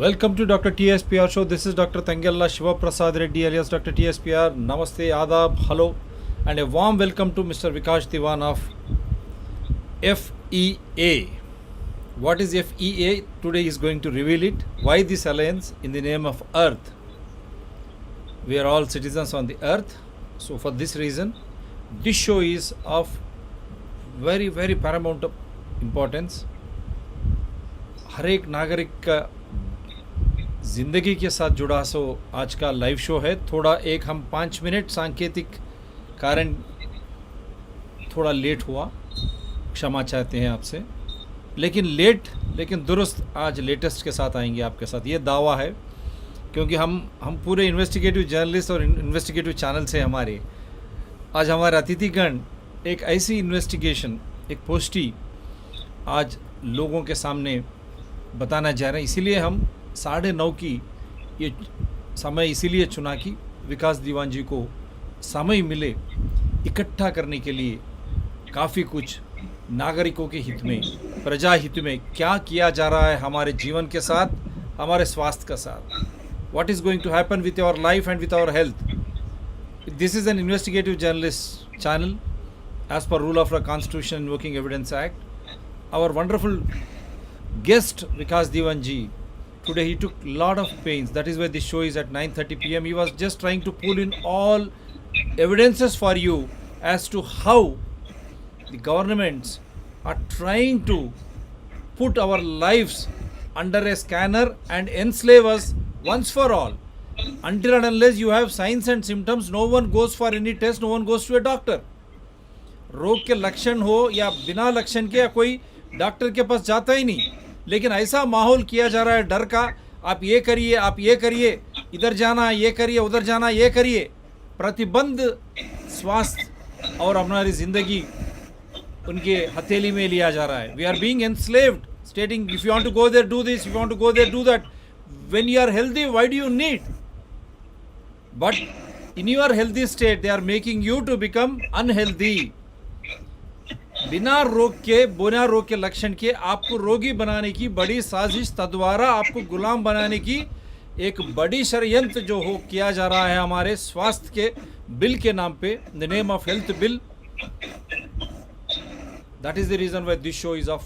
Welcome to Dr. TSPR show. This is Dr. Tangella Shiva Prasad Reddy alias Dr. TSPR. Namaste, Adab, hello, and a warm welcome to Mr. Vikash Diwan of FEA. What is FEA? Today he is going to reveal it. Why this alliance in the name of Earth? We are all citizens on the Earth. So for this reason, this show is of very paramount of importance. हर एक नागरिक का ज़िंदगी के साथ जुड़ा सो आज का live show है. थोड़ा एक हम 5 मिनट सांकेतिक कारण थोड़ा लेट हुआ, क्षमा चाहते हैं आपसे. लेकिन दुरुस्त आज लेटेस्ट के साथ आएंगे आपके साथ, ये दावा है. क्योंकि हम पूरे इन्वेस्टिगेटिव जर्नलिस्ट और इन्वेस्टिगेटिव चैनल से हमारे आज हमारे अतिथिगण एक ऐसी इन्वेस्टिगेशन, एक पोस्टी आज लोगों के सामने बताना चाह रहे हैं. इसीलिए हम 9:30 की ये समय इसीलिए चुना कि विकास दीवान जी को समय मिले इकट्ठा करने के लिए काफ़ी कुछ नागरिकों के हित में, प्रजा हित में क्या किया जा रहा है हमारे जीवन के साथ, हमारे स्वास्थ्य के साथ. What is going to happen with our life and with our health. This is an investigative journalist channel as per rule of the Constitution Invoking Evidence Act. Our wonderful guest Vikas Diwan ji, today he took lot of pains. That is why this show is at 9:30 p.m. He was just trying to pull in all evidences for you as to how the governments are trying to put our lives under a scanner and enslave us once for all. Until and unless you have signs and symptoms, no one goes for any test, no one goes to a doctor. रोग के लक्षण हो या बिना लक्षण के, या कोई डॉक्टर के पास जाता ही नहीं. लेकिन ऐसा माहौल किया जा रहा है डर का. आप ये करिए, आप ये करिए, इधर जाना ये करिए, उधर जाना ये करिए. प्रतिबंध स्वास्थ्य और हमारी ज़िंदगी उनके हथेली में लिया जा रहा है. We are being enslaved, stating if you want to go there do this, if you want to go there do that. When you are healthy, why do you need? But in your healthy state they are making you to become unhealthy. बिना रोग के लक्षण के आपको रोगी बनाने की बड़ी साजिश, तद्वारा आपको गुलाम बनाने की एक बड़ी षड्यंत्र जो हो किया जा रहा है हमारे स्वास्थ्य के बिल के नाम पे, the name of health bill. That is the reason why this show is of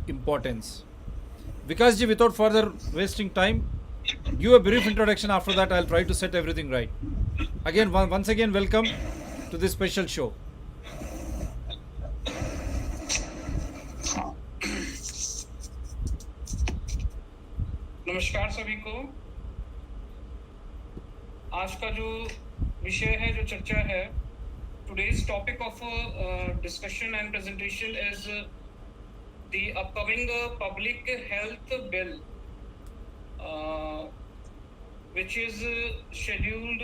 importance. Vikas ji, without further wasting time, give a brief introduction. After that I will try to set everything right. Again once again welcome to this special show. नमस्कार सभी को. आज का जो विषय है, जो चर्चा है, today's topic of discussion and presentation is the upcoming public health bill, which is scheduled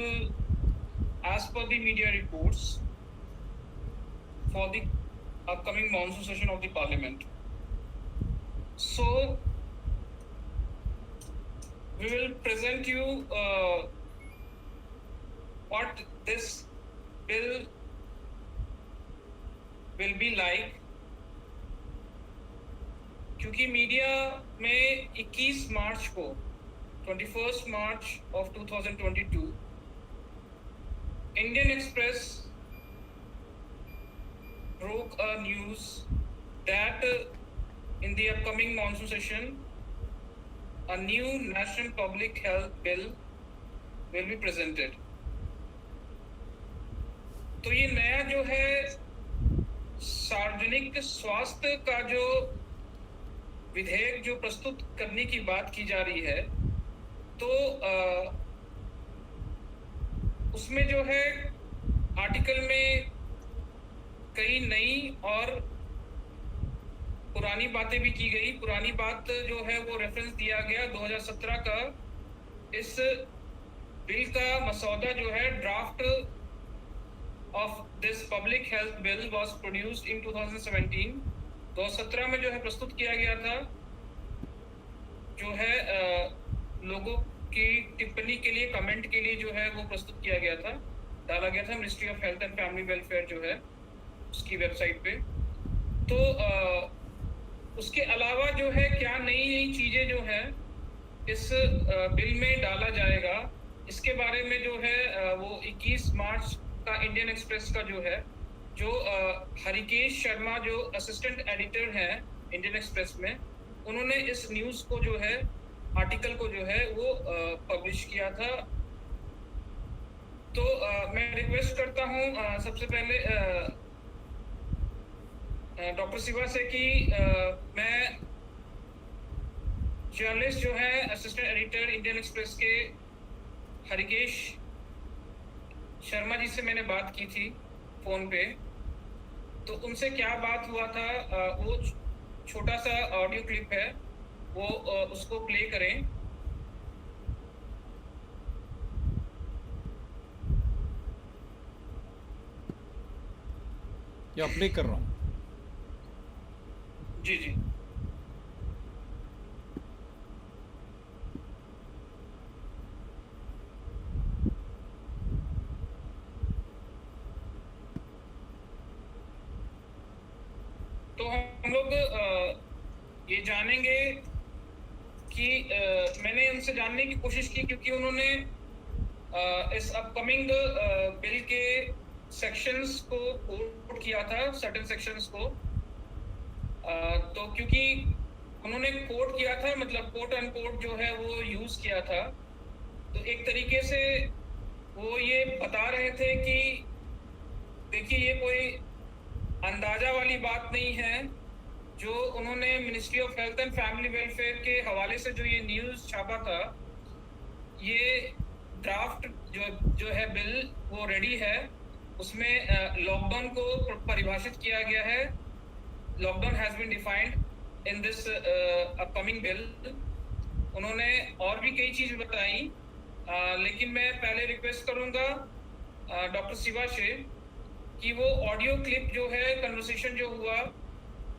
as per the media reports for the upcoming monsoon session of the parliament. So we will present you what this bill will be like. क्योंकि media में 21 मार्च को 21 मार्च of 2022 Indian express broke a news that in the upcoming monsoon session a new national public health bill will be presented. तो ये नया जो है सार्वजनिक स्वास्थ्य का जो विधेयक जो प्रस्तुत करने की बात की जा रही है, तो उसमें जो है आर्टिकल में कई नई और पुरानी बातें भी की गई. पुरानी बात जो है वो रेफरेंस दिया गया 2017 का. इस बिल का मसौदा जो है, draft of this public health bill was produced in 2017. 2017 में जो है प्रस्तुत किया गया था, जो है लोगों की टिप्पणी के लिए, कमेंट के लिए जो है वो प्रस्तुत किया गया था, डाला गया था ministry of health and family welfare जो है उसकी वेबसाइट पे. तो उसके अलावा जो है क्या नई नई चीज़ें जो है इस बिल में डाला जाएगा, इसके बारे में जो है वो 21 मार्च का इंडियन एक्सप्रेस का जो है, जो हरिकेश शर्मा जो असिस्टेंट एडिटर हैं इंडियन एक्सप्रेस में, उन्होंने इस न्यूज़ को जो है, आर्टिकल को जो है वो पब्लिश किया था। तो मैं रिक्वेस्ट करता हूँ सबसे पहले डॉक्टर शिवा से कि मैं जर्नलिस्ट जो है असिस्टेंट एडिटर इंडियन एक्सप्रेस के हरिकेश शर्मा जी से मैंने बात की थी फोन पे, तो उनसे क्या बात हुआ था वो छोटा सा ऑडियो क्लिप है, वो उसको प्ले करें। या प्ले कर रहा हूँ। जी जी। तो हम लोग ये जानेंगे कि मैंने उनसे जानने की कोशिश की, क्योंकि उन्होंने इस अपकमिंग बिल के सेक्शंस को कोट किया था, सर्टेन सेक्शंस को। तो क्योंकि उन्होंने कोट किया था, मतलब कोट अनकोट जो है वो यूज किया था, तो एक तरीके से वो ये बता रहे थे कि देखिए ये कोई अंदाजा वाली बात नहीं है। जो उन्होंने ministry of health and family welfare के हवाले से जो ये न्यूज़ छापा था, ये ड्राफ्ट जो है बिल वो रेडी है। उसमें लॉकडाउन को परिभाषित किया गया है। Lockdown has been defined in this upcoming bill. उन्होंने और भी कई चीज़ बताई, लेकिन मैं पहले रिक्वेस्ट करूंगा डॉक्टर शिवा से कि वो ऑडियो क्लिप जो है, कन्वर्सेशन जो हुआ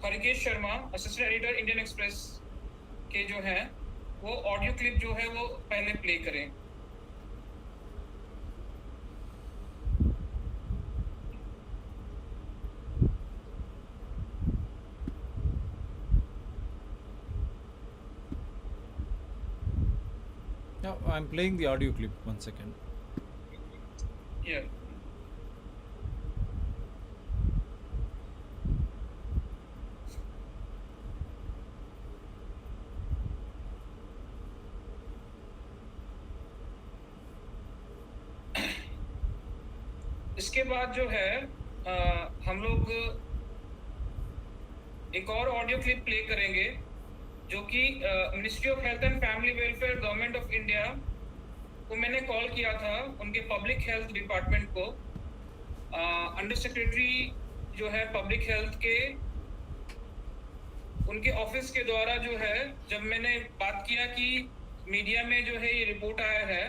Harikesh Sharma assistant editor Indian express के जो हैं, वो ऑडियो क्लिप जो है वो पहले प्ले करें। Now I'm playing the audio clip. 1 second. Yeah. इसके बाद जो है हम लोग एक और ऑडियो क्लिप प्ले करेंगे, जो कि ministry of health and family welfare government of India को मैंने कॉल किया था, उनके पब्लिक हेल्थ डिपार्टमेंट को। अंडर सेक्रेटरी जो है पब्लिक हेल्थ के, उनके ऑफिस के द्वारा जो है, जब मैंने बात किया कि मीडिया में जो है ये रिपोर्ट आया है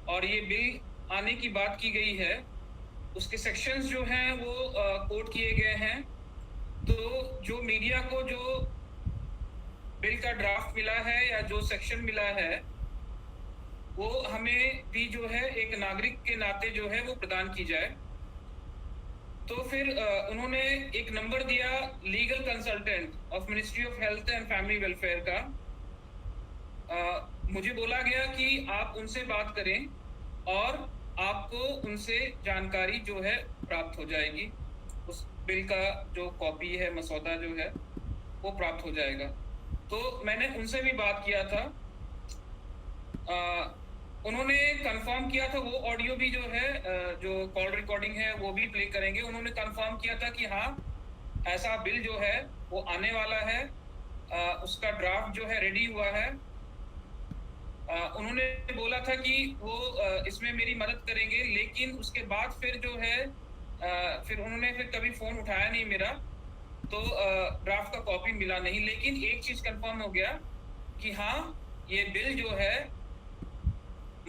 और ये बिल आने की बात की गई है, उसके सेक्शंस जो हैं वो कोट किए गए हैं। तो जो मीडिया को जो बिल का ड्राफ्ट मिला है या जो सेक्शन मिला है, वो हमें भी जो है एक नागरिक के नाते जो है वो प्रदान की जाए। तो फिर उन्होंने एक नंबर दिया legal consultant of ministry of health and family welfare का। मुझे बोला गया कि आप उनसे बात करें और आपको उनसे जानकारी जो है प्राप्त हो जाएगी, उस बिल का जो कॉपी है, मसौदा जो है वो प्राप्त हो जाएगा। तो मैंने उनसे भी बात किया था, उन्होंने कंफर्म किया था। वो ऑडियो भी जो है, जो कॉल रिकॉर्डिंग है वो भी प्ले करेंगे। उन्होंने कंफर्म किया था कि हाँ, ऐसा बिल जो है वो आने वाला है, उसका ड्राफ्ट जो है रेडी हुआ है। उन्होंने बोला था कि वो इसमें मेरी मदद करेंगे, लेकिन उसके बाद फिर जो है फिर उन्होंने फिर कभी फ़ोन उठाया नहीं मेरा, तो ड्राफ्ट का कॉपी मिला नहीं। लेकिन एक चीज़ कंफर्म हो गया कि हाँ, ये बिल जो है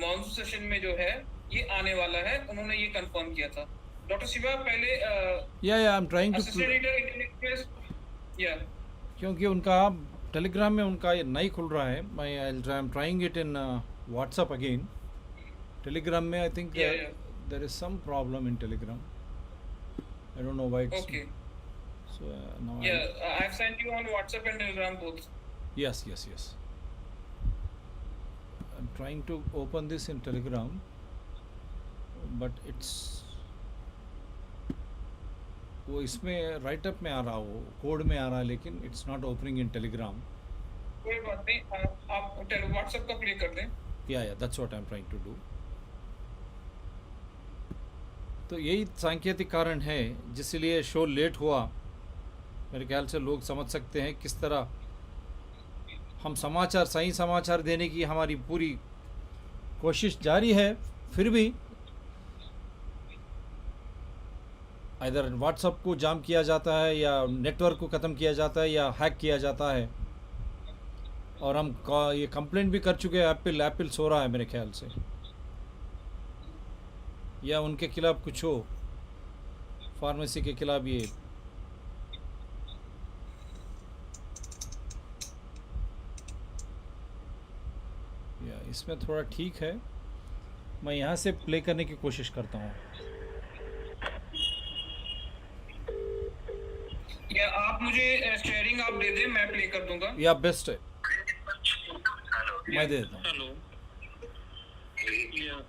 मॉनसून सेशन में जो है ये आने वाला है। उन्होंने ये कंफर्म किया था। डॉक्टर शिवा पहले या I'm trying to assistant editor Indian express, या क्योंकि उनका टेलीग्राम में उनका ये नहीं खुल रहा है। I am trying it in WhatsApp again. Telegram में I think there is some problem in Telegram. I don't know why it's okay. So now I have sent you on WhatsApp and Telegram both. yes. I'm trying to open this in Telegram, but it's वो इसमें right up में आ रहा, वो code में आ रहा, लेकिन it's not opening in Telegram. कोई बात नहीं, आप व्हाट्सएप का प्ले कर दें. या that's what I am trying to do. तो यही सांकेतिक कारण है जिसलिए शो लेट हुआ. मेरे ख्याल से लोग समझ सकते हैं किस तरह हम समाचार, सही समाचार देने की हमारी पूरी कोशिश जारी है, फिर भी इधर व्हाट्सएप को जाम किया जाता है या नेटवर्क को ख़त्म किया जाता है या हैक किया जाता है. और हम ये कंप्लेंट भी कर चुके हैं. एप्पल सो रहा है मेरे ख्याल से, या उनके खिलाफ कुछ हो, फार्मेसी के खिलाफ. ये या इसमें थोड़ा ठीक है. मैं यहाँ से प्ले करने की कोशिश करता हूँ. या आप मुझे शेयरिंग आप दे दें, मैं प्ले कर दूंगा. या बेस्ट है, मैं दे देता हूँ. Hello. Yeah.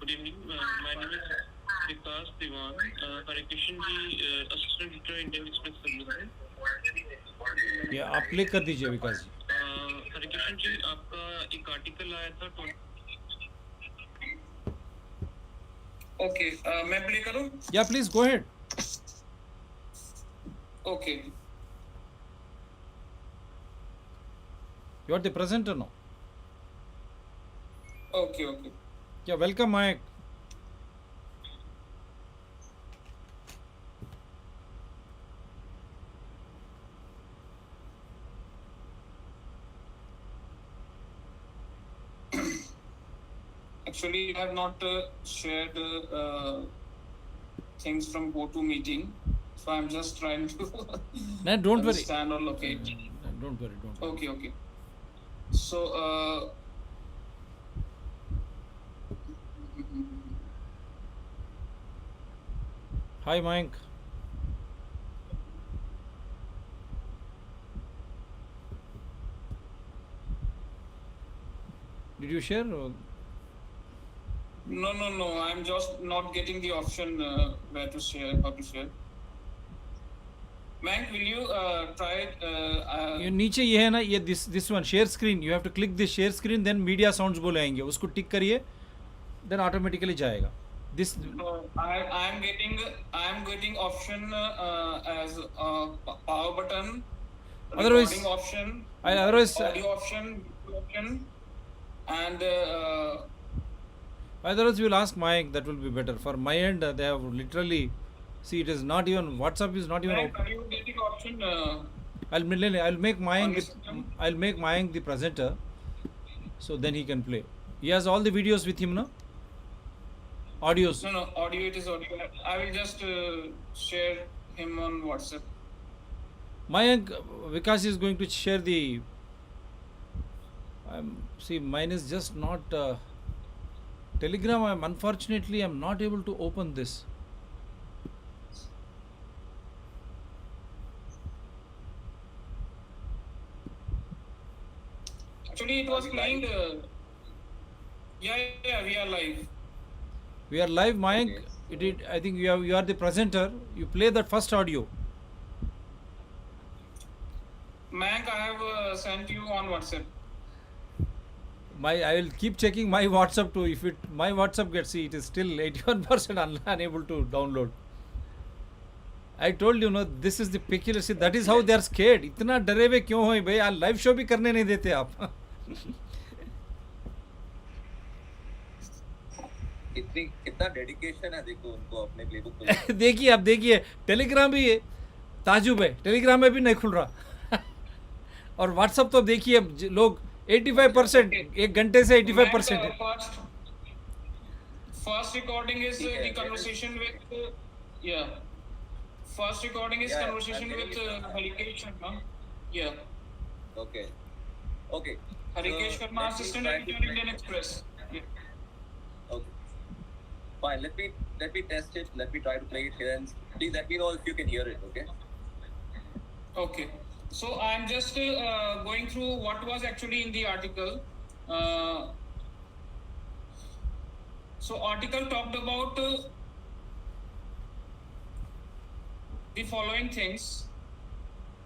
Good evening. My name is Vikas Diwan. Hare Krishna ji, Assistant Editor, Indian Express Services. या आप प्ले कर दीजिए विकास जी. हरे कृष्ण जी, आपका एक आर्टिकल आया था तो. ओके, मैं प्ले करूं? या please go ahead. Okay. You are the presenter now. Okay okay. Yeah welcome Mike. Actually, I have not shared things from GoToMeeting, so I'm just trying to No, don't worry. understand or locate. Don't worry, don't worry. Okay, okay. So, Hi, Mayank. Did you share? no. I'm just not getting the option where to share, how to share. Mank, will you try? ये नीचे ये है ना, ये this one share screen. You have to click this share screen, then media sounds बोले आएंगे. उसको टिक करिए, then automatically जाएगा. This. I'm getting option as power button. Otherwise, recording option. otherwise, audio option, and. Otherwise, you will ask Mike. That will be better. For my end, they have literally. See, it is not even WhatsApp is not even Mank, open. are you getting option? I'll make Mayank this one? I'll make Mayank the presenter, so then he can play. He has all the videos with him, no? Audios. No, audio. It is audio. I will just share him on WhatsApp. Mayank, Vikas is going to share the. See, mine is just not Telegram. Unfortunately, I'm not able to open this. Actually, it was playing. Yeah, we are live. We are live, Mayank. Okay. I think you are the presenter. You play that first audio. Mank, I have sent you on WhatsApp. I will keep checking my WhatsApp too. If my WhatsApp gets, see, it is still 81% unable to download. I told you, no, this is the peculiar. See, that is how they are scared. इतना डरे हुए क्यों हो भाई? यार live show भी करने नहीं देते आप. कितना डेडिकेशन है, देखो उनको अपने प्लेबुक को. देखिए, आप देखिए, टेलीग्राम भी है, ताजुब है, टेलीग्राम में भी नहीं खुल रहा. और व्हाट्सएप तो देखिए लोग 85%, एक घंटे से 85% है. First recording is the conversation with yeah. First recording is Yeah, conversation I'm with getting it. Harikesh Sharma. Yeah. Okay. Harikesh So, Sharma, let me assistant try to editor, play. Indian Express. Yeah. Okay. Fine. Let me test it. Let me try to play it here and please let me know if you can hear it. Okay. Okay. So I'm just going through what was actually in the article. So article talked about the following things: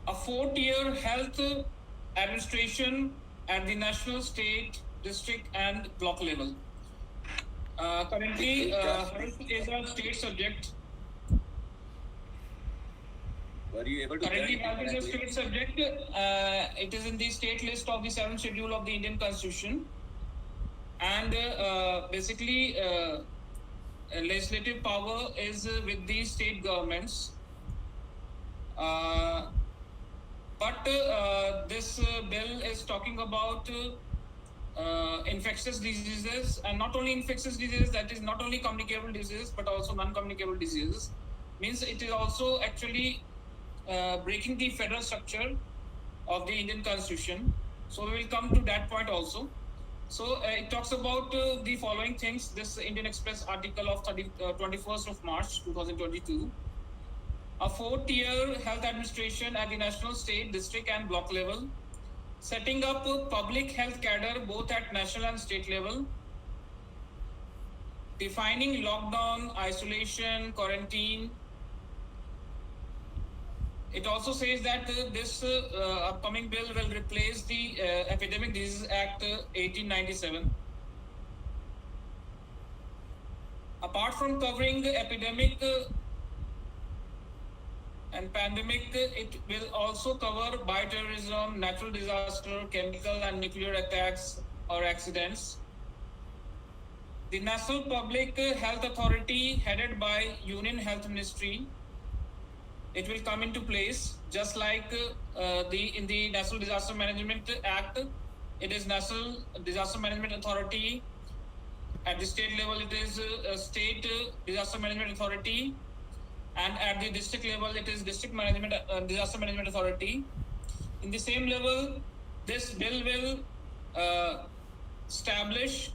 a 4-tier health administration at the national, state, district, and block level. Currently, health is a state subject. Were you able to Currently, clarify health is a that? state subject. It is in the state list of the 7th schedule of the Indian Constitution, and basically, legislative power is with the state governments. But this bill is talking about infectious diseases, and not only infectious diseases, that is not only communicable diseases, but also non-communicable diseases. Means it is also actually breaking the federal structure of the Indian Constitution. So we will come to that point also. So it talks about the following things. This Indian Express article of 21st of March 2022. A 4-tier health administration at the national, state, district, and block level. Setting up public health cadre both at national and state level. Defining lockdown, isolation, quarantine. It also says that this upcoming bill will replace the Epidemic Diseases Act 1897. Apart from covering the epidemic and pandemic, it will also cover bioterrorism, natural disaster, chemical and nuclear attacks or accidents. The National Public Health Authority, headed by Union Health Ministry, it will come into place, just like in the National Disaster Management Act. It is National Disaster Management Authority. At the state level, it is State Disaster Management Authority, and at the district level, it is District Disaster Management Authority. In the same level, this bill will establish,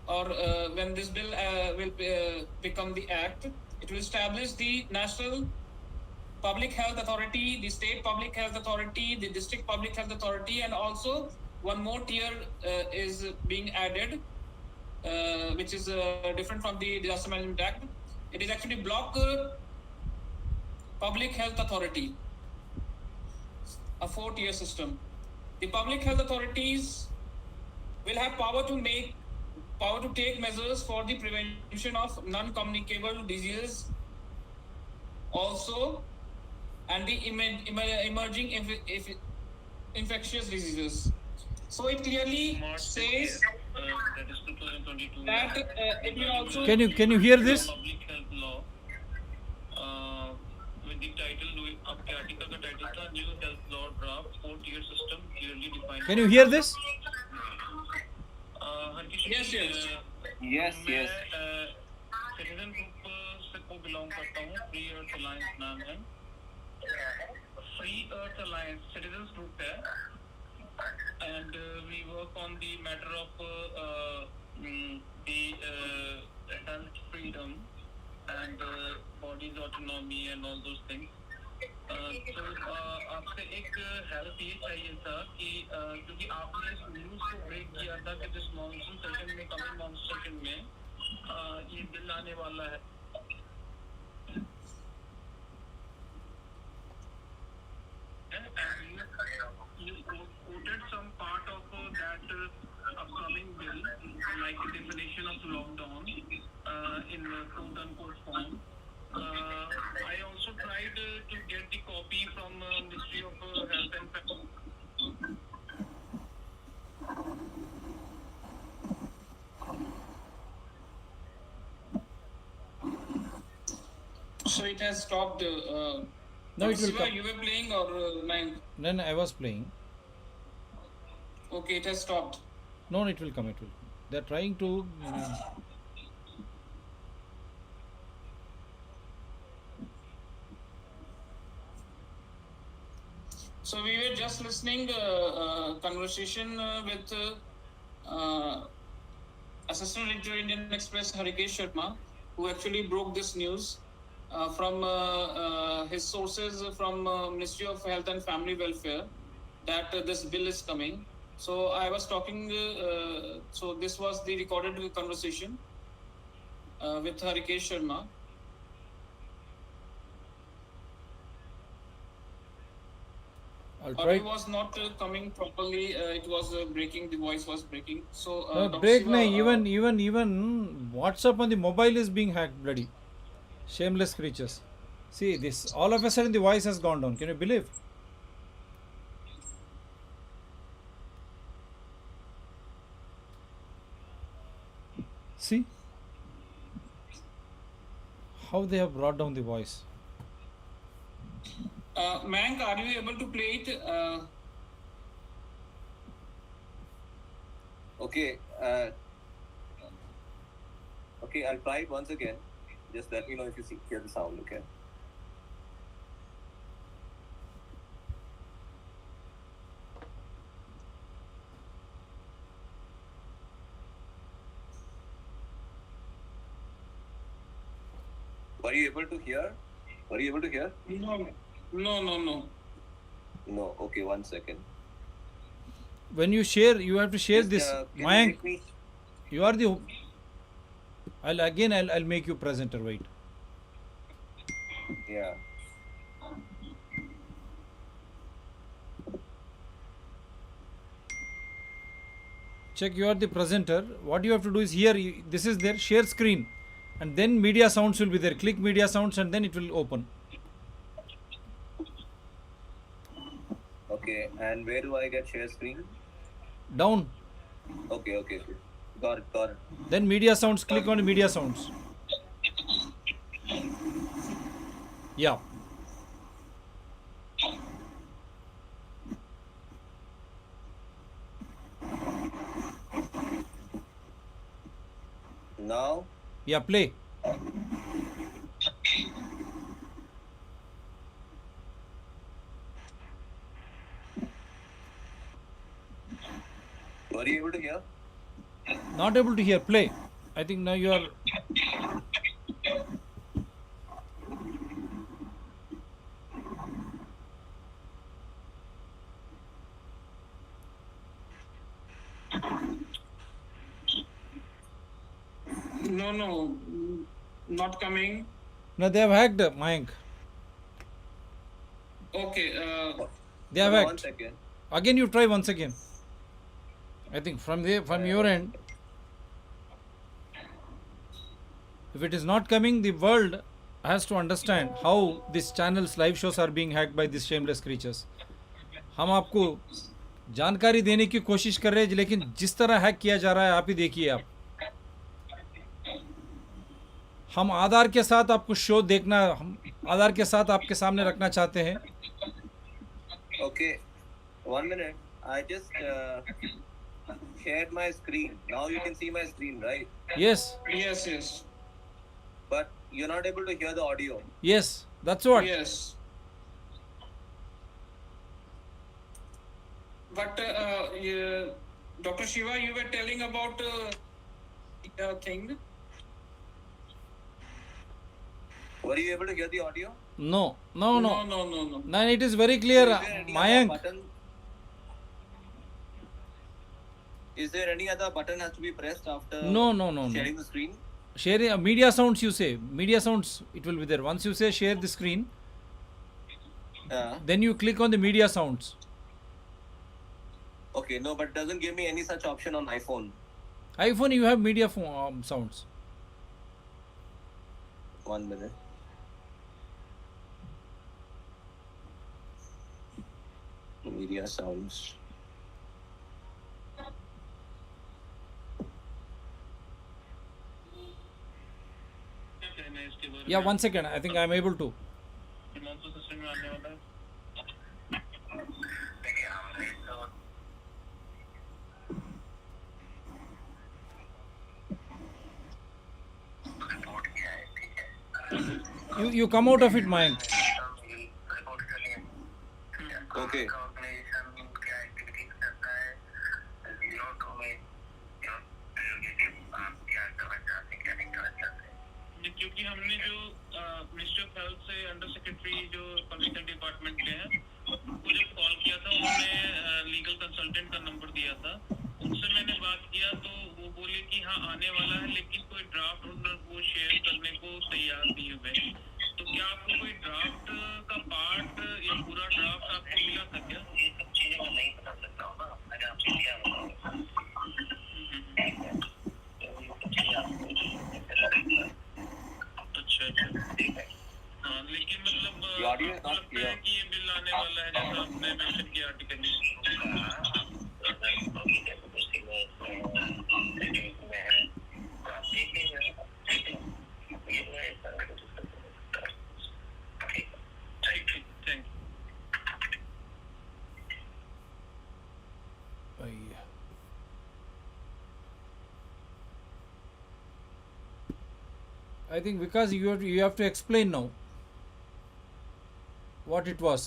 or when this bill will become the act, it will establish the National Public Health Authority, the State Public Health Authority, the District Public Health Authority, and also one more tier is being added, which is different from the Disaster Management Act. It is actually Block Public Health Authority, a 4-tier system. The public health authorities will have power to take measures for the prevention of non-communicable diseases also, and the emerging infectious diseases. So it clearly says that is 2022. that it will also. Can you hear this? Public health law. With the title, आपके article का title था New Health Law Draft 4-tier system clearly defined. Can you hear this? Yes. Yes. मैं citizen group से को belong करता हूँ. Free अर्थ alliance नाम है. फ्री अर्थ अलायंस सिटीजन्स ग्रुप है, and we work on the matter of the health freedom and body's autonomy and all those things. तो आपसे एक हेल्प ये चाहिए था कि क्योंकि आपने इस न्यूज़ को ब्रेक किया था कि जिस मॉनसून सेशन में, कमिंग मॉनसून सेशन में ये बिल आने वाला है. You quoted some part of that upcoming bill, like the definition of lockdown in quote-unquote form. I also tried to get the copy from Ministry of Health and Family. So it has stopped. No, it will Shiva, come. you were playing or mine? Then I was playing. Okay, it has stopped. No, it will come. They're trying to. So we were just listening conversation with Assistant Editor Indian Express Harikesh Sharma, who actually broke this news from his sources from Ministry of Health and Family Welfare, that this bill is coming. So I was talking. So this was the recorded conversation with Harikesh Sharma. I'll Audio try. was not coming properly. It was breaking. The voice was breaking. So No, Dr. break Shiva, nahi, even WhatsApp on the mobile is being hacked, bloody shameless creatures. See this, all of a sudden the voice has gone down. Can you believe? See how they have brought down the voice. Mayank, are you able to play it? Okay. Okay, I'll try it once again. Just let me know if you hear the sound, okay? Were you able to hear? Were you able to hear? No. No. Okay, 1 second. When you share, you have to share Just, this. can you Mayank, make me- you are the. I'll make you presenter. Wait. Yeah. Check, you are the presenter. What you have to do is here. This is there. Share screen, and then media sounds will be there. Click media sounds, and then it will open. Okay, and where do I get share screen? Down. Okay. Got it. Then media sounds. Click on media sounds. Yeah. Now, Yeah. Play. were you able to hear? Not able to hear. Play. I think now you are. No, not coming. No, they have hacked Mayank. Okay. They have Hold on 1 hacked. second. Again, you try once again. I think from your end, if it is not coming, the world has to understand how these channels, live shows are being hacked by these shameless creatures. हम आपको जानकारी देने की कोशिश कर रहे हैं, लेकिन जिस तरह हैक किया जा रहा है, आप ही देखिए आप. हम आधार के साथ आपको शो देखना, हम आधार के साथ आपके सामने रखना चाहते हैं. Okay, 1 minute. I just shared my screen. Now you can see my screen, right? Yes, Yes. But you're not able to hear the audio. yes, that's what. Yes. But Dr. Shiva, you were telling about the thing. Were you able to hear the audio? No. No. Then it is very clear, Is there any other Mayank. button? Is there any other button has to be pressed after No. sharing the screen? Share media sounds, you say. Media sounds, it will be there. Once you say share the screen, then you click on the media sounds. Okay, no, but it doesn't give me any such option on iPhone. iPhone, you have media sounds. 1 minute. Media sounds. Yeah, 1 second. I think I'm able to. System में आने वाला है. You come out of it, Mayank. Okay. क्योंकि हमने जो ministry of health से under secretary जो public health department के हैं वो जब कॉल किया था उन्होंने लीगल कंसल्टेंट का नंबर दिया था, उनसे मैंने बात किया तो वो बोले कि हाँ आने वाला है, लेकिन कोई ड्राफ्ट ऑर्डर वो शेयर करने को तैयार नहीं हुए। तो क्या आपको कोई ड्राफ्ट का पार्ट या पूरा ड्राफ्ट आपको मिला था क्या? ये सब चीजें मैं नहीं बता सकता हूँ ना, मैंने आपसे क्या बताऊँ। अच्छा अच्छा, ठीक है। हाँ, लेकिन मतलब आपको लगता है कि ये बिल आने वाला है जैसा आपने मेंशन किया आर्टिकल में? ठीक ठीक, thank you. I think because you have to explain now what it was.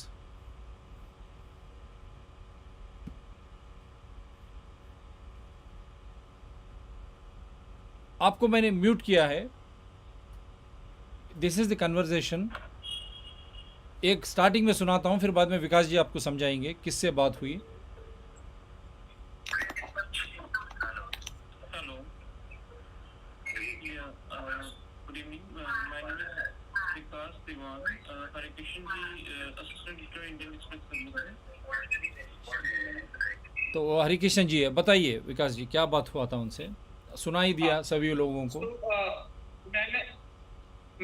आपको मैंने म्यूट किया है। This is the conversation. एक स्टार्टिंग में सुनाता हूँ, फिर बाद में विकास जी आपको समझाएंगे किससे बात हुई। Hello, good evening, my name is Vikas Diwan, Hare Krishna ji, assistant editor Indian Express service. तो हरि कृष्ण जी है, बताइए विकास जी क्या बात हुआ था उनसे, सुनाई दिया सभी लोगों को।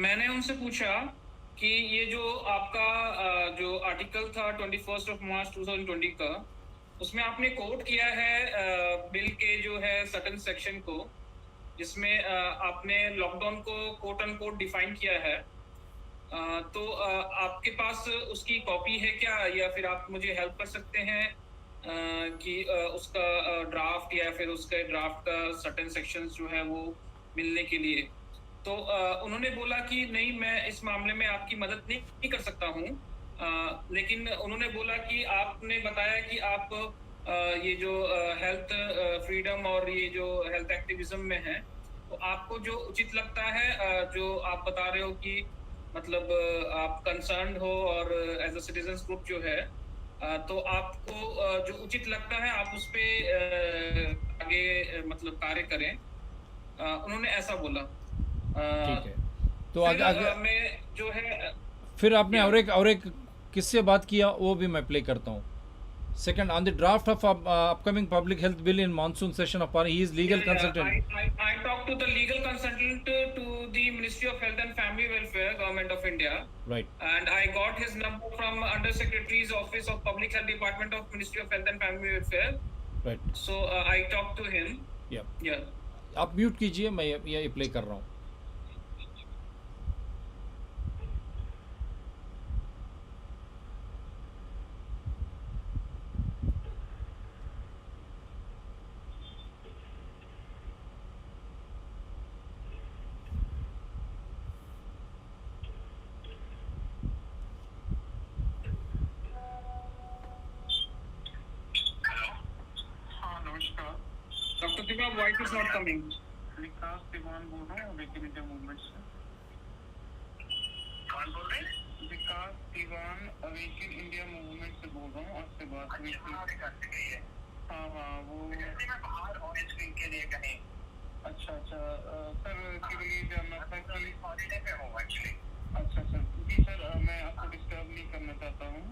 मैंने उनसे पूछा कि ये जो आपका जो आर्टिकल था 21 मार्च 2020 का, उसमें आपने कोट किया है बिल के जो है सर्टेन सेक्शन को, जिसमें आपने लॉकडाउन को कोट अन कोट डिफाइन किया है। तो आपके पास उसकी कॉपी है क्या, या फिर आप मुझे हेल्प कर सकते हैं कि उसका ड्राफ्ट या फिर उसके ड्राफ्ट का सर्टेन सेक्शंस जो है वो मिलने के लिए। तो उन्होंने बोला कि नहीं, मैं इस मामले में आपकी मदद नहीं कर सकता हूँ, लेकिन उन्होंने बोला कि आपने बताया कि आप ये जो हेल्थ फ्रीडम और ये जो हेल्थ एक्टिविज्म में है, तो आपको जो उचित लगता है, जो आप बता रहे हो कि मतलब आप कंसर्न हो और एज अ सिटीजन्स ग्रुप जो है, तो आपको जो उचित लगता है आप उस पे आगे मतलब कार्य करें। उन्होंने ऐसा बोला। ठीक है, तो फिर आगे मैं जो है फिर आपने और एक किससे बात किया वो भी मैं प्ले करता हूँ। Second, on the draft of upcoming public health bill in monsoon session of he is legal consultant. I talked to the legal consultant to the Ministry of Health and Family Welfare, Government of India. Right. And I got his number from Under Secretary's Office of Public Health Department of Ministry of Health and Family Welfare. Right. So I talked to him. Yeah. आप mute कीजिए, मैं ये play कर रहा हूँ। Dr. Diva, voice is not coming. विकास दीवान बोल रहा हूँ मेक इन इंडिया मूवमेंट से। कौन बोल रहे हैं? विकास दीवान मेक इन इंडिया मूवमेंट से बोल रहा हूँ, आपसे बात हुई थी। हाँ हाँ, वो मैं बाहर हूँ स्क्रीन के लिए कहीं। अच्छा अच्छा, सर के लिए जानना था कि हॉलीडे पे हूँ एक्चुअली। अच्छा सर, जी सर, मैं आपको डिस्टर्ब नहीं करना चाहता हूँ।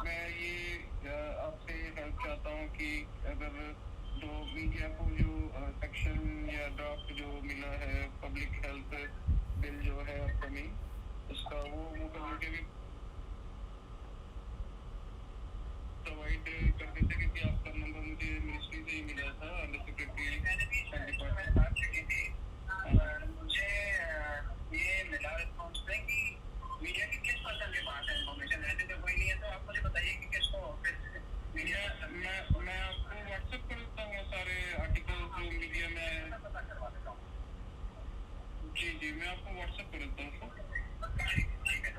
मैं ये आपसे हेल्प चाहता हूँ कि अगर जो मीडिया को जो सेक्शन या ड्राफ्ट जो मिला है पब्लिक हेल्थ बिल जो है अपकमिंग, उसका वो मुझे भी प्रोवाइड कर देते, क्योंकि आपका नंबर मुझे मिनिस्ट्री से ही मिला था, अंडर सेक्रेटरी मुझे ये मिला रिस्पॉन्स में कि मीडिया की किस पर्सन के पास है इन्फॉर्मेशन, ऐसे तो कोई नहीं है, तो आप मुझे बताइए कि किसको ऑफिस मीडिया। मैं आपको व्हाट्सएप कर देता हूँ सारे आर्टिकल जो मीडिया में पता करवा देता हूँ। जी मैं आपको व्हाट्सएप कर देता हूँ। ठीक है।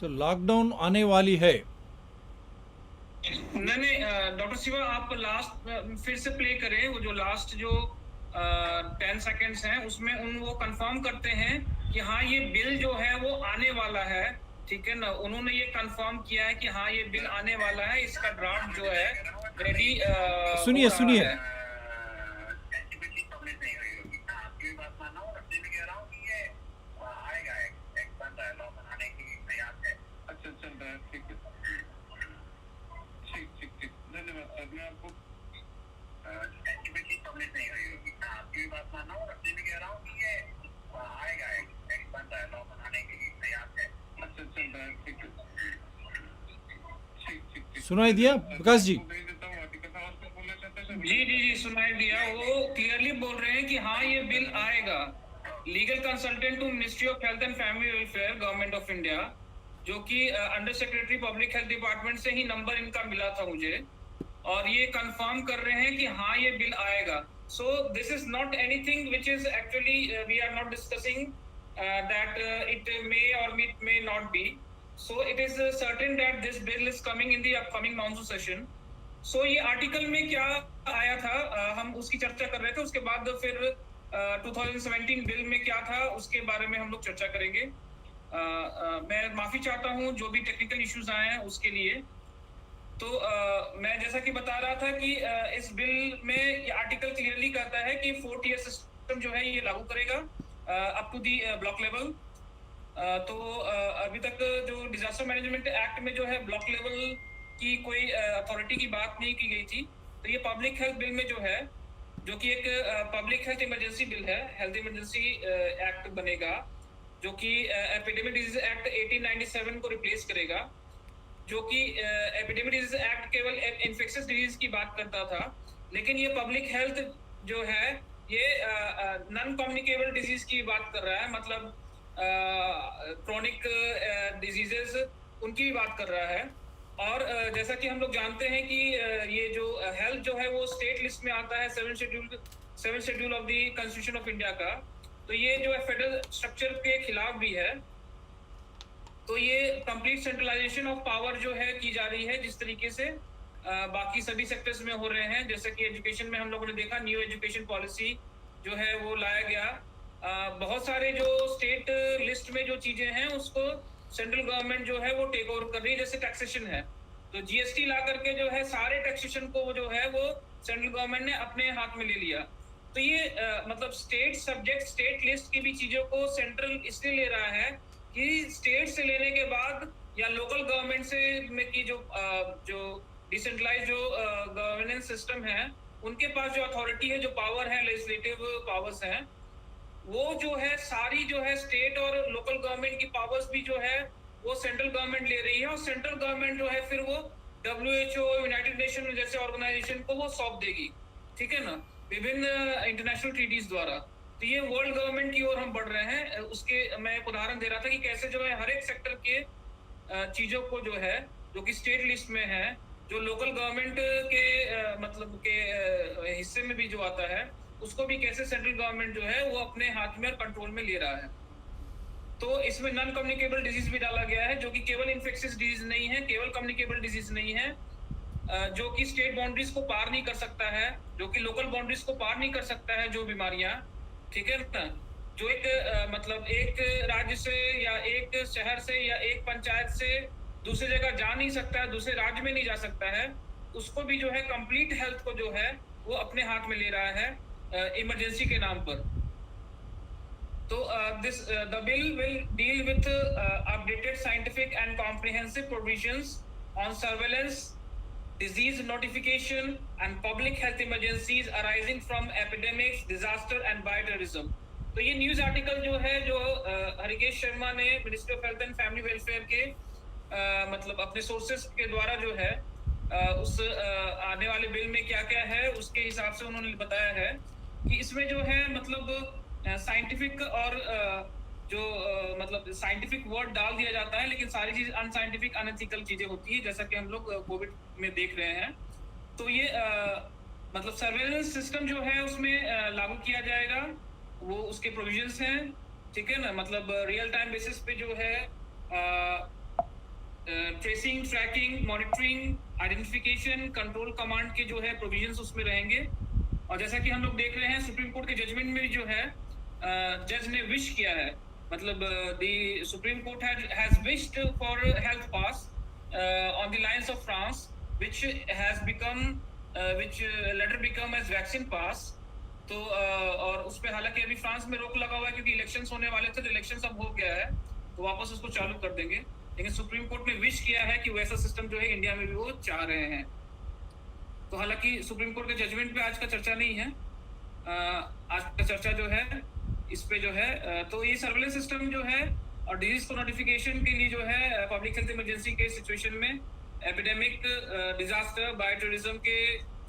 सो लॉकडाउन आने वाली है। नहीं डॉक्टर शिवा, आप लास्ट फिर से प्ले करें, वो जो लास्ट जो 10 सेकेंड्स हैं उसमें वो कंफर्म करते हैं कि हाँ ये बिल जो है वो आने वाला है, ठीक है ना। उन्होंने ये कंफर्म किया है कि हाँ ये बिल आने वाला है, इसका ड्राफ्ट जो है रेडी सुनिए सुनिए सुनाई दिया विकास जी? जी सुनाई दिया। वो क्लियरली बोल रहे हैं कि हाँ ये बिल आएगा। Legal consultant to ministry of health and family welfare, government of India, जो कि under secretary public health department से ही नंबर इनका मिला था मुझे, और ये कंफर्म कर रहे हैं कि हाँ ये बिल आएगा। So this is not anything which is actually we are not discussing that it may or it may not be. So it is certain that this bill is coming in the upcoming monsoon session. So ये article में क्या आया था, हम उसकी चर्चा कर रहे थे। उसके बाद फिर 2017 बिल में क्या था उसके बारे में हम लोग चर्चा करेंगे। मैं माफी चाहता हूँ जो भी टेक्निकल इश्यूज आए हैं उसके लिए। तो मैं जैसा कि बता रहा था कि इस बिल में ये आर्टिकल क्लियरली कहता है कि 4 टियर सिस्टम जो है ये लागू करेगा up to the block level. तो अभी तक जो डिजास्टर मैनेजमेंट एक्ट में जो है ब्लॉक लेवल की कोई अथॉरिटी की बात नहीं की गई थी। तो ये पब्लिक हेल्थ बिल में जो है, जो कि एक पब्लिक हेल्थ इमरजेंसी बिल है, हेल्थ इमरजेंसी एक्ट बनेगा, जो कि एपिडेमिक डिजीज एक्ट 1897 को रिप्लेस करेगा, जो कि एपिडेमिक डिजीज एक्ट केवल इन्फेक्शियस डिजीज की बात करता था। लेकिन ये पब्लिक हेल्थ जो है ये नॉन कम्युनिकेबल डिजीज की बात कर रहा है, मतलब क्रोनिक डिजीजेस उनकी भी बात कर रहा है। और जैसा कि हम लोग जानते हैं कि ये जो हेल्थ जो है वो स्टेट लिस्ट में आता है 7 schedule of the constitution of India का। तो ये जो है फेडरल स्ट्रक्चर के खिलाफ भी है। तो ये कंप्लीट सेंट्रलाइजेशन ऑफ पावर जो है की जा रही है, जिस तरीके से बाकी सभी सेक्टर्स में हो रहे हैं। जैसे कि एजुकेशन में हम लोगों ने देखा, न्यू एजुकेशन पॉलिसी जो है वो लाया गया। बहुत सारे जो स्टेट लिस्ट में जो चीजें हैं उसको सेंट्रल गवर्नमेंट जो है वो टेक ओवर कर रही है। जैसे टैक्सेशन है, तो जीएसटी ला करके जो है सारे टैक्सेशन को जो है वो सेंट्रल गवर्नमेंट ने अपने हाथ में ले लिया। तो ये मतलब स्टेट सब्जेक्ट, स्टेट लिस्ट की भी चीजों को सेंट्रल इसलिए ले रहा है कि स्टेट से लेने के बाद या लोकल गवर्नमेंट से में की जो डिसेंट्रलाइज जो गवर्नेंस सिस्टम है, उनके पास जो अथॉरिटी है, जो पावर है, लेजिस्लेटिव पावर्स हैं, वो जो है सारी जो है स्टेट और लोकल गवर्नमेंट की पावर्स भी जो है वो सेंट्रल गवर्नमेंट ले रही है। और सेंट्रल गवर्नमेंट जो है फिर वो WHO, यूनाइटेड नेशन जैसे ऑर्गेनाइजेशन को वो सौंप देगी, ठीक है ना, विभिन्न इंटरनेशनल ट्रीटीज द्वारा। तो ये वर्ल्ड गवर्नमेंट की ओर हम बढ़ रहे हैं। उसके मैं एक उदाहरण दे रहा था कि कैसे जो है हर एक सेक्टर के चीजों को जो है, जो कि स्टेट लिस्ट में है, जो लोकल गवर्नमेंट के मतलब के हिस्से में भी जो आता है, उसको भी कैसे सेंट्रल गवर्नमेंट जो है वो अपने हाथ में और कंट्रोल में ले रहा है। तो इसमें नॉन कम्युनिकेबल डिजीज भी डाला गया है, जो कि केवल इन्फेक्शियस डिजीज नहीं है, केवल कम्युनिकेबल डिजीज नहीं है, जो कि स्टेट बाउंड्रीज को पार नहीं कर सकता है, जो कि लोकल बाउंड्रीज को पार नहीं कर सकता है, जो बीमारियां, ठीक है ना, जो एक मतलब एक राज्य से या एक शहर से या एक पंचायत से दूसरी जगह जा नहीं सकता है, दूसरे राज्य में नहीं जा सकता है, उसको भी जो है कंप्लीट हेल्थ को जो है वो अपने हाथ में ले रहा है इमरजेंसी के नाम पर। तो this the bill will deal with updated scientific and comprehensive provisions on surveillance, disease notification and public health emergencies arising from epidemics, disaster and bioterrorism। तो ये न्यूज आर्टिकल जो है, जो हरिकेश शर्मा ने ministry of health and family welfare के मतलब अपने sources के द्वारा जो है उस आने वाले बिल में क्या क्या है उसके हिसाब से उन्होंने बताया है कि इसमें जो है मतलब साइंटिफिक और जो मतलब साइंटिफिक वर्ड डाल दिया जाता है, लेकिन सारी चीज अनसाइंटिफिक अनएथिकल चीजें होती है, जैसा कि हम लोग कोविड में देख रहे हैं। तो ये मतलब सर्वेलेंस सिस्टम जो है उसमें लागू किया जाएगा, वो उसके प्रोविजंस हैं, ठीक है ना, मतलब रियल टाइम बेसिस पे जो है tracing, tracking, monitoring, identification, control command के जो है प्रोविजंस उसमें रहेंगे। और जैसा कि हम लोग देख रहे हैं सुप्रीम कोर्ट के जजमेंट में जो है जज ने विश किया है, मतलब the supreme court has wished for health pass on the lines of France which has become which later become as vaccine pass. तो और उस पे हालांकि अभी फ्रांस में रोक लगा हुआ है क्योंकि इलेक्शंस होने वाले थे, तो इलेक्शंस अब हो गया है तो वापस उसको चालू कर देंगे। लेकिन सुप्रीम कोर्ट ने विश किया है कि वैसा सिस्टम जो है इंडिया में भी वो चाह रहे हैं। तो हालांकि सुप्रीम कोर्ट के जजमेंट पे आज का चर्चा नहीं है, आज का चर्चा जो है इस पे जो है तो ये सर्वेलेंस सिस्टम जो है और डिजीज को नोटिफिकेशन के लिए जो है पब्लिक हेल्थ इमरजेंसी के सिचुएशन में, एपिडेमिक, डिजास्टर, बायोटेररिज्म के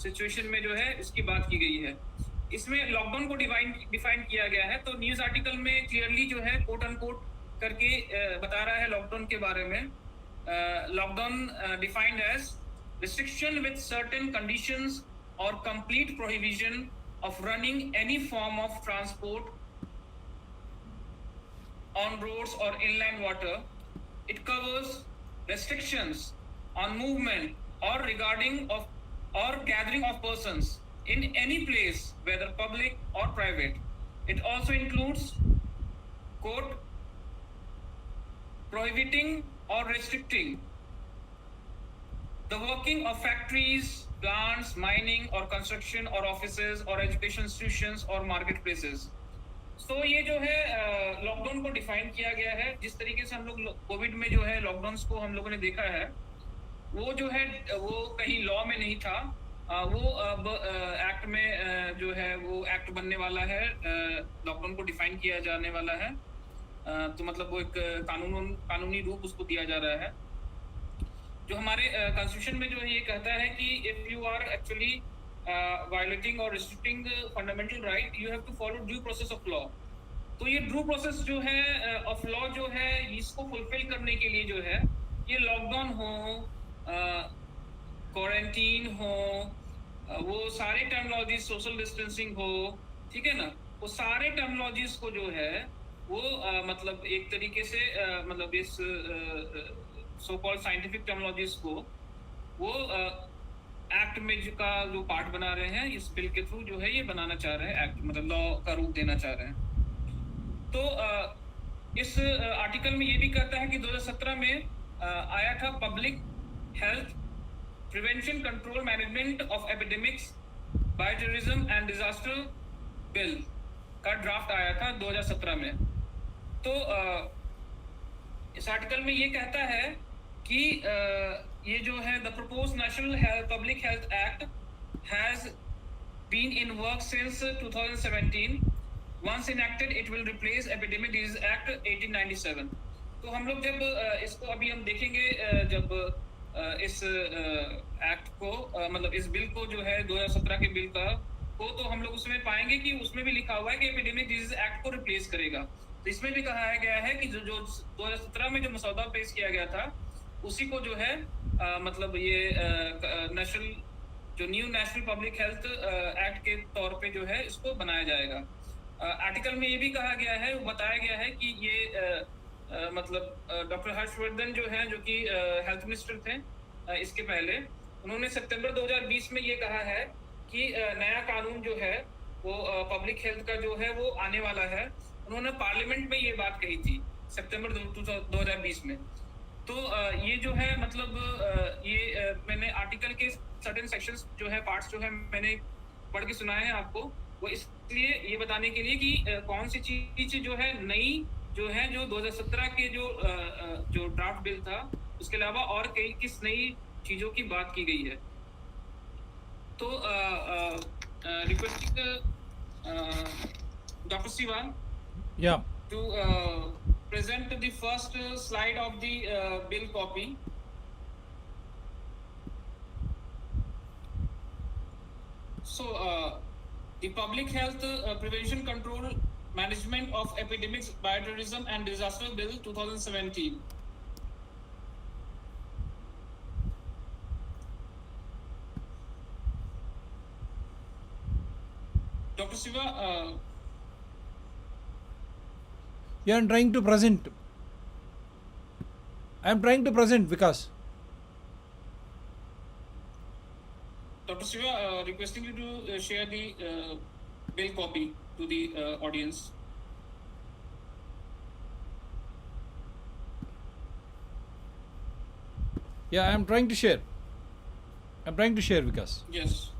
सिचुएशन में जो है इसकी बात की गई है। इसमें लॉकडाउन को डिफाइन किया गया है। तो न्यूज आर्टिकल में क्लियरली जो है कोट अनकोट करके बता रहा है लॉकडाउन के बारे में। Lockdown defined as restriction with certain conditions or complete prohibition of running any form of transport on roads or inland water. It covers restrictions on movement or regarding of or gathering of persons in any place, whether public or private. It also includes, quote, prohibiting or restricting the working of factories, plants, mining or construction or offices or education institutions or marketplaces. तो ये जो है lockdown को define किया गया है। जिस तरीके से हम लोग कोविड में जो है लॉकडाउन को हम लोगों ने देखा है, वो जो है वो कहीं लॉ में नहीं था, वो अब एक्ट में जो है वो एक्ट बनने वाला है, लॉकडाउन को डिफाइन किया जाने वाला है। तो मतलब वो एक कानूनी रूप उसको दिया जा रहा है। जो हमारे कॉन्स्टिट्यूशन में जो है ये कहता है कि if you are actually violating or restricting fundamental right, you have to follow due process of law. तो ये ड्यू प्रोसेस जो है ऑफ लॉ जो है इसको फुलफिल करने के लिए जो है ये लॉकडाउन हो, क्वारंटीन हो, वो सारे टर्मिनोलॉजी, सोशल डिस्टेंसिंग हो, ठीक है ना, वो सारे टर्मिनोलॉजीज को जो है वो मतलब एक तरीके से मतलब इस सो कॉल्ड साइंटिफिक टर्मिनोलॉजीज को वो एक्ट में का जो पार्ट बना रहे हैं, इस बिल के थ्रू जो है ये बनाना चाह रहे हैं, एक्ट मतलब लॉ का रूप देना चाह रहे हैं। तो इस आर्टिकल में ये भी कहता है कि 2017 में आया था public health prevention control management of epidemics, bioterrorism and disaster bill का ड्राफ्ट आया था 2017 में। तो इस आर्टिकल में ये कहता है कि ये जो है the proposed national public health act has been in work since 2017। Once enacted it will replace epidemic disease act 1897। तो हम लोग जब इसको अभी हम देखेंगे, जब इस एक्ट को मतलब इस बिल को जो है 2017 के बिल का को, तो हम लोग उसमें पाएंगे कि उसमें भी लिखा हुआ है कि एपिडेमिक डिजीज एक्ट को रिप्लेस करेगा। तो इसमें भी कहा गया है कि जो 2017 में जो मसौदा पेश किया गया था उसी को जो है मतलब ये नेशनल जो new national public health act के तौर पे जो है इसको बनाया जाएगा। आर्टिकल में ये भी कहा गया है, बताया गया है कि ये मतलब डॉक्टर हर्षवर्धन जो है, जो कि हेल्थ मिनिस्टर थे इसके पहले, उन्होंने सितंबर 2020 में ये कहा है कि नया कानून जो है वो पब्लिक हेल्थ का जो है वो आने वाला है। उन्होंने पार्लियामेंट में ये बात कही थी सितंबर 2020 में। तो ये जो है मतलब ये मैंने आर्टिकल के सर्टेन सेक्शंस जो है, पार्ट्स जो है मैंने पढ़ के सुनाए हैं आपको, वो इसलिए ये बताने के लिए कि कौन सी चीज जो है नई जो है जो 2017 के जो ड्राफ्ट बिल था उसके अलावा और कई किस नई चीजों की बात की गई है। तो requesting doctor Siwan to present the first slide of the bill copy. So the Public Health Prevention Control Management of Epidemics, Bioterrorism and Disaster Bill 2017. Dr. Siva, Yeah, I'm trying to present. Vikas. Dr. Shiva, requesting you to share the bill copy to the audience. Yeah, I'm trying to share. Vikas. Yes.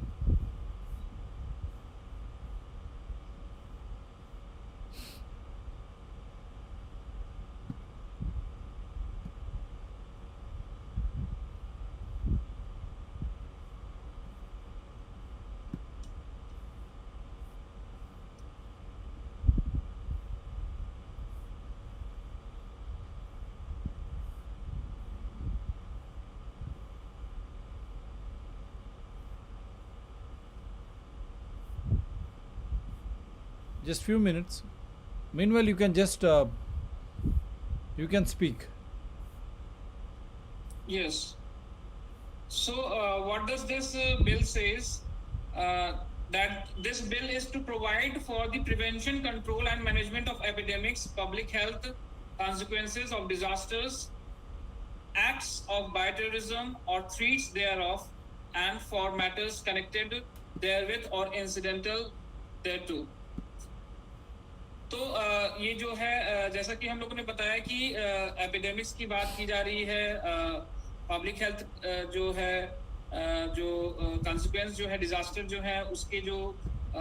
Just few minutes. Meanwhile, you can just you can speak. Yes. So, what does this bill says? That this bill is to provide for the prevention, control, and management of epidemics, public health consequences of disasters, acts of bioterrorism or threats thereof, and for matters connected therewith or incidental thereto. तो ये जो है जैसा कि हम लोगों ने बताया कि एपिडेमिक्स की बात की जा रही है, पब्लिक हेल्थ जो है, जो कॉन्सिक्वेंस जो है, डिजास्टर जो है उसके जो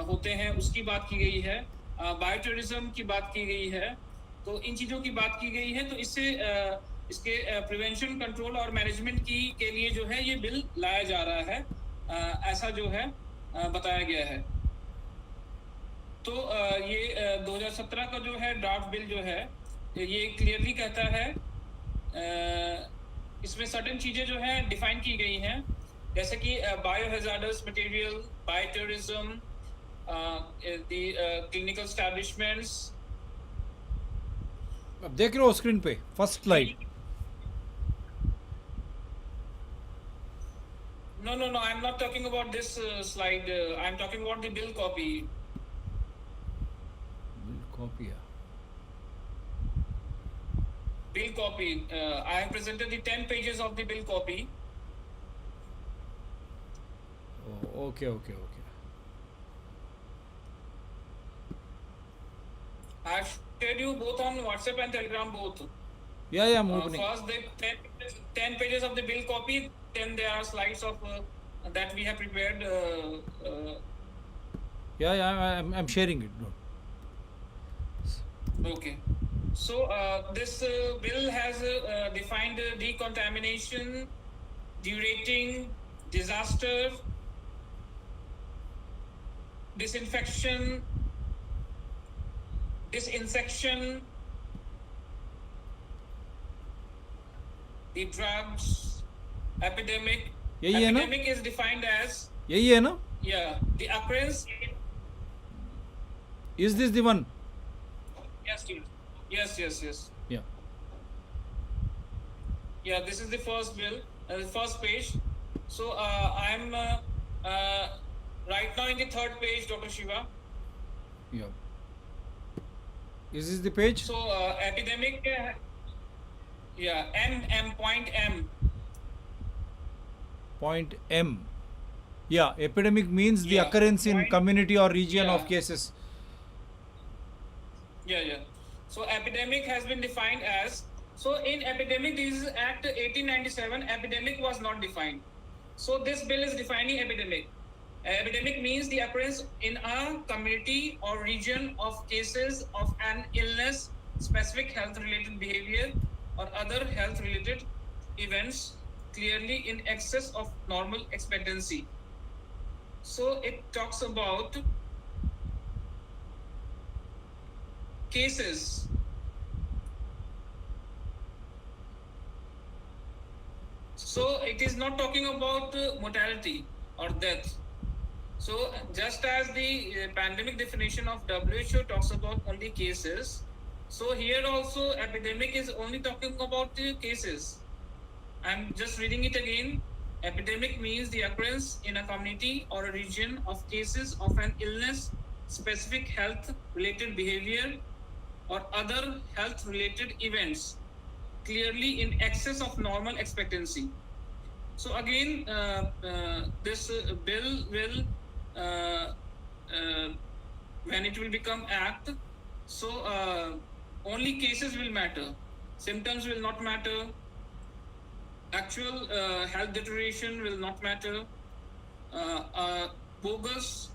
होते हैं उसकी बात की गई है, बायोटेररिज्म की बात की गई है। तो इन चीज़ों की बात की गई है। तो इससे इसके प्रिवेंशन, कंट्रोल और मैनेजमेंट की के लिए जो है ये बिल लाया जा रहा है, ऐसा जो है बताया गया है। तो ये 2017 का जो है ड्राफ्ट बिल जो है ये क्लियरली कहता है, इसमें सर्टेन चीज़ें जो है डिफाइन की गई हैं, जैसे कि biohazardous material, bioterrorism, the clinical establishments. अब देख रहे हो स्क्रीन पे first slide. No, I'm not talking about this slide. I'm talking about the bill copy. Copy. Bill copy. I have presented the 10 pages of the bill copy. Oh, okay. I have shared you both on WhatsApp and Telegram both. Yeah, I'm opening. First, the 10 pages of the bill copy. Then there are slides of that we have prepared. I'm sharing it. No. Okay. So this bill has defined decontamination, derating, disaster, disinfection, disinsection, the drugs, epidemic. यही है ना? Epidemic is defined as, यही है ना? yeah, the occurrence. Is this the one? Yes. Yeah. Yeah, this is the first bill, the first page. So I'm right now in the third page, Dr. Shiva. Yeah. Is this the page? So epidemic, point M. Point M. Yeah, epidemic means the Yeah, occurrence in point- community or region of yeah. cases. Yeah. So epidemic has been defined as, so in Epidemic Diseases Act 1897, epidemic was not defined. So this bill is defining epidemic. Epidemic means the occurrence in a community or region of cases of an illness, specific health-related behavior, or other health-related events clearly in excess of normal expectancy. So it talks about cases. So it is not talking about mortality or death. So just as the pandemic definition of WHO talks about only cases, so here also epidemic is only talking about cases. I'm just reading it again. Epidemic means the occurrence in a community or a region of cases of an illness, specific health-related behavior, or other health-related events clearly in excess of normal expectancy. So again, this bill will, when it will become act, so only cases will matter, symptoms will not matter, actual health deterioration will not matter, bogus,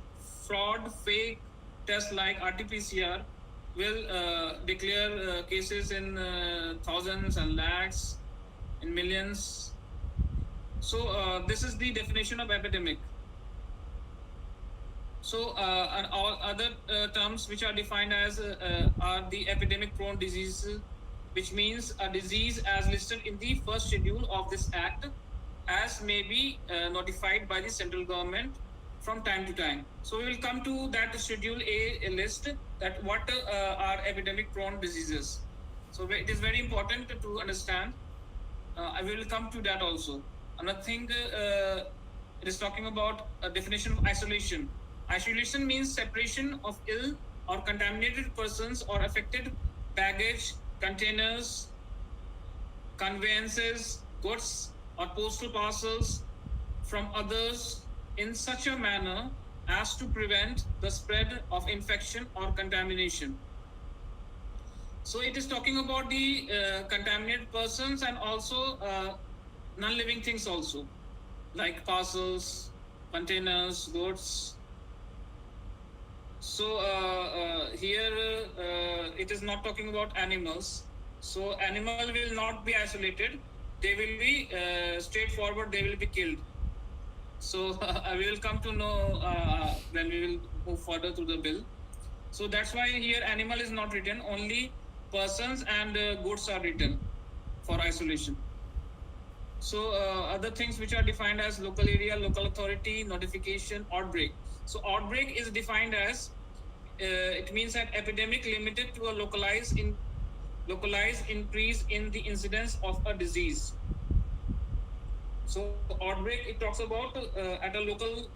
fraud, fake tests like RT-PCR will declare cases in thousands and lakhs, in millions. So this is the definition of epidemic. So and all other terms which are defined as are the epidemic prone diseases, which means a disease as listed in the first schedule of this act, as may be notified by the central government from time to time. So we will come to that schedule A list, that what are epidemic prone diseases. So it is very important to understand. I will come to that also. Another thing, it is talking about a definition of isolation. Isolation means separation of ill or contaminated persons or affected baggage, containers, conveyances, goods, or postal parcels from others in such a manner as to prevent the spread of infection or contamination. So it is talking about the contaminated persons and also non-living things also, like parcels, containers, goods. So here it is not talking about animals. So animal will not be isolated. They will be straightforward. They will be killed. So we will come to know when we will move further through the bill. So that's why here animal is not written. Only persons and goods are written for isolation. So other things which are defined as local area, local authority, notification, outbreak. So outbreak is defined as it means an epidemic limited to a localized increase in the incidence of a disease. So outbreak, it talks about at a local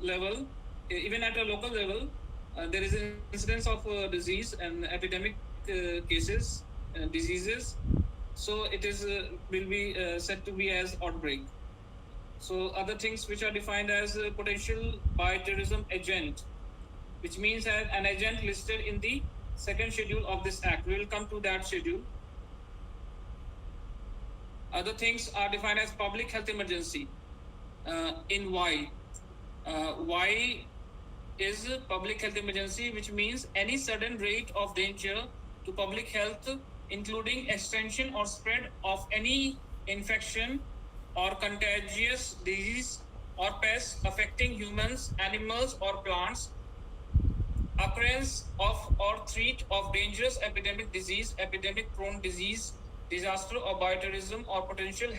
level, even at a local level, there is an incidence of disease and epidemic cases, diseases. So it is will be said to be as outbreak. So other things which are defined as potential bioterrorism agent, which means an agent listed in the second schedule of this act. We will come to that schedule. Other things are defined as public health emergency. In Y. Y is public health emergency, which means any sudden rate of danger to public health, including extension or spread of any infection or contagious disease or pest affecting humans, animals, or plants, occurrence of or threat of dangerous epidemic disease, epidemic prone disease, disaster or bioterrorism, or potential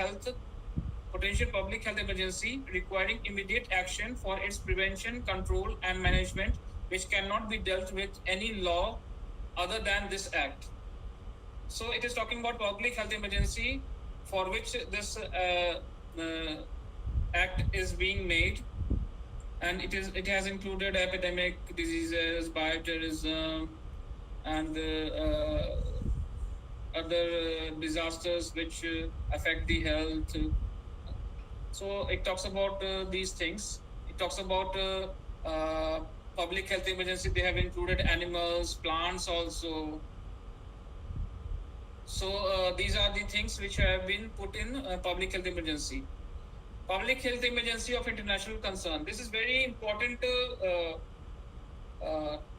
public health emergency requiring immediate action for its prevention, control, and management, which cannot be dealt with any law other than this act. So it is talking about public health emergency for which this act is being made, and it has included epidemic diseases, bioterrorism, and other disasters which affect the health. So it talks about these things. It talks about public health emergency. They have included animals, plants also. So these are the things which have been put in public health emergency. Public health emergency of international concern. This is very important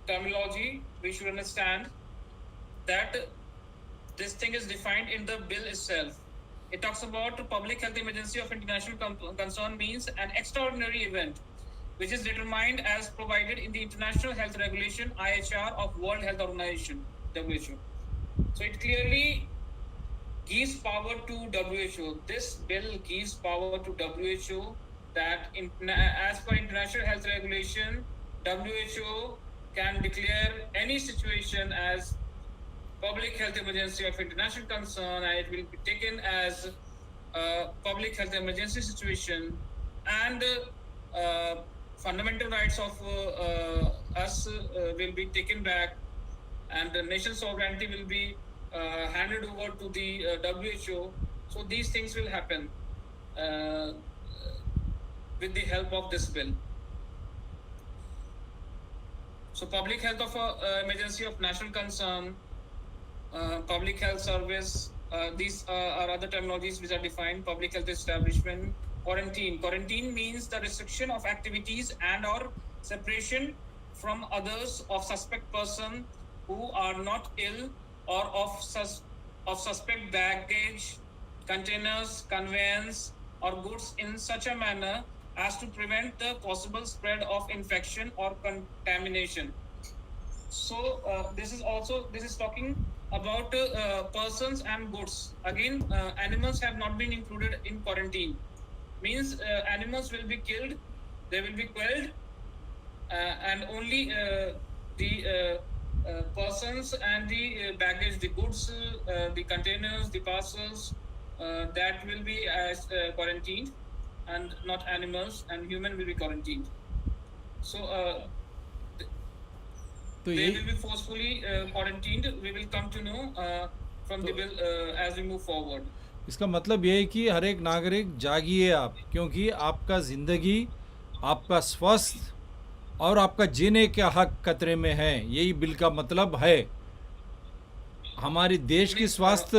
terminology. We should understand that this thing is defined in the bill itself. It talks about public health emergency of international concern means an extraordinary event which is determined as provided in the International Health Regulation IHR of World Health Organization, WHO. So it clearly gives power to WHO. This bill gives power to WHO that as per International Health Regulation, WHO can declare any situation as public health emergency of international concern, and it will be taken as a public health emergency situation, and fundamental rights of us will be taken back, and the nation's sovereignty will be handed over to the WHO. So these things will happen. with the help of this bill. So public health of emergency of national concern, public health service, these are other terminologies which are defined. Public health establishment, quarantine. Quarantine means the restriction of activities and or separation from others of suspect person who are not ill or of suspect baggage, containers, conveyance or goods in such a manner as to prevent the possible spread of infection or contamination. So this is talking about persons and goods. Again, animals have not been included in quarantine. Means animals will be killed, they will be quelled, and only the persons and the baggage, the goods, the containers, the parcels, that will be quarantined, and not animals, and human will be quarantined. So तो they ये will be forcefully quarantined. We will come to know from the bill as we move forward. इसका मतलब ये है कि हर एक नागरिक जागिए आप, क्योंकि आपका ज़िंदगी, आपका स्वास्थ्य और आपका जीने का हक खतरे में है। यही बिल का मतलब है। हमारे देश की स्वास्थ्य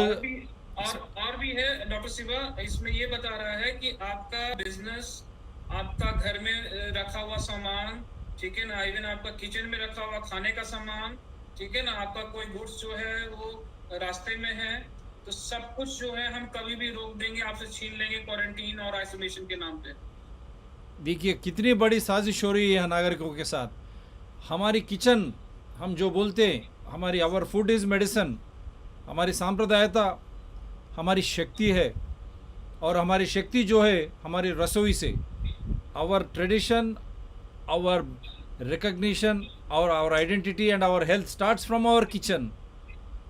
और भी है डॉक्टर शिवा, इसमें ये बता रहा है कि आपका बिजनेस, आपका घर में रखा हुआ सामान, ठीक है ना, इवन आपका किचन में रखा हुआ खाने का सामान, ठीक है ना, आपका कोई गुड्स जो है वो रास्ते में है, तो सब कुछ जो है हम कभी भी रोक देंगे, आपसे छीन लेंगे क्वारंटीन और आइसोलेशन के नाम पे। देखिए कितनी बड़ी साजिश हो रही है नागरिकों के साथ। हमारी किचन, हम जो बोलते हैं, हमारी आवर फूड इज़ मेडिसिन, हमारी सांप्रदायिकता हमारी शक्ति है, और हमारी शक्ति जो है हमारी रसोई से। Our tradition, our recognition, our identity and our health starts from our kitchen.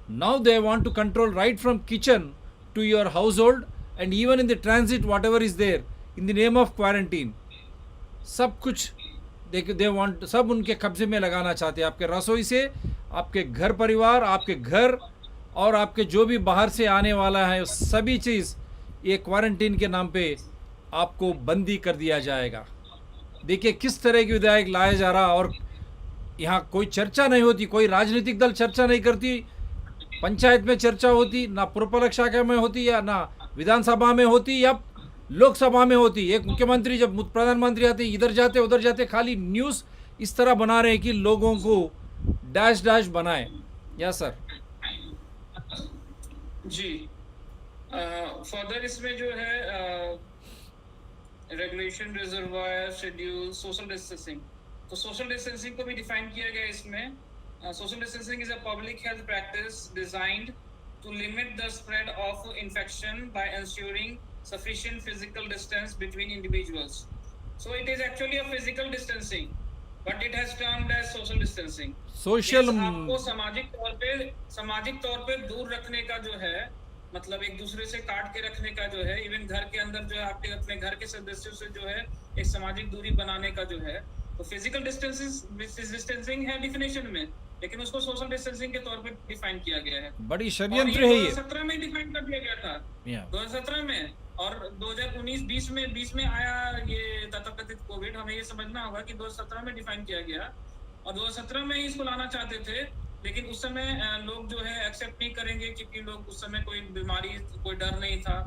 Now they want to control right from kitchen to your household, and even in the transit whatever is there in the name of quarantine. सब कुछ they want, सब उनके कब्जे में लगाना चाहते हैं। आपके रसोई से आपके घर परिवार, आपके घर और आपके जो भी बाहर से आने वाला है, सभी चीज़ ये क्वारंटीन के नाम पे आपको बंदी कर दिया जाएगा। देखिए किस तरह की विधेयक लाया जा रहा, और यहाँ कोई चर्चा नहीं होती, कोई राजनीतिक दल चर्चा नहीं करती, पंचायत में चर्चा होती, ना पुरपालक शाखा में होती, या ना विधानसभा में होती, या लोकसभा में होती। एक मुख्यमंत्री, जब प्रधानमंत्री आते इधर जाते उधर जाते, खाली न्यूज़ इस तरह बना रहे हैं कि लोगों को डैश डैश बनाए। या सर जी, फर्दर इसमें जो है regulation, reservoir, schedule, social distancing, तो सोशल डिस्टेंसिंग को भी डिफाइन किया गया इसमें। Social distancing is a public health practice designed to limit the spread of infection by ensuring sufficient physical distance between individuals. So it is actually a physical distancing, but it has termed as social distancing. Social आपको सामाजिक तौर पे दूर रखने का जो है, मतलब एक दूसरे से काट के रखने का जो है, इवन घर के अंदर जो है आपके अपने घर के सदस्यों से जो है एक सामाजिक दूरी बनाने का जो है, तो फिजिकल डिस्टेंसिंग है डिफिनेशन में, लेकिन उसको सोशल डिस्टेंसिंग के तौर पे डिफाइन किया गया है। बड़ी षड्यंत्र है ये। 2017 में डिफाइन कर दिया गया था, 2017 में, और 2019-20 में आया ये तथाकथित कोविड। हमें ये समझना होगा कि 2017 में डिफाइन किया गया, और 2017 में ही इसको लाना चाहते थे, लेकिन उस समय लोग जो है एक्सेप्ट नहीं करेंगे, क्योंकि लोग उस समय कोई बीमारी, कोई डर नहीं था।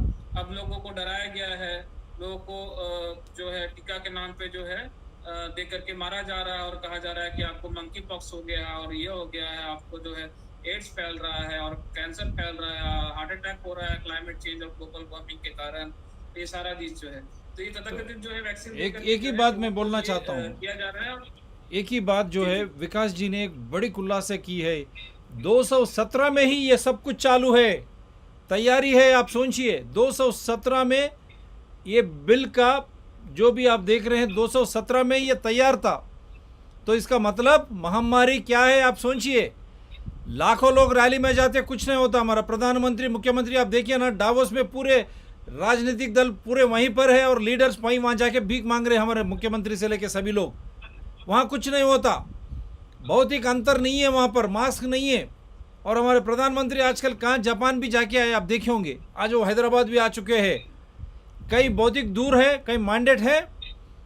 अब लोगों को डराया गया है, लोगों को जो है टीका के नाम पे जो है दे करके मारा जा रहा है, और कहा जा रहा है कि आपको मंकी पॉक्स हो गया है, और ये हो गया है, आपको जो है एड्स फैल रहा है, और कैंसर फैल रहा है, हार्ट अटैक हो रहा है क्लाइमेट चेंज और ग्लोबल वार्मिंग के कारण। ये सारा चीज जो है, तो ये तथाकथित जो है वैक्सीन एक ही बात मैं बोलना चाहता हूँ, किया जा रहा है। एक ही बात जो है विकास जी ने एक बड़ी खुलासा की है, 217 में ही ये सब कुछ चालू है, तैयारी है। आप सोचिए 217 में ये बिल का जो भी आप देख रहे हैं, 217 में ये तैयार था। तो इसका मतलब महामारी क्या है आप सोचिए। लाखों लोग रैली में जाते, कुछ नहीं होता। हमारा प्रधानमंत्री, मुख्यमंत्री आप देखिए ना, डावोस में पूरे राजनीतिक दल पूरे वहीं पर है, और लीडर्स वहाँ जाके भीख मांग रहे हैं, हमारे मुख्यमंत्री से लेके सभी लोग। वहाँ कुछ नहीं होता, भौतिक अंतर नहीं है, वहाँ पर मास्क नहीं है। और हमारे प्रधानमंत्री आजकल कहाँ, जापान भी जाके आए, आप देखे होंगे, आज वो हैदराबाद भी आ चुके हैं। कई भौतिक दूर है, कई मैंडेट है,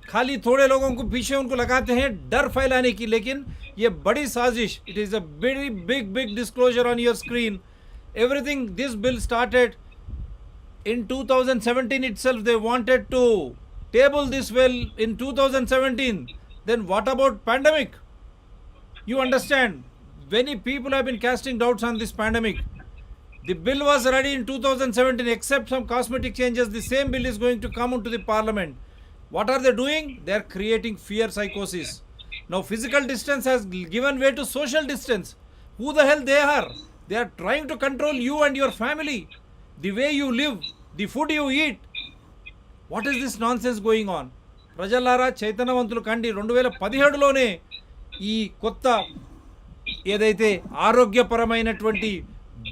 खाली थोड़े लोगों को पीछे उनको लगाते हैं डर फैलाने की। लेकिन ये बड़ी साजिश, it is a very big big disclosure on your screen. Everything this bill started in 2017 itself. They wanted to table this bill in 2017. Then what about pandemic? You understand, many people have been casting doubts on this pandemic. The bill was ready in 2017, except some cosmetic changes. The same bill is going to come into the parliament. What are they doing? They are creating fear psychosis. Now physical distance has given way to social distance. Who the hell they are? They are trying to control you and your family, the way you live, the food you eat. What is this non sense going on? ప్రజలారా, చైతన్యవంతులు కండి. 2017లోనే ఈ కొత్త ఏదైతే ఆరోగ్యపరమైనటువంటి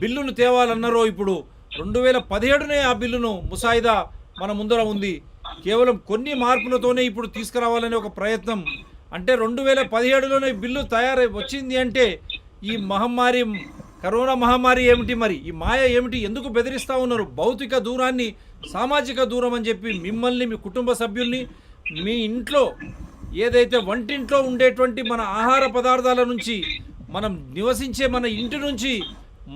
బిల్లును తేవాలన్నారో, ఇప్పుడు 2017నే ఆ బిల్లును ముసాయిదా మన ముందర ఉంది. కేవలం కొన్ని మార్పులతోనే ఇప్పుడు తీసుకురావాలనే ఒక ప్రయత్నం. అంటే 2017లోనే బిల్లు తయారై వచ్చింది అంటే ఈ మహమ్మారి, కరోనా మహమ్మారి ఏమిటి, మరి ఈ మాయ ఏమిటి, ఎందుకు బెదిరిస్తూ ఉన్నారు? భౌతిక దూరాన్ని, సామాజిక దూరం అని చెప్పి మిమ్మల్ని, మీ కుటుంబ సభ్యుల్ని, మీ ఇంట్లో ఏదైతే వంటింట్లో ఉండేటువంటి మన ఆహార పదార్థాల నుంచి, మనం నివసించే మన ఇంటి నుంచి,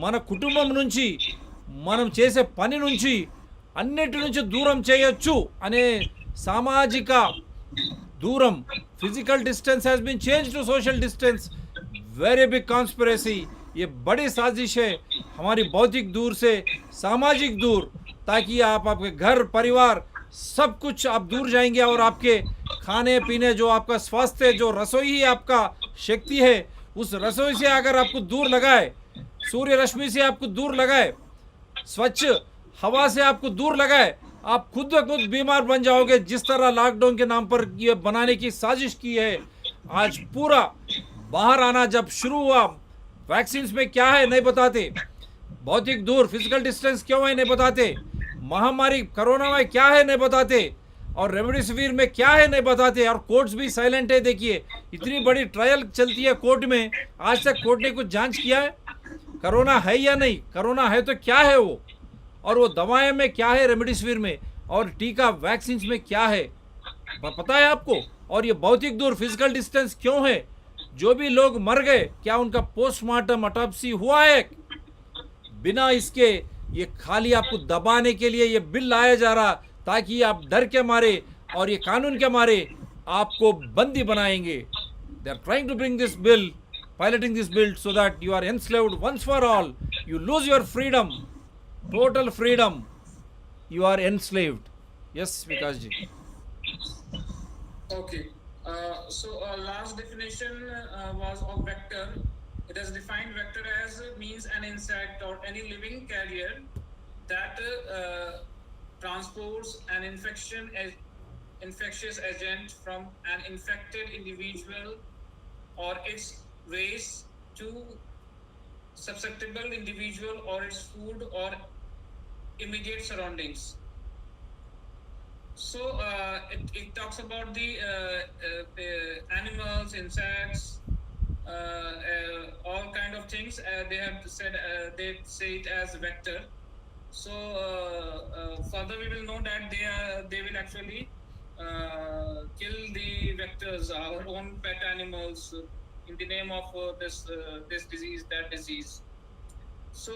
మన కుటుంబం నుంచి, మనం చేసే పని నుంచి, అన్నిటి నుంచి దూరం చేయొచ్చు అనే సామాజిక दूरम, physical distance has been change to social distance. Very big conspiracy. ये बड़ी साजिश है हमारी भौतिक दूर से सामाजिक दूर, ताकि आप आपके घर परिवार सब कुछ आप दूर जाएंगे और आपके खाने पीने, जो आपका स्वास्थ्य, जो रसोई ही आपका शक्ति है, उस रसोई से अगर आपको दूर लगाए, सूर्य रश्मि से आपको दूर लगाए, स्वच्छ हवा से आपको दूर लगाए, आप खुद ब खुद बीमार बन जाओगे. जिस तरह लॉकडाउन के नाम पर ये बनाने की साजिश की है, आज पूरा बाहर आना जब शुरू हुआ, वैक्सीन में क्या है नहीं बताते, भौतिक दूर फिजिकल डिस्टेंस क्यों है नहीं बताते, महामारी कोरोना में क्या है नहीं बताते, और रेमडेसिविर में क्या है नहीं बताते, और कोर्ट्स भी साइलेंट है. देखिए, इतनी बड़ी ट्रायल चलती है कोर्ट में, आज तक कोर्ट ने कुछ जांच किया है कोरोना है या नहीं, कोरोना है तो क्या है वो, और वो दवाएं में क्या है, रेमडेसिविर में, और टीका वैक्सीन में क्या है, पता है आपको? और ये भौतिक दूर फिजिकल डिस्टेंस क्यों है? जो भी लोग मर गए, क्या उनका पोस्टमार्टम ऑटोप्सी हुआ है? बिना इसके ये खाली आपको दबाने के लिए ये बिल लाया जा रहा, ताकि आप डर के मारे और ये कानून के मारे आपको बंदी बनाएंगे. They are trying to bring this bill, piloting this bill, so that you are enslaved once for all. You lose your freedom, total freedom. You are enslaved. Yes, Vikas ji. Okay. So last definition was of vector. It has defined vector as means an insect or any living carrier that transports an infectious agent from an infected individual or its waste to susceptible individual or its food or immediate surroundings. So it talks about the animals, insects, all kind of things. They have said they say it as vector. So further we will know that they will actually kill the vectors, our own pet animals, in the name of this disease, that disease. So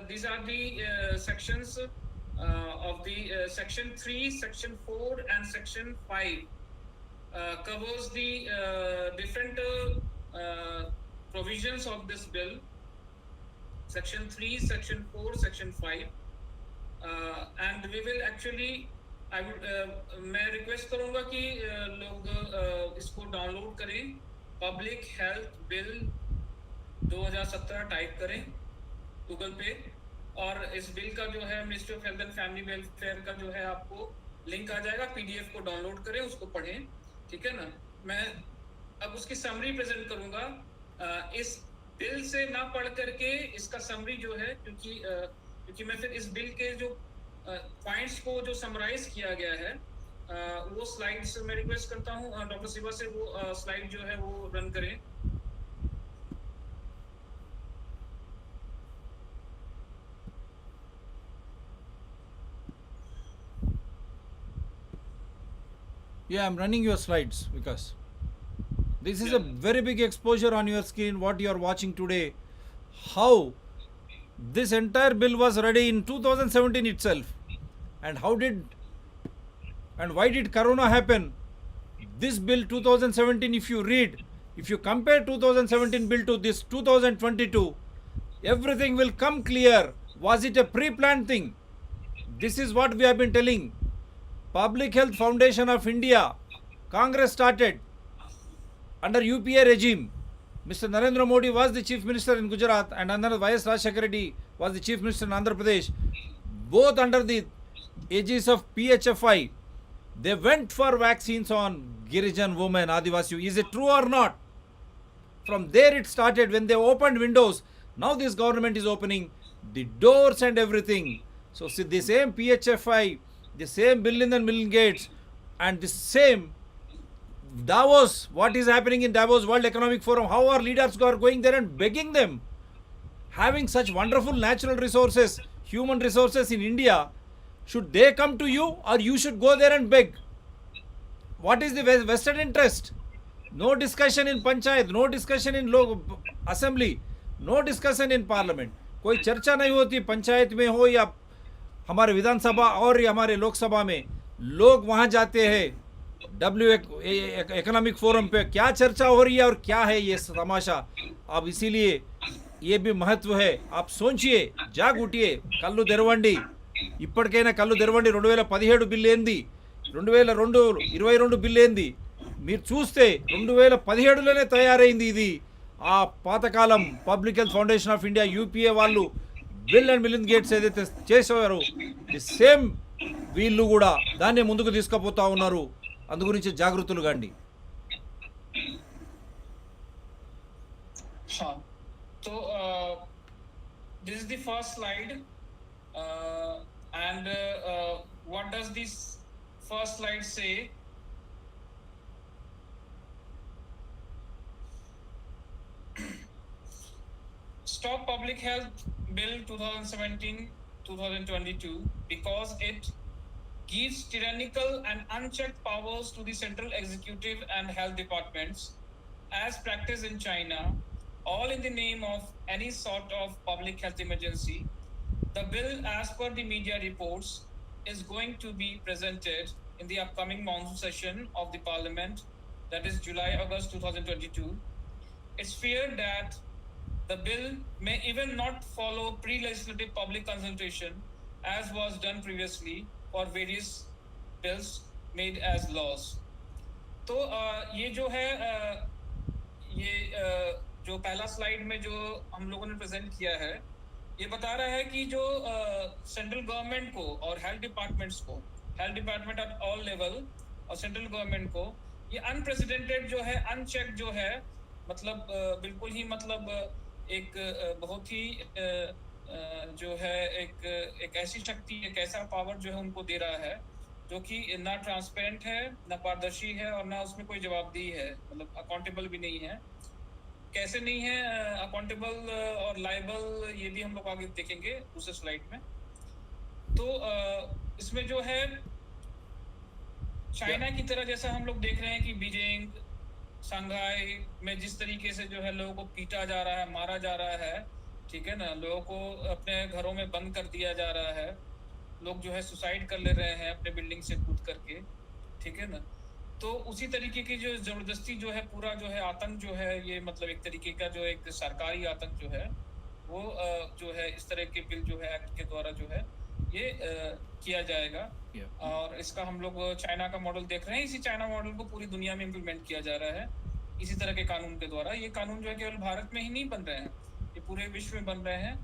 these are the sections of the section 3, section 4 and section 5 covers the different provisions of this bill. Section 3, section 4, section 5, and we will actually मैं request करूंगा कि लोग इसको download करें. Public health bill 2017 type करें Google पे, और इस बिल का जो है ministry of health and family welfare का जो है आपको लिंक आ जाएगा, पीडीएफ को डाउनलोड करें, उसको पढ़ें. ठीक है ना? मैं अब उसकी समरी प्रेजेंट करूंगा. इस बिल से ना पढ़ करके इसका समरी जो है, क्योंकि मैं फिर इस बिल के जो पॉइंट्स को जो समराइज किया गया है, वो स्लाइड्स मैं रिक्वेस्ट करता हूँ डॉक्टर शिवा से वो स्लाइड जो है वो रन करें. Yeah, I'm running your slides because this is a very big exposure on your screen what you are watching today. How this entire bill was ready in 2017 itself, and how did and why did corona happen? This bill 2017, if you read, if you compare 2017 bill to this 2022, everything will come clear. Was it a pre-planned thing? This is what we have been telling. Public Health Foundation of India, Congress started under UPA regime. Mr. Narendra Modi was the Chief Minister in Gujarat and under Y.S. Rajshekar Reddy was the Chief Minister in Andhra Pradesh. Both under the aegis of PHFI, they went for vaccines on Girijan women, Adivasi. Is it true or not? From there it started when they opened windows. Now this government is opening the doors and everything. So see, the same PHFI, the same Bill and Melinda Gates, and the same Davos, what is happening in Davos World Economic Forum, how our leaders are going there and begging them, having such wonderful natural resources, human resources in India, should they come to you or you should go there and beg? What is the vested interest? No discussion in Panchayat, no discussion in Assembly, no discussion in Parliament. कोई चर्चा नहीं होती पंचायत में हो या हमारे विधानसभा और या हमारे लोकसभा में. लोग वहाँ जाते हैं इकोनॉमिक फोरम पे, क्या चर्चा हो रही है और क्या है ये तमाशा. अब इसीलिए ये भी महत्व है. आप सोचिए, जाग उठिए, కళ్ళు తెరవండి. ఇప్పటికైనా కళ్ళు తెరవండి. 2017 బిల్ ఏంది, 2022 బిల్ ఏంది మీరు చూస్తే 2017లోనే తయారైంది ఇది. ఆ పాతకాలం public health foundation of India UPA వాళ్ళు బిల్ అండ్ మిలిందా గేట్స్ ఏదైతే చేసేవారు, ది సేమ్ వీళ్ళు కూడా దాన్నే ముందుకు తీసుకుపోతా ఉన్నారు. అందు గురించి జాగృతులు కండి. So this is the first slide, and what does this first slide say? Stop Public Health Bill 2017-2022 because it gives tyrannical and unchecked powers to the central executive and health departments as practiced in China, all in the name of any sort of public health emergency. The bill, as per the media reports, is going to be presented in the upcoming monsoon session of the parliament, that is July-August 2022. It's feared that the bill may even not follow pre-legislative public consultation as was done previously for various bills made as laws. तो ये जो है ये जो पहला slide में जो हम लोगों ने प्रेजेंट किया है, ये बता रहा है कि जो सेंट्रल गवर्नमेंट को और हेल्थ डिपार्टमेंट्स को, health department at all level और सेंट्रल गवर्नमेंट को ये अनप्रेसिडेंटेड जो है, अनचेक जो है, मतलब बिल्कुल ही मतलब एक बहुत ही जो है एक ऐसी शक्ति, एक ऐसा पावर जो है उनको दे रहा है जो कि ना ट्रांसपेरेंट है, ना पारदर्शी है और ना उसमें कोई जवाबदेही है, मतलब अकाउंटेबल भी नहीं है. कैसे नहीं है अकाउंटेबल और लायबल, ये भी हम लोग आगे देखेंगे दूसरे स्लाइड में. तो इसमें जो है चाइना की तरह जैसा हम लोग देख रहे हैं कि बीजिंग, शंघाई में जिस तरीके से जो है लोगों को पीटा जा रहा है, मारा जा रहा है, ठीक है ना, लोगों को अपने घरों में बंद कर दिया जा रहा है, लोग जो है सुसाइड कर ले रहे हैं अपने बिल्डिंग से कूद करके, ठीक है ना. तो उसी तरीके की जो जबरदस्ती जो है पूरा जो है आतंक जो है, ये मतलब एक तरीके का जो एक सरकारी आतंक जो है वो जो है इस तरह के बिल जो है एक्ट के द्वारा जो है ये किया जाएगा. और इसका हम लोग चाइना का मॉडल देख रहे हैं. इसी चाइना मॉडल को पूरी दुनिया में इम्प्लीमेंट किया जा रहा है इसी तरह के कानून के द्वारा. ये कानून जो है केवल भारत में ही नहीं बन रहे हैं, ये पूरे विश्व में बन रहे हैं.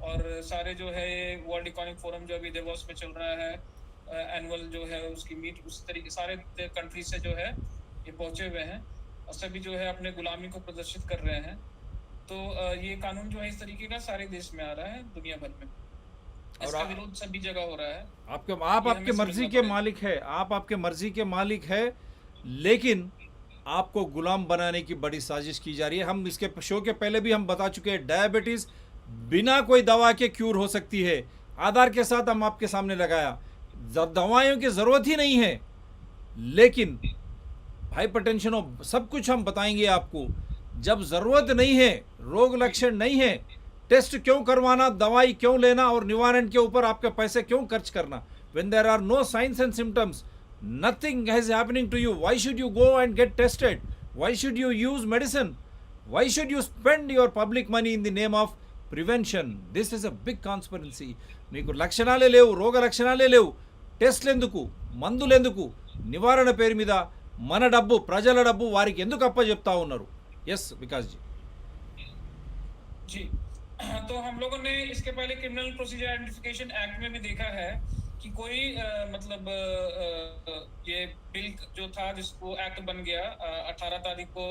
और सारे जो है वर्ल्ड इकोनॉमिक फोरम जो अभी देवोस में चल रहा है, एनुअल जो है उसकी मीट, उस तरीके सारे कंट्री से जो है ये पहुंचे हुए हैं और सभी जो है अपने गुलामी को प्रदर्शित कर रहे हैं. तो ये कानून जो है इस तरीके का सारे देश में आ रहा है दुनिया भर में, इसका विरोध सभी जगह हो रहा है. आप आपके मर्जी के मालिक है, आप आपके मर्जी के मालिक है, लेकिन आपको गुलाम बनाने की बड़ी साजिश की जा रही है. हम इसके शो के पहले भी हम बता चुके हैं, डायबिटीज बिना कोई दवा के क्यूर हो सकती है. आधार के साथ हम आपके सामने लगाया, दवाइयों की जरूरत ही नहीं है. लेकिन हाइपरटेंशन और सब कुछ हम बताएंगे आपको। जब ज़रूरत नहीं है, रोग लक्षण नहीं है, टेस्ट क्यों करवाना, दवाई क्यों लेना और निवारण के ऊपर आपके पैसे क्यों खर्च करना? When there are no science and symptoms, nothing has happening to you, why should you go and get tested? Why should you use medicine? Why should you spend your public money in the name of prevention? This is a big conspiracy. మీకు లక్షణాలే లేవు, రోగ లక్షణాలే లేవు, టెస్ట్లు ఎందుకు, మందులు ఎందుకు, నివారణ పేరు మీద మన డబ్బు, ప్రజల డబ్బు వారికి ఎందుకు అప్పచెప్తా ఉన్నారు? Yes Vikas G. जी, तो हम लोगों ने इसके पहले क्रिमिनल प्रोसीजर आइडेंटिफिकेशन एक्ट में भी देखा है कि कोई मतलब ये बिल जो था जिसको एक्ट बन गया 18 तारीख को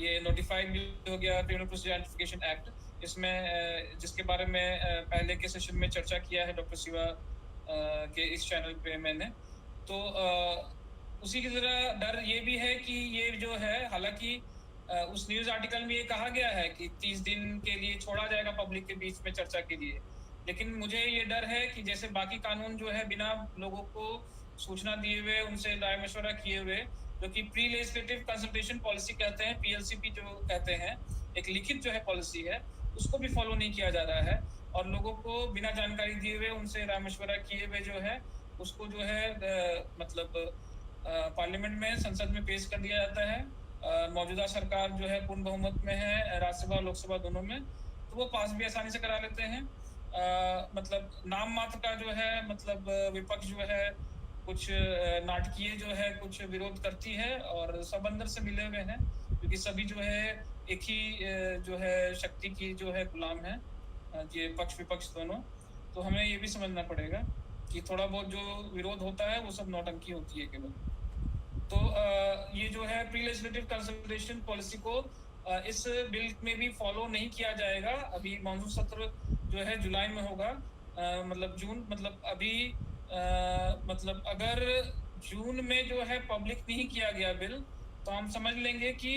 ये नोटिफाइड भी हो गया क्रिमिनल प्रोसीजर आइडेंटिफिकेशन एक्ट। इसमें जिसके बारे में पहले के सेशन में चर्चा किया है डॉक्टर शिवा के इस चैनल पे मैंने, तो उसी की तरह डर ये भी है कि ये जो है, हालांकि उस न्यूज आर्टिकल में ये कहा गया है कि 30 दिन के लिए छोड़ा जाएगा पब्लिक के बीच में चर्चा के लिए, लेकिन मुझे ये डर है कि जैसे बाकी कानून जो है बिना लोगों को सूचना दिए हुए, उनसे राय मशवरा किए हुए, जो कि प्री लेजिस्लेटिव कंसल्टेशन पॉलिसी कहते हैं, पीएलसीपी जो कहते हैं, एक लिखित जो है पॉलिसी है, उसको भी फॉलो नहीं किया जा रहा है और लोगों को बिना जानकारी दिए हुए, उनसे राय मशवरा किए हुए जो है उसको जो है मतलब पार्लियामेंट में, संसद में पेश कर दिया जाता है। मौजूदा सरकार जो है पूर्ण बहुमत में है, राज्यसभा और लोकसभा दोनों में, तो वो पास भी आसानी से करा लेते हैं। मतलब नाम मात्र का जो है, मतलब विपक्ष जो है कुछ नाटकीय जो है कुछ विरोध करती है और सब अंदर से मिले हुए हैं, क्योंकि सभी जो है एक ही जो है शक्ति की जो है गुलाम है, ये पक्ष विपक्ष दोनों। तो हमें ये भी समझना पड़ेगा कि थोड़ा बहुत जो विरोध होता है वो सब नौटंकी होती है केवल। तो ये जो है प्री लेजिस्लेटिव कंसल्टेशन पॉलिसी को इस बिल में भी फॉलो नहीं किया जाएगा। अभी मॉनसून सत्र जो है जुलाई में होगा, मतलब जून, मतलब अभी मतलब अगर जून में जो है पब्लिक नहीं किया गया बिल, तो हम समझ लेंगे कि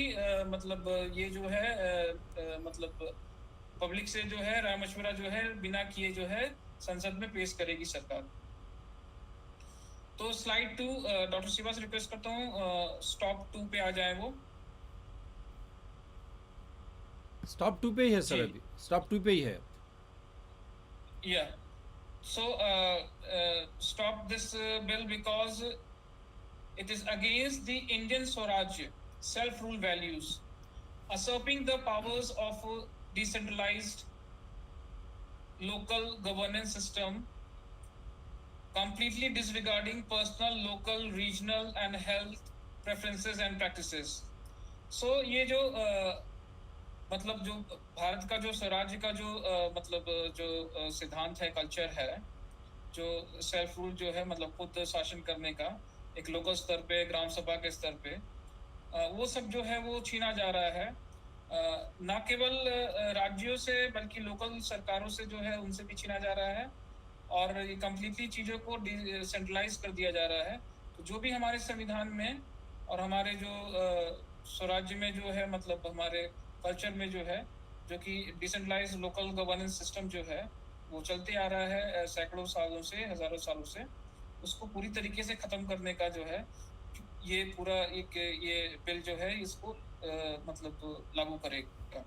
मतलब ये जो है मतलब पब्लिक से जो है राय मशवरा जो है बिना किए जो है संसद में पेश करेगी सरकार। तो स्लाइड 2 डॉक्टर शिवा से रिक्वेस्ट करता हूँ स्टॉप 2 पे आ जाए वो। स्टॉप 2 पे ही है सर, अभी स्टॉप 2 पे ही है। या so stop this bill because it is against the Indian Swaraj self-rule values, usurping the powers of decentralized local governance system, completely disregarding personal, local, regional and health preferences and practices. So ये जो मतलब जो भारत का जो स्वराज्य का जो मतलब जो सिद्धांत है, कल्चर है, जो सेल्फ रूल जो है, मतलब खुद शासन करने का एक लोकल स्तर पे, ग्राम सभा के स्तर पे, वो सब जो है वो छीना जा रहा है। ना केवल राज्यों से बल्कि लोकल सरकारों से जो है उनसे भी छीना जा रहा है और ये कम्प्लीटली चीज़ों को डिसेंट्रलाइज कर दिया जा रहा है। तो जो भी हमारे संविधान में और हमारे जो स्वराज्य में जो है, मतलब हमारे कल्चर में जो है, जो कि डिसेंट्रलाइज लोकल गवर्नेंस सिस्टम जो है वो चलते आ रहा है सैकड़ों सालों से, हजारों सालों से, उसको पूरी तरीके से खत्म करने का जो है ये पूरा एक ये बिल जो है इसको मतलब लागू करेगा,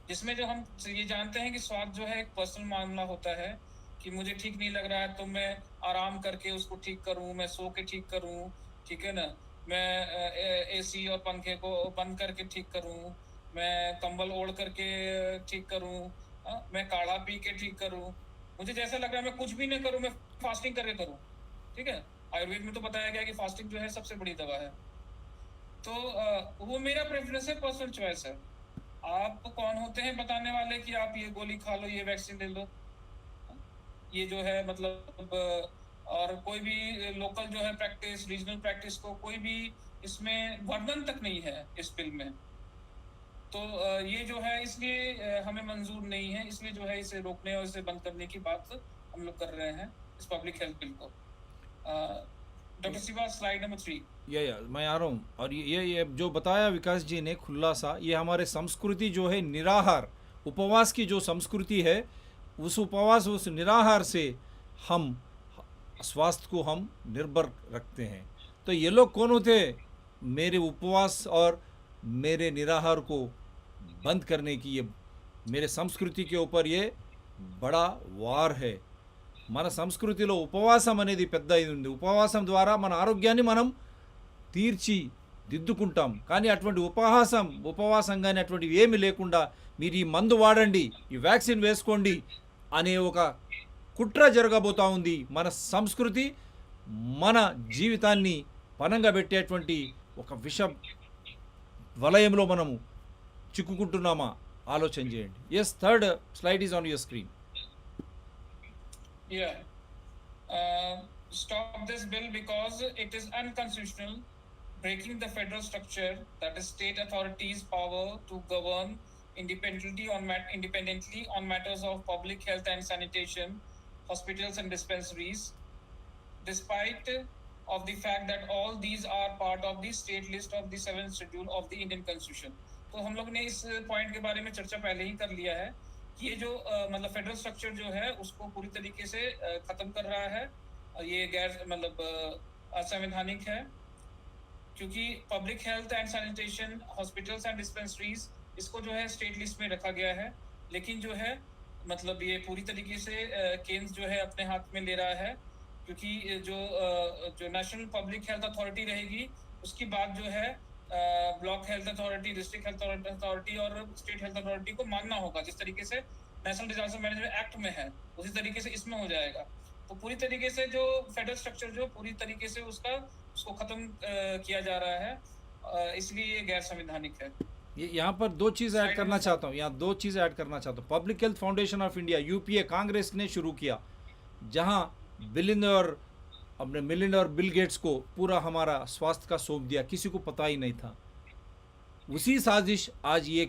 जिसमें जो हम ये जानते हैं कि स्वास्थ्य जो है एक पर्सनल मामला होता है कि मुझे ठीक नहीं लग रहा है तो मैं आराम करके उसको ठीक करूं, मैं सो के ठीक करूं, ठीक है ना, मैं एसी और पंखे को बंद करके ठीक करूं, मैं कंबल ओढ़ करके ठीक करूं, मैं काढ़ा पी के ठीक करूं, मुझे जैसा लग रहा है मैं कुछ भी नहीं करूं, मैं फास्टिंग करके करूं, ठीक है। आयुर्वेद में तो बताया गया कि फास्टिंग जो है सबसे बड़ी दवा है। तो वो मेरा प्रेफरेंस है, पर्सनल चॉइस है। आप कौन होते हैं बताने वाले कि आप ये गोली खा लो, ये वैक्सीन ले लो, ये जो है मतलब और कोई भी लोकल जो है प्रैक्टिस, रीजनल प्रैक्टिस को कोई भी इसमें वर्णन तक नहीं है इस बिल में। तो ये जो है इसलिए हमें मंजूर नहीं है, इसलिए जो है इसे रोकने और इसे बंद करने की बात हम लोग कर रहे हैं इस पब्लिक हेल्थ बिल को। Doctor Shiva slide number 3। या मैं आ रहा हूँ। और ये जो बताया विकास जी ने खुला सा, ये हमारे संस्कृति जो है निराहार उपवास की जो संस्कृति है, उस उपवास उस निराहार से हम स्वास्थ्य को हम निर्भर रखते हैं। तो ये लोग कौन होते हैं? मेरे उपवास और मेरे निराहार को बंद करने की, ये मेरे संस्कृति के ऊपर ये బడా వార్ హే. మన సంస్కృతిలో ఉపవాసం అనేది పెద్ద ఇది ఉంది. ఉపవాసం ద్వారా మన ఆరోగ్యాన్ని మనం తీర్చిదిద్దుకుంటాం. కానీ అటువంటి ఉపవాసం కానీ అటువంటివి ఏమీ లేకుండా మీరు ఈ మందు వాడండి, ఈ వ్యాక్సిన్ వేసుకోండి అనే ఒక కుట్ర జరగబోతా ఉంది. మన సంస్కృతి, మన జీవితాన్ని పనంగా పెట్టేటువంటి ఒక విష వలయంలో మనము చిక్కుకుంటున్నామా ఆలోచన చేయండి. Yes, third slide is on your screen. Yeah. Stop this bill because it is unconstitutional, breaking the federal structure, that is state authorities' power to govern independently on matters of public health and sanitation, hospitals and dispensaries, despite of the fact that all these are part of the state list of the 7th schedule of the Indian Constitution. तो हम लोग ने इस point के बारे में चर्चा पहले ही कर लिया है कि ये जो मतलब फेडरल स्ट्रक्चर जो है उसको पूरी तरीके से खत्म कर रहा है. ये गैर मतलब असंवैधानिक है, क्योंकि public health and sanitation, hospitals and dispensaries, इसको जो है स्टेट लिस्ट में रखा गया है. लेकिन जो है मतलब ये पूरी तरीके से केंद्र जो है अपने हाथ में ले रहा है, क्योंकि जो नेशनल पब्लिक हेल्थ अथॉरिटी रहेगी उसकी बात जो है block health authority, district health authority और स्टेट हेल्थ अथॉरिटी को मानना होगा. जिस तरीके से नेशनल डिजास्टर मैनेजमेंट एक्ट में है उसी तरीके से इसमें हो जाएगा. तो पूरी तरीके से जो फेडरल स्ट्रक्चर जो पूरी तरीके से उसको खत्म किया जा रहा है, इसलिए ये गैर संवैधानिक है. यहाँ पर दो चीज़ ऐड करना चाहता हूँ. Public health foundation of India, UPA, Congress ने शुरू किया, जहाँ मिलिंडा और बिल गेट्स को पूरा हमारा स्वास्थ्य का सौंप दिया, किसी को पता ही नहीं था. उसी साजिश आज ये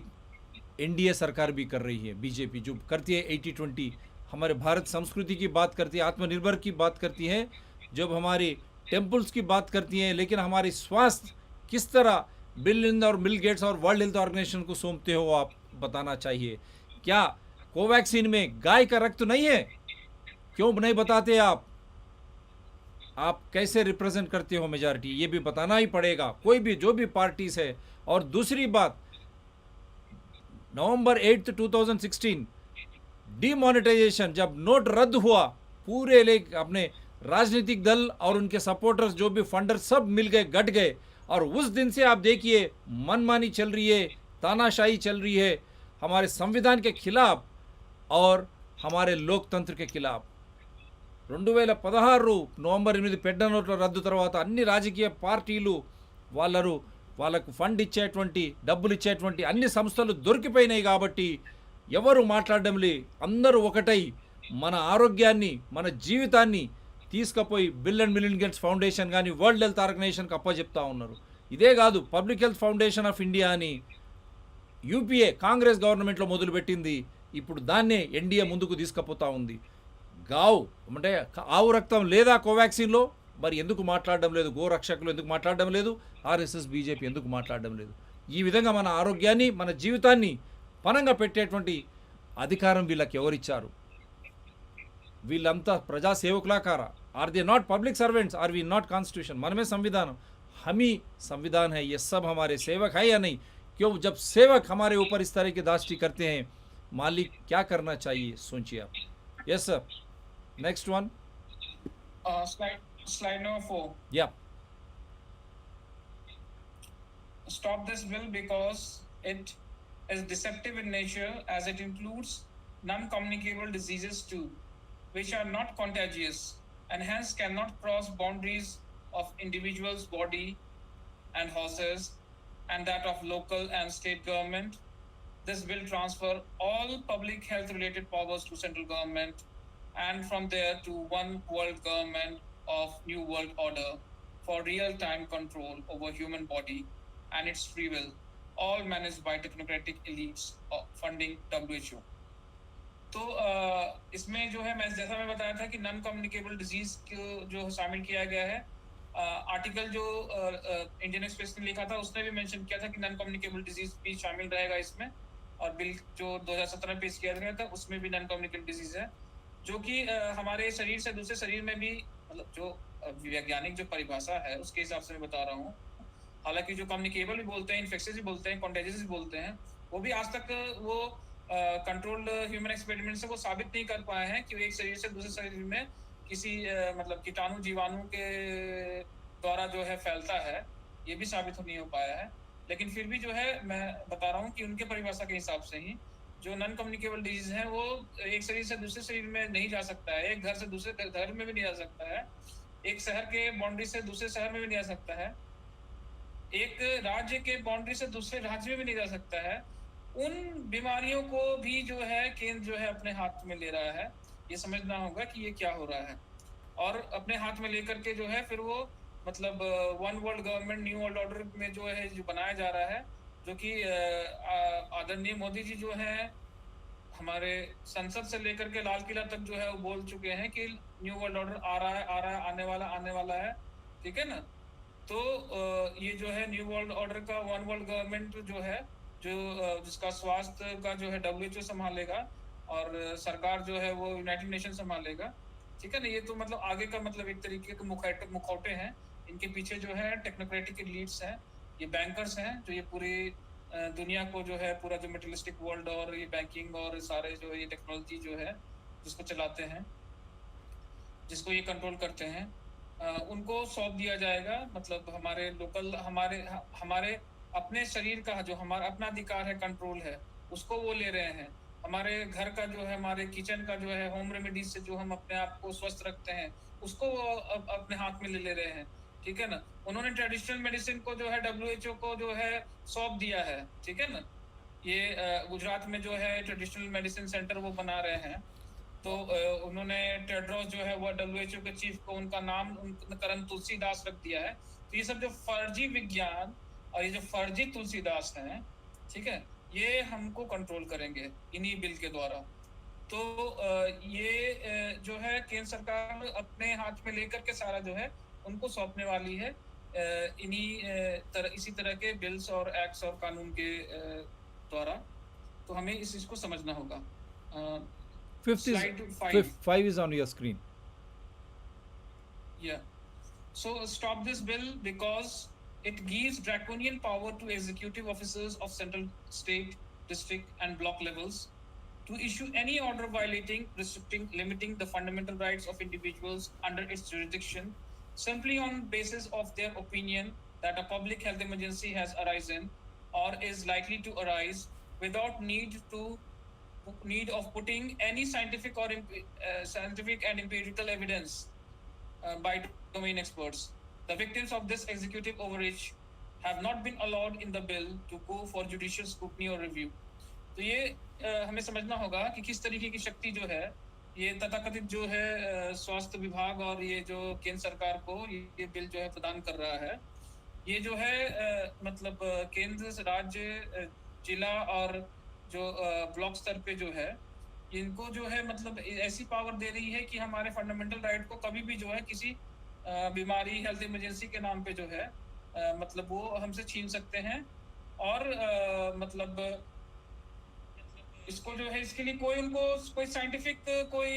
एनडीए सरकार भी कर रही है. बीजेपी जो करती है 80-20, हमारे भारत संस्कृति की बात करती है, आत्मनिर्भर की बात करती है, जब हमारे टेम्पल्स की बात करती है, लेकिन हमारी स्वास्थ्य किस तरह बिल और बिल गेट्स और वर्ल्ड हेल्थ ऑर्गेनाइजेशन को सौंपते हो, आप बताना चाहिए. क्या कोवैक्सीन में गाय का रक्त नहीं है? क्यों नहीं बताते आप कैसे रिप्रेजेंट करते हो मेजॉरिटी, ये भी बताना ही पड़ेगा, कोई भी जो भी पार्टीज है. और दूसरी बात, नवंबर 8, 2016 डिमोनेटाइजेशन, जब नोट रद्द हुआ, पूरे अपने राजनीतिक दल और उनके सपोर्टर्स जो भी फंडर सब मिल गए, गट गए. और उस दिन से आप देखिए मनमानी चल रही है, तानाशाही चल रही है हमारे संविधान के खिलाफ और हमारे लोकतंत्र के खिलाफ. 2016 నవంబర్ 8 పెద్ద నోట్ల రద్దు తర్వాత అన్ని రాజకీయ పార్టీలు వాళ్ళకు ఫండ్ ఇచ్చేటువంటి, డబ్బులు ఇచ్చేటువంటి అన్ని సంస్థలు దొరికిపోయినాయి. కాబట్టి ఎవరు మాట్లాడడం లే, అందరూ ఒకటై మన ఆరోగ్యాన్ని, మన జీవితాన్ని తీసుకుపోయి bill and Melinda gates foundation కానీ వరల్డ్ హెల్త్ ఆర్గనైజేషన్కి అప్పచెప్తా ఉన్నారు. ఇదే కాదు, public health foundation of India అని యూపీఏ కాంగ్రెస్ గవర్నమెంట్లో మొదలుపెట్టింది, ఇప్పుడు దాన్నే ఎన్డీఏ ముందుకు తీసుకుపోతా ఉంది. అంటే ఆవు రక్తం లేదా కోవాక్సిన్లో, మరి ఎందుకు మాట్లాడడం లేదు? గోరక్షకులు ఎందుకు మాట్లాడడం లేదు? ఆర్ఎస్ఎస్, బీజేపీ ఎందుకు మాట్లాడడం లేదు? ఈ విధంగా మన ఆరోగ్యాన్ని, మన జీవితాన్ని పనంగా పెట్టేటువంటి అధికారం వీళ్ళకి ఎవరిచ్చారు? వీళ్ళంతా ప్రజాసేవకులా కారా? Are they not public servants? Are we not constitution? मनमें संविधान, हम ही संविधान है, ये सब हमारे सेवक है या नहीं? क्यों जब सेवक हमारे ऊपर इस तरह की दास्ती करते हैं, मालिक क्या करना चाहिए, सोचिए आप. Yes sir, next one. Slide number 4. Yeah. Stop this bill because it is deceptive in nature, as it includes non-communicable diseases too, which are not contagious and hence cannot cross boundaries of individuals' body and horses and that of local and state government. This will transfer all public health related powers to central government and from there to one world government of new world order for real time control over human body and its free will, all managed by technocratic elites funding WHO. तो इसमें जो है, मैं जैसा मैं बताया था कि नॉन कम्युनिकेबल डिजीज को जो शामिल किया गया है, आर्टिकल जो इंडियन एक्सप्रेस ने लिखा था उसने भी मेंशन किया था कि नॉन कम्युनिकेबल डिजीज भी शामिल रहेगा इसमें. और बिल जो 2017 में पेश किया गया था उसमें भी नॉन कम्युनिकेबल डिजीज है, जो कि हमारे शरीर से दूसरे शरीर में भी मतलब जो वैज्ञानिक जो परिभाषा है उसके हिसाब से मैं बता रहा हूँ। हालांकि जो कम्युनिकेबल भी बोलते हैं, इन्फेक्शियस भी बोलते हैं, कॉन्टेजियस भी बोलते हैं, वो भी आज तक वो कंट्रोल्ड ह्यूमन एक्सपेरिमेंट से वो साबित नहीं कर पाए हैं कि वो एक शरीर से दूसरे शरीर में किसी मतलब कीटाणु जीवाणु के द्वारा जो है फैलता है, ये भी साबित नहीं हो पाया है। लेकिन फिर भी जो है मैं बता रहा हूँ कि उनके परिभाषा के हिसाब से ही जो नॉन कम्युनिकेबल डिजीज है वो एक शरीर से दूसरे शरीर में नहीं जा सकता है, एक घर से दूसरे घर में भी नहीं जा सकता है, एक शहर के बाउंड्री से दूसरे शहर में भी नहीं जा सकता है, एक राज्य के बाउंड्री से दूसरे राज्य में भी नहीं जा सकता है। उन बीमारियों को भी जो है केंद्र जो है अपने हाथ में ले रहा है। ये समझना होगा कि ये क्या हो रहा है, और अपने हाथ में लेकर के जो है फिर वो मतलब one world government new world order में जो है जो बनाया जा रहा है, जो कि आदरणीय मोदी जी जो है हमारे संसद से लेकर के लाल किला तक जो है वो बोल चुके हैं कि न्यू वर्ल्ड ऑर्डर आ रहा है, आ रहा है, आने वाला है, ठीक है ना। तो ये जो है न्यू वर्ल्ड ऑर्डर का वन वर्ल्ड गवर्नमेंट जो है जो जिसका स्वास्थ्य का जो है WHO संभालेगा और सरकार जो है वो यूनाइटेड नेशन संभालेगा, ठीक है ना। ये तो मतलब आगे का मतलब एक तरीके के मुखौटे हैं, इनके पीछे जो है टेक्नोक्रेटिक लीड्स हैं, ये बैंकर्स हैं जो ये पूरी दुनिया को जो है पूरा जो मेटेरियलिस्टिक वर्ल्ड और ये बैंकिंग और सारे जो ये टेक्नोलॉजी जो है जिसको चलाते हैं, जिसको ये कंट्रोल करते हैं, उनको सौंप दिया जाएगा। मतलब हमारे लोकल हमारे अपने शरीर का जो हमारा अपना अधिकार है, कंट्रोल है, उसको वो ले रहे हैं। हमारे घर का जो है, हमारे किचन का जो है, होम रेमेडीज से जो हम अपने आप को स्वस्थ रखते हैं, उसको वो अपने हाथ में ले रहे हैं, ठीक है ना। उन्होंने ट्रेडिशनल मेडिसिन को जो है WHO को जो है सौंप दिया है, ठीक है ना। ये गुजरात में जो है ट्रेडिशनल मेडिसिन सेंटर वो बना रहे हैं। तो उन्होंने टेड्रोस जो है वो WHO के चीफ को उनका नामकरण तुलसीदास रख दिया है। तो ये सब जो फर्जी विज्ञान और ये जो फर्जी तुलसीदास हैं, ठीक है, ये हमको कंट्रोल करेंगे इन्हीं बिल के द्वारा। तो ये जो है केंद्र सरकार अपने हाथ में लेकर के सारा जो है उनको सौंपने वाली है इसी तरह के बिल्स और एक्ट्स और कानून के द्वारा। तो हमें इस चीज को समझना होगा। Five is on your screen. Yeah. So stop this bill because it gives draconian power to executive officers of central, state, district, and block levels to issue any order violating, restricting, limiting the fundamental rights of individuals under its jurisdiction simply on basis of their opinion that a public health emergency has arisen or is likely to arise without need of putting any scientific and empirical evidence by domain experts. The victims of this executive overreach have not been allowed in the bill to go for judicial scrutiny or review. तो ये हमें समझना होगा कि किस तरीके की शक्ति जो है ये तथाकथित जो है स्वास्थ्य विभाग और ये जो केंद्र सरकार को ये बिल जो है प्रदान कर रहा है। ये जो है मतलब केंद्र, राज्य, जिला और जो ब्लॉक स्तर पे जो है इनको जो है मतलब ऐसी पावर दे रही है कि हमारे फंडामेंटल राइट को कभी भी जो है किसी बीमारी, हेल्थ इमरजेंसी के नाम पे जो है मतलब वो हमसे छीन सकते हैं। और मतलब इसको जो है इसके लिए कोई साइंटिफिक कोई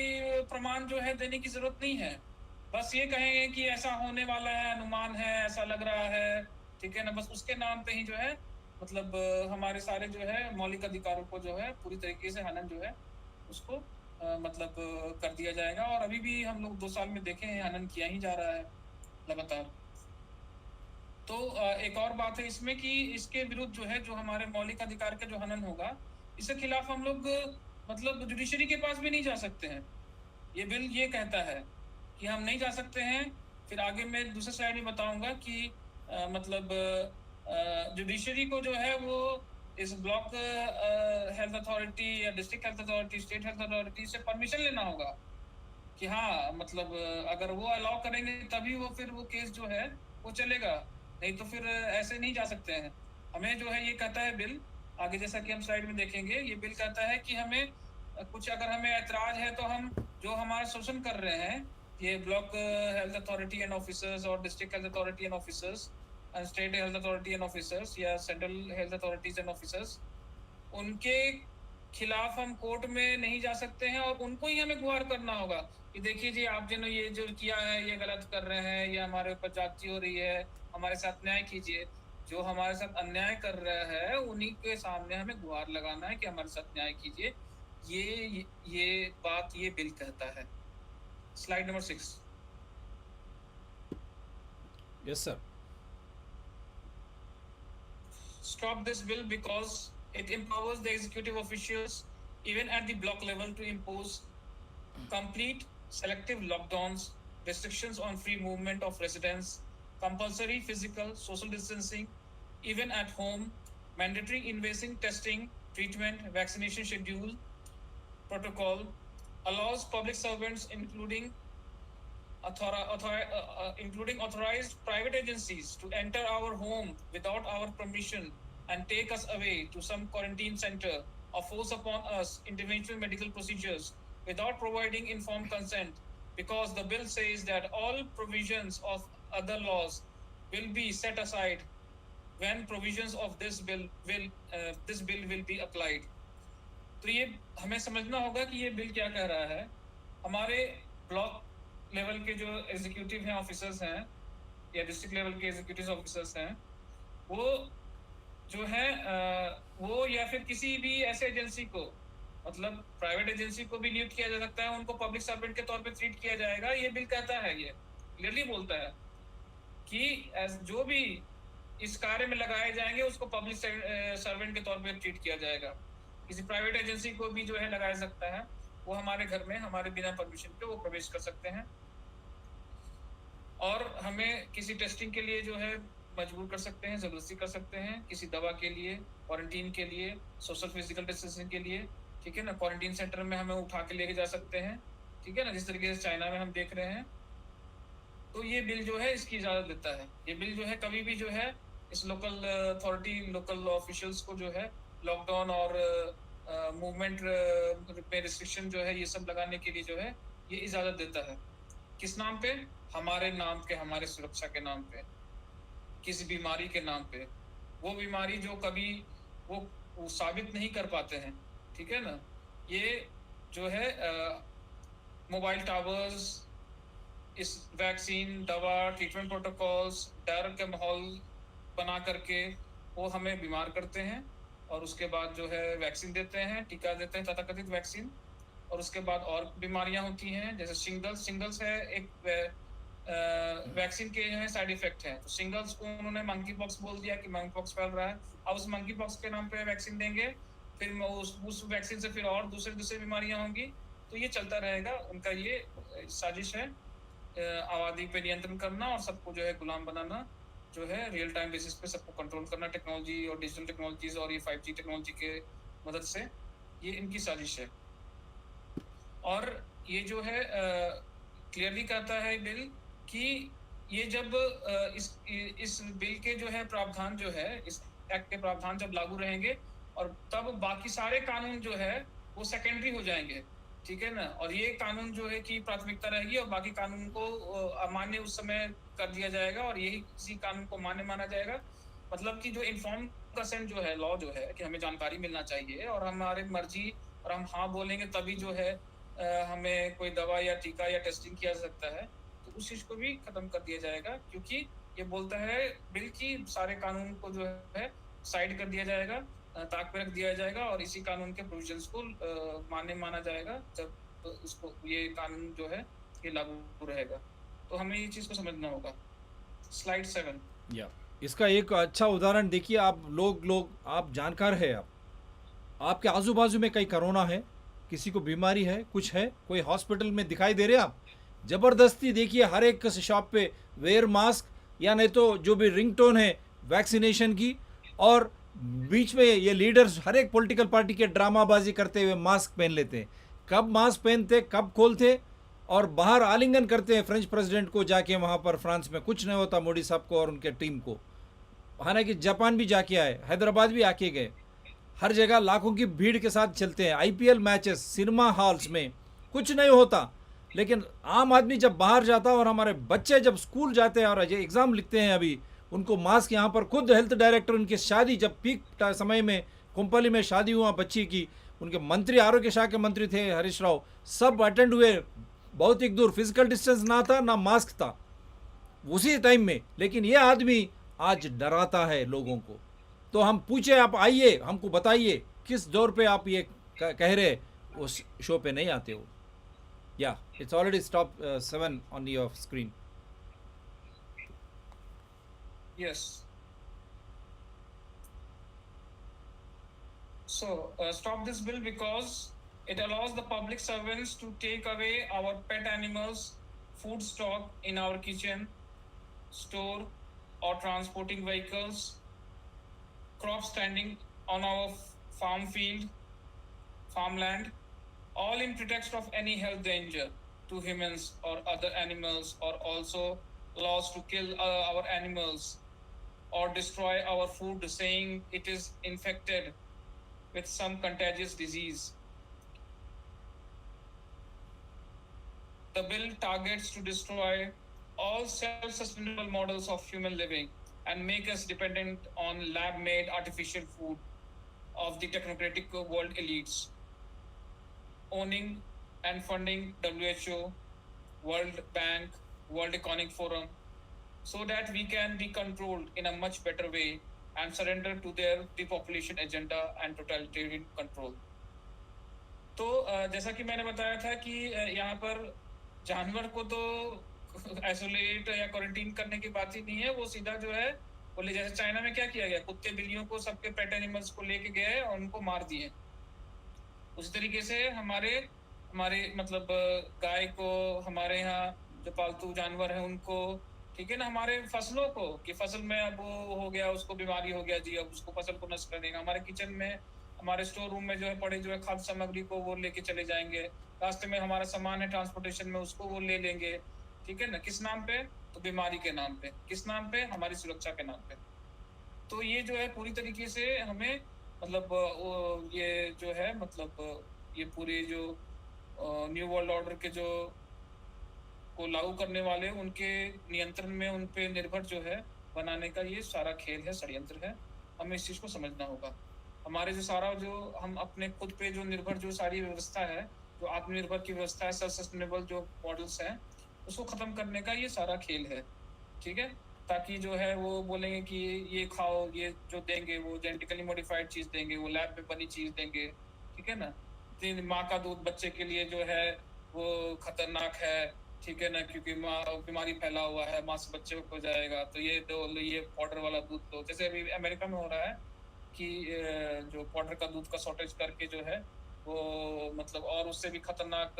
प्रमाण जो है देने की जरूरत नहीं है। बस ये कहेंगे कि ऐसा होने वाला है, अनुमान है, ऐसा लग रहा है, ठीक है ना। बस उसके नाम पे ही जो है मतलब हमारे सारे जो है मौलिक अधिकारों को जो है पूरी तरीके से हनन जो है उसको मतलब कर दिया जाएगा। और अभी भी हम लोग 2 साल में देखे हैं हनन किया ही जा रहा है लगातार। तो एक और बात है इसमें कि इसके विरुद्ध जो है जो हमारे मौलिक अधिकार के जो हनन होगा इसके खिलाफ हम लोग मतलब जुडिशरी के पास भी नहीं जा सकते हैं। ये बिल ये कहता है कि हम नहीं जा सकते हैं। फिर आगे मैं दूसरे साइड में बताऊंगा कि मतलब जुडिशरी को जो है वो इस ब्लॉक हेल्थ अथॉरिटी या district health authority, state health authority से परमिशन लेना होगा कि हाँ मतलब अगर वो अलाउ करेंगे तभी वो फिर वो केस जो है वो चलेगा, नहीं तो फिर ऐसे नहीं जा सकते हैं। हमें जो है ये कहता है बिल आगे, जैसा कि हम स्लाइड में देखेंगे, ये बिल कहता है कि हमें कुछ अगर हमें ऐतराज है तो हम जो हमारा शोषण कर रहे हैं ये block health authority and officers और district health authority and officers, state health authority and officers या central health authorities and officers, उनके खिलाफ हम कोर्ट में नहीं जा सकते हैं और उनको ही हमें गुहार करना होगा कि देखिए जी आप जिन्होंने ये जो किया है ये गलत कर रहे हैं, ये हमारे ऊपर जाती हो रही है, हमारे साथ न्याय कीजिए। जो हमारे साथ अन्याय कर रहा है उन्हीं के सामने हमें गुहार लगाना है कि हमारे साथ न्याय कीजिए। ये बात ये बिल कहता है। Slide number 6। Yes sir. Stop this bill because it empowers the executive officials even at the block level to impose complete selective lockdowns, restrictions on free movement of residents, compulsory physical social distancing even at home, mandatory invasive testing, treatment, vaccination schedule, protocol, allows public servants including authorized private agencies to enter our home without our permission and take us away to some quarantine center or force upon us individual medical procedures without providing informed consent, because the bill says that all provisions of other laws will be set aside when provisions of this bill will be applied. तो ये हमें समझना होगा कि ये bill क्या कह रहा है। हमारे ब्लॉक लेवल के जो एग्जीक्यूटिव हैं, ऑफिसर्स हैं, या डिस्ट्रिक्ट लेवल के एग्जीक्यूटिव ऑफिसर्स हैं, वो जो है वो या फिर किसी भी ऐसे एजेंसी को, मतलब प्राइवेट एजेंसी को भी नियुक्त किया जा सकता है, उनको पब्लिक सर्वेंट के तौर पे ट्रीट किया जाएगा। ये बिल कहता है, ये क्लियरली बोलता है कि जो भी इस कार्य में लगाए जाएंगे उसको पब्लिक सर्वेंट के तौर पे ट्रीट किया जाएगा। किसी प्राइवेट एजेंसी को भी जो है लगाया सकता है, वो हमारे घर में हमारे बिना परमिशन के वो प्रवेश कर सकते हैं और हमें किसी टेस्टिंग के लिए जो है मजबूर कर सकते हैं, जबरदस्ती कर सकते हैं, किसी दवा के लिए, क्वारंटीन के लिए, सोशल फिजिकल डिस्टेंसिंग के लिए, ठीक है ना। क्वारंटीन सेंटर में हमें उठा के लेके जा सकते हैं, ठीक है ना, जिस तरीके से चाइना में हम देख रहे हैं। तो ये बिल जो है इसकी इजाजत देता है। ये बिल जो है कभी भी जो है इस लोकल अथॉरिटी, लोकल ऑफिशियल्स को जो है लॉकडाउन और मूवमेंट पे रिस्ट्रिक्शन जो है ये सब लगाने के लिए जो है ये इजाजत देता है। किस नाम पे? हमारे नाम के, हमारे सुरक्षा के नाम पे, किसी बीमारी के नाम पे, वो बीमारी जो कभी वो साबित नहीं कर पाते हैं, ठीक है ना। ये जो है मोबाइल टावर्स, इस वैक्सीन, दवा, ट्रीटमेंट प्रोटोकॉल्स, डर के माहौल बना करके वो हमें बीमार करते हैं और उसके बाद जो है वैक्सीन देते हैं, टीका देते हैं, तथाकथित वैक्सीन, और उसके बाद और बीमारियां होती हैं जैसे शिंगल्स है एक वैक्सीन के जो है साइड इफेक्ट है। तो शिंगल्स को उन्होंने मंकी पॉक्स बोल दिया कि मंकी पॉक्स फैल रहा है। अब उस मंकी पॉक्स के नाम पे वैक्सीन देंगे, फिर उस वैक्सीन से फिर और दूसरी बीमारियां होंगी। तो ये चलता रहेगा। उनका ये साजिश है आबादी पे नियंत्रण करना और सबको जो है गुलाम बनाना, जो है रियल टाइम बेसिस पे सबको कंट्रोल करना टेक्नोलॉजी और डिजिटल टेक्नोलॉजीज और ये 5G टेक्नोलॉजी के मदद से। ये इनकी साजिश है। और ये जो है क्लियरली कहता है बिल कि ये जब इस बिल के जो है प्रावधान जो है, इस एक्ट के प्रावधान जब लागू रहेंगे और तब बाकी सारे कानून जो है वो सेकेंडरी हो जाएंगे, ठीक है ना। और ये कानून जो है की प्राथमिकता रहेगी और बाकी कानून को अमान्य उस समय कर दिया जाएगा और यही किसी कानून को मान्य माना जाएगा। मतलब कि जो इन्फॉर्म कंसेंट जो है, लॉ जो है कि हमें जानकारी मिलना चाहिए और हमारे मर्जी और हम हाँ बोलेंगे तभी जो है हमें कोई दवा या टीका या टेस्टिंग किया जा सकता है, तो उस चीज को भी खत्म कर दिया जाएगा। क्योंकि ये बोलता है बिल की सारे कानून को जो है साइड कर दिया जाएगा, ताक पे रख दिया जाएगा और इसी कानून के प्रोविजंस को मान्य माना जाएगा जब उसको ये कानून जो है ये लागू रहेगा। तो हमें ये चीज को समझना होगा। स्लाइड 7। या इसका एक अच्छा उदाहरण देखिए। आप लोग आप जानकार है, आपके आजू बाजू में कहीं कोरोना है, किसी को बीमारी है, कुछ है, कोई हॉस्पिटल में दिखाई दे रहे आप, ज़बरदस्ती देखिए हर एक शॉप पे वेयर मास्क, या नहीं तो जो भी रिंगटोन है वैक्सीनेशन की, और बीच में ये लीडर्स हर एक पॉलिटिकल पार्टी के ड्रामाबाजी करते हुए मास्क पहन लेते हैं। कब मास्क पहनते, कब खोलते और बाहर आलिंगन करते हैं फ्रेंच प्रेसिडेंट को जाके। वहाँ पर फ्रांस में कुछ नहीं होता मोदी साहब को और उनके टीम को। हालांकि जापान भी जाके आए, हैदराबाद भी आके गए, हर जगह लाखों की भीड़ के साथ चलते हैं। IPL मैचेस सिनेमा हॉल्स में कुछ नहीं होता, लेकिन आम आदमी जब बाहर जाता है और हमारे बच्चे जब स्कूल जाते हैं और एग्ज़ाम लिखते हैं, अभी उनको मास्क, यहाँ पर खुद हेल्थ डायरेक्टर उनकी शादी जब पीक समय में कुंपली में शादी हुआ बच्ची की, उनके मंत्री, आरोग्य शाखा के मंत्री थे हरीश राव, सब अटेंड हुए। बहुत एक दूर, फिजिकल डिस्टेंस ना था ना मास्क था उसी टाइम में, लेकिन ये आदमी आज डराता है लोगों को। तो हम पूछे, आप आइए, हमको बताइए किस दौर पे आप ये कह रहे उस शो पे नहीं आते हो। या it's already stop 7 on your screen. Yes. So, stop this bill because it allows the public servants to take away our pet animals, food stock in our kitchen, store, or transporting vehicles, crops standing on our farm field, farmland, all in pretext of any health danger to humans or other animals, or also laws to kill our animals or destroy our food, saying it is infected with some contagious disease. The bill targets to destroy all self-sustainable models of human living and make us dependent on lab-made artificial food of the technocratic world elites, owning and funding WHO, World Bank, World Economic Forum, so that we can be controlled in a much better way and surrender to their depopulation agenda and totalitarian control. तो जैसा कि मैंने बताया था कि यहाँ पर जानवर को तो आइसोलेट या क्वारंटीन करने की बात ही नहीं है, वो सीधा जो है बोले, जैसे चाइना में क्या किया गया, कुत्ते बिल्लियों को, सबके पेट एनिमल्स को लेके गए और उनको मार दिए। उसी तरीके से हमारे मतलब गाय को, हमारे यहाँ जो पालतू जानवर है उनको, ठीक है ना, हमारे फसलों को, कि फसल में अब वो हो गया, उसको बीमारी हो गया जी, अब उसको फसल को नष्ट कर देगा। हमारे किचन में, हमारे स्टोर रूम में जो है पड़े जो है खाद्य सामग्री को वो लेके चले जाएंगे, रास्ते में हमारा सामान है ट्रांसपोर्टेशन में, उसको वो ले लेंगे, ठीक है ना। किस नाम पे? तो बीमारी के नाम पे। किस नाम पे? हमारी सुरक्षा के नाम पे। तो ये जो है पूरी तरीके से हमें मतलब ये जो है मतलब ये पूरे जो न्यू वर्ल्ड ऑर्डर के जो को लागू करने वाले, उनके नियंत्रण में, उन पे निर्भर जो है बनाने का ये सारा खेल है, षड्यंत्र है। हमें इस चीज को समझना होगा। हमारे जो सारा जो हम अपने खुद पे जो निर्भर जो सारी व्यवस्था है, जो आत्मनिर्भर की व्यवस्था है, सेल्फ सस्टेनेबल जो मॉडल्स हैं, उसको खत्म करने का ये सारा खेल है, ठीक है। ताकि जो है वो बोलेंगे कि ये खाओ, ये जो देंगे वो जेनेटिकली मॉडिफाइड चीज देंगे, वो लैब में बनी चीज देंगे, ठीक है ना। माँ का दूध बच्चे के लिए जो है वो खतरनाक है, ठीक है ना, क्योंकि माँ बीमारी फैला हुआ है, माँ से बच्चे को हो जाएगा, तो ये पाउडर वाला दूध दो। जैसे अभी अमेरिका में हो रहा है कि जो पाउडर का दूध का शॉर्टेज करके जो है वो मतलब और उससे भी खतरनाक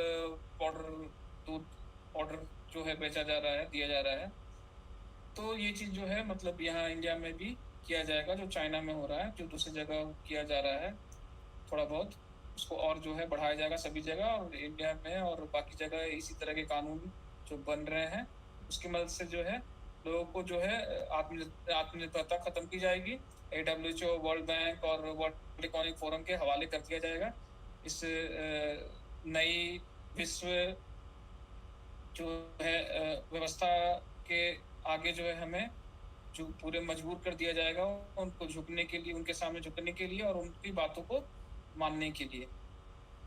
पाउडर जो है बेचा जा रहा है, दिया जा रहा है। तो ये चीज जो है मतलब यहाँ इंडिया में भी किया जाएगा, जो चाइना में हो रहा है, जो दूसरी जगह किया जा रहा है, थोड़ा बहुत उसको और जो है बढ़ाया जाएगा सभी जगह, और इंडिया में और बाकी जगह इसी तरह के कानून जो बन रहे हैं, उसकी मदद से जो है लोगों को जो है आत्मनिर्भरता खत्म की जाएगी। WHO, वर्ल्ड बैंक और वर्ल्ड इकोनॉमिक फोरम के हवाले कर दिया जाएगा। इस नई विश्व जो है व्यवस्था के आगे जो है हमें जो पूरे मजबूर कर दिया जाएगा उनको झुकने के लिए, उनके सामने झुकने के लिए और उनकी बातों को मानने के लिए।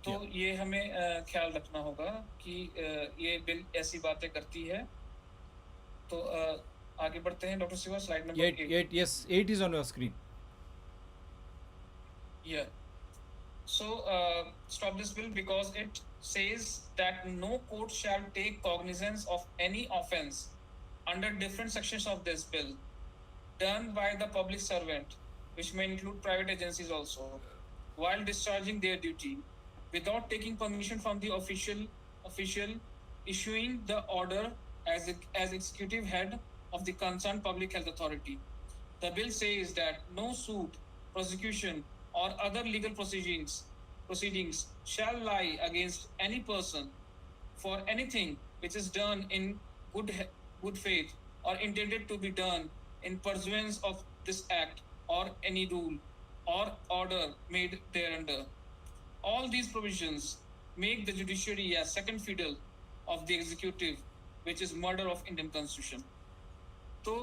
तो ये हमें ख्याल रखना होगा कि ये बिल ऐसी बातें करती है। तो आगे बढ़ते हैं doctor Shiva, slide number 8। Yes, 8 is on your screen. Yeah. So stop this bill because it says that no court shall take cognizance of any offense under different sections of this bill done by the public servant, which may include private agencies also, while discharging their duty without taking permission from the official issuing the order as executive head of the concerned public health authority. The bill says that no suit, prosecution, or other legal proceedings shall lie against any person for anything which is done in good faith or intended to be done in pursuance of this act or any rule or order made thereunder. All these provisions make the judiciary a second fiddle of the executive, which is murder of Indian Constitution. तो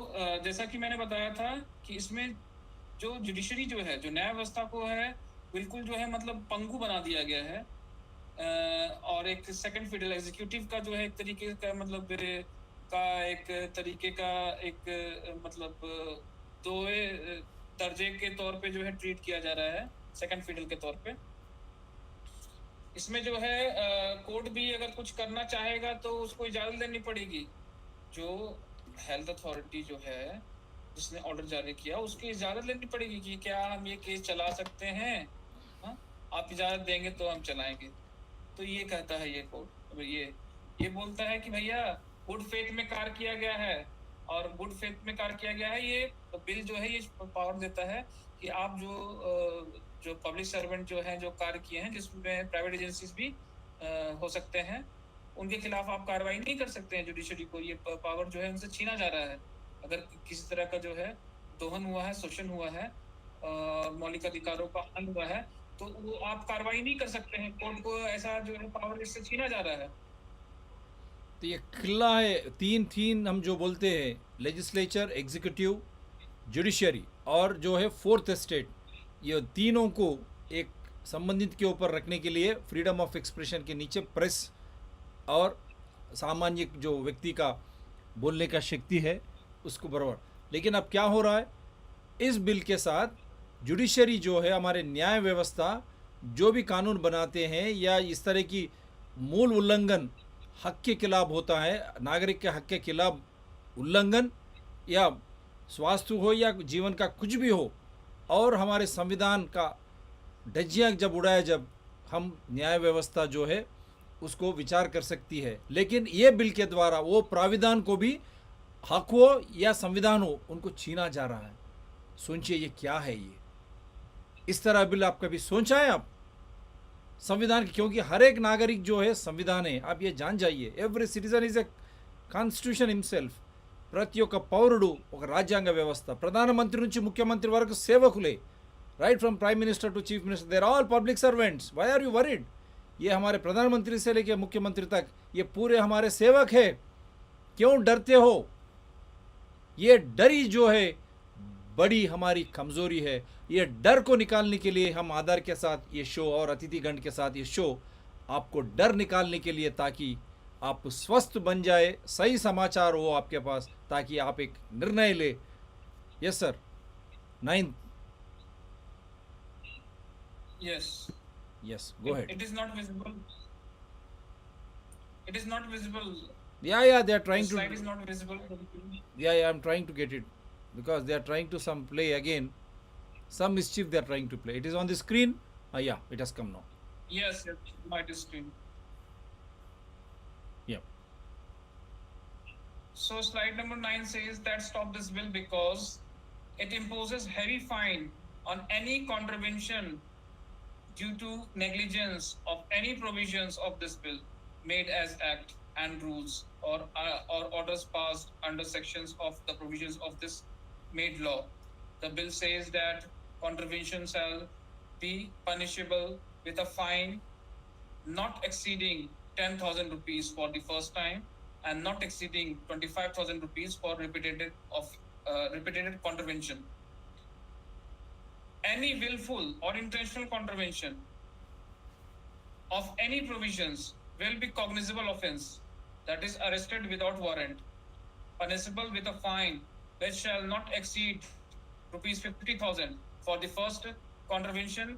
जैसा कि मैंने बताया था कि इसमें जो judiciary जो है, जो न्याय व्यवस्था को है, बिल्कुल जो है मतलब पंगु बना दिया गया है। और एक सेकंड फेडरल एग्जीक्यूटिव का जो है एक तरीके का मतलब एक तरीके का एक मतलब दो दर्जे के तौर पे जो है ट्रीट किया जा रहा है, सेकंड फेडरल के तौर पे। इसमें जो है कोर्ट भी अगर कुछ करना चाहेगा तो उसको इजाजत लेनी पड़ेगी। जो हेल्थ अथॉरिटी जो है जिसने ऑर्डर जारी किया उसकी इजाजत लेनी पड़ेगी कि क्या हम ये केस चला सकते हैं। हाँ, आप इजाजत देंगे तो हम चलाएंगे। तो ये कहता है ये कोर्ट, ये बोलता है कि भैया गुड फेथ में कार्य किया गया है, और गुड फेथ में कार्य किया गया है। ये बिल जो है ये पावर देता है कि आप जो पब्लिक सर्वेंट जो है जो कार्य किए हैं जिसमें प्राइवेट एजेंसीज भी हो सकते हैं, उनके खिलाफ आप कार्रवाई नहीं कर सकते हैं। जुडिशरी को ये पावर जो है उनसे छीना जा रहा है। अगर किसी तरह का जो है दोहन हुआ है, शोषण हुआ है, मौलिक अधिकारों का हनन हुआ है, तो वो आप कार्रवाई नहीं कर सकते हैं। कोर्ट को ऐसा जो है पावर इससे छीना जा रहा है। तो ये किला है, तीन हम जो बोलते हैं लेजिस्लेचर, एग्जीक्यूटिव, जुडिशरी और जो है फोर्थ स्टेट, ये तीनों को एक संबंधित के ऊपर रखने के लिए फ्रीडम ऑफ एक्सप्रेशन के नीचे प्रेस और सामान्य जो व्यक्ति का बोलने का शक्ति है उसको बराबर। लेकिन अब क्या हो रहा है इस बिल के साथ, जुडिशरी जो है हमारे न्याय व्यवस्था जो भी कानून बनाते हैं या इस तरह की मूल उल्लंघन हक के खिलाफ होता है, नागरिक के हक के खिलाफ उल्लंघन या स्वास्थ्य हो या जीवन का कुछ भी हो, और हमारे संविधान का धज्जियाँ जब उड़ाए, जब हम न्याय व्यवस्था जो है उसको विचार कर सकती है। लेकिन ये बिल के द्वारा वो प्राविधान को भी, हक हो या संविधान हो, उनको छीना जा रहा है। सोचिए ये क्या है ये, इस तरह बिल आप कभी सोचा है आप संविधान की? क्योंकि हर एक नागरिक जो है संविधान है, आप ये जान जाइए। Every citizen is a constitution himself. ప్రతి ఒక్క పౌరుడు ఒక రాజ్యాంగ వ్యవస్థ, ప్రధానమంత్రి నుంచి ముఖ్యమంత్రి వరకు సేవకులే, right from prime minister to chief minister, they're all public servants. Why are you worried? ये हमारे प्रधानमंत्री से लेकर मुख्यमंत्री तक ये पूरे हमारे सेवक है, क्यों डरते हो? ये डरी जो है बड़ी हमारी कमज़ोरी है। ये डर को निकालने के लिए हम आधार के साथ ये शो और अतिथिगण के साथ ये शो आपको डर निकालने के लिए, ताकि आप स्वस्थ बन जाए, सही समाचार हो आपके पास, ताकि आप एक निर्णय ले। Yes sir, 9th। Yes, go ahead. It is not visible. It is not visible. Yeah, they are trying The to. slide is not visible. Yeah, I'm trying to get it because they are trying to some play again. Some mischief they are trying to play. It is on the screen. Yeah, it has come now. Yes, might is screen. Yeah. So slide number 9 says that stop this bill because it imposes heavy fine on any contravention due to negligence of any provisions of this bill made as act and rules or orders passed under sections of the provisions of this made law. The bill says that contravention shall be punishable with a fine not exceeding 10,000 rupees for the first time and not exceeding 25,000 rupees for repeated contravention. Any willful or intentional contravention of any provisions will be cognizable offense, that is arrested without warrant, punishable with a fine which shall not exceed rupees 50,000 for the first contravention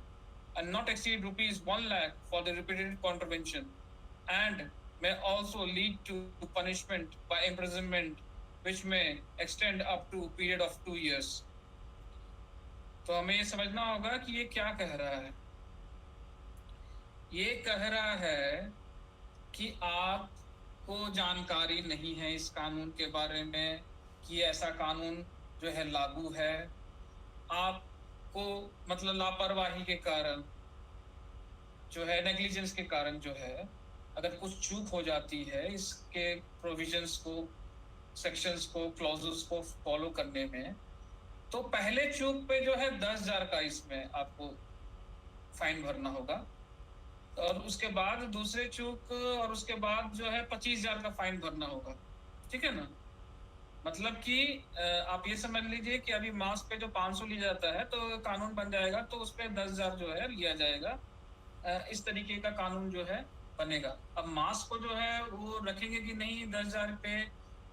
and not exceed rupees 1 lakh for the repeated contravention, and may also lead to punishment by imprisonment which may extend up to a period of 2 years. तो हमें ये समझना होगा कि ये क्या कह रहा है। ये कह रहा है कि आपको जानकारी नहीं है इस कानून के बारे में कि ऐसा कानून जो है लागू है। आपको मतलब लापरवाही के कारण जो है, नेग्लिजेंस के कारण जो है, अगर कुछ चूक हो जाती है इसके प्रोविजंस को, सेक्शंस को, क्लॉजेस को फॉलो करने में, तो पहले चूक पे जो है 10,000 का इसमें आपको फाइन भरना होगा, और उसके बाद दूसरे चूक और उसके बाद जो है 25,000 का फाइन भरना होगा। ठीक है ना? मतलब कि आप ये समझ लीजिए कि अभी मास्क पे जो 500 लिया जाता है, तो कानून बन जाएगा तो उस पे 10,000 जो है लिया जाएगा। इस तरीके का कानून जो है बनेगा। अब मास्क को जो है वो रखेंगे कि नहीं 10,000 पे,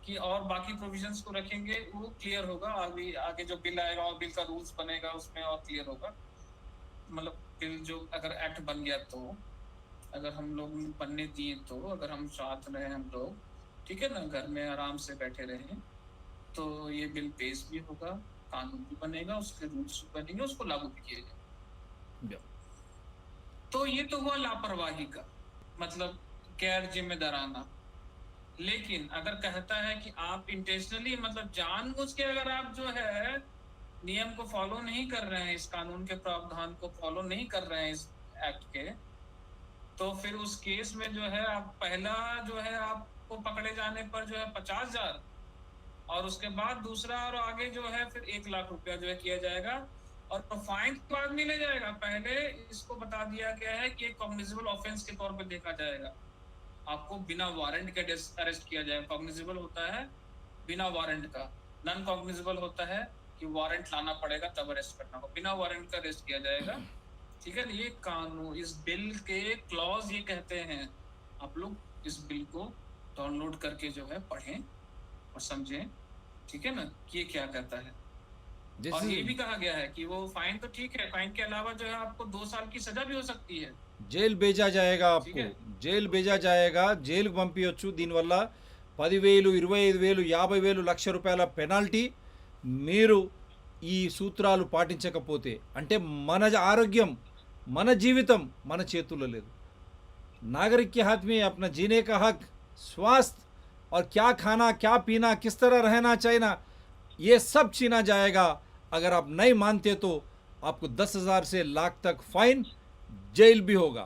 कि और बाकी प्रोविजंस को रखेंगे, वो क्लियर होगा। आगे आगे जो बिल आएगा और बिल का रूल्स बनेगा उसमें और क्लियर होगा। मतलब बिल जो अगर एक्ट बन गया तो, अगर हम लोग बनने दिए तो, अगर हम साथ रहे हम लोग, ठीक है ना, घर में आराम से बैठे रहे, तो ये बिल पेश भी होगा, कानून भी बनेगा, उसके रूल्स भी बनेंगे, उसको लागू भी किया जाएगा। तो ये तो हुआ लापरवाही का, मतलब गैर जिम्मेदाराना। लेकिन अगर कहता है कि आप इंटेंशनली, मतलब जानबूझ के अगर आप जो है नियम को फॉलो नहीं कर रहे हैं, इस कानून के प्रावधान को फॉलो नहीं कर रहे हैं इस एक्ट के, तो फिर उस केस में जो है आप पहला जो है आपको पकड़े जाने पर जो है 50,000, और उसके बाद दूसरा और आगे जो है फिर 1 लाख रुपया जो है किया जाएगा। और फाइन के बाद नहीं ले जाएगा, पहले इसको बता दिया गया है कि एक कॉग्निजेबल ऑफेंस के तौर पे देखा जाएगा। आपको बिना वारंट के अरेस्ट किया जाएगा। कॉग्निजेबल होता है बिना वारंट का, नॉन कॉग्निजेबल होता है कि वारंट लाना पड़ेगा तब अरेस्ट करना हो। बिना वारंट का अरेस्ट किया जाएगा, ठीक है। ये कानून, इस बिल के क्लॉज ये कहते हैं। आप लोग इस बिल को डाउनलोड करके जो है पढ़ें और समझें, ठीक है ना, कि ये क्या कहता है। और ये भी कहा गया है कि वो फाइन तो ठीक है, फाइन के अलावा जो है आपको 2 साल की सजा भी हो सकती है। జైలు भेजा जाएगा आपको, జైలు भेजा जाएगा, జైలుకు పంపించొచ్చు। దీనివల్ల 10,000, 25,000, 50,000, లక్ష రూపాయల పెనాల్టీ మీరు ఈ సూత్రాలు పాటించకపోతే। అంటే మన ఆరోగ్యం, మన జీవితం మన చేతుల్లో లేదు। नागरिक के हाथ में अपना जीने का हक, स्वास्थ्य और क्या खाना, क्या पीना, किस तरह रहना चाहिए, ये सब छीना जाएगा। अगर आप नहीं मानते तो आपको 10,000 से लाख तक फाइन, जेल भी होगा।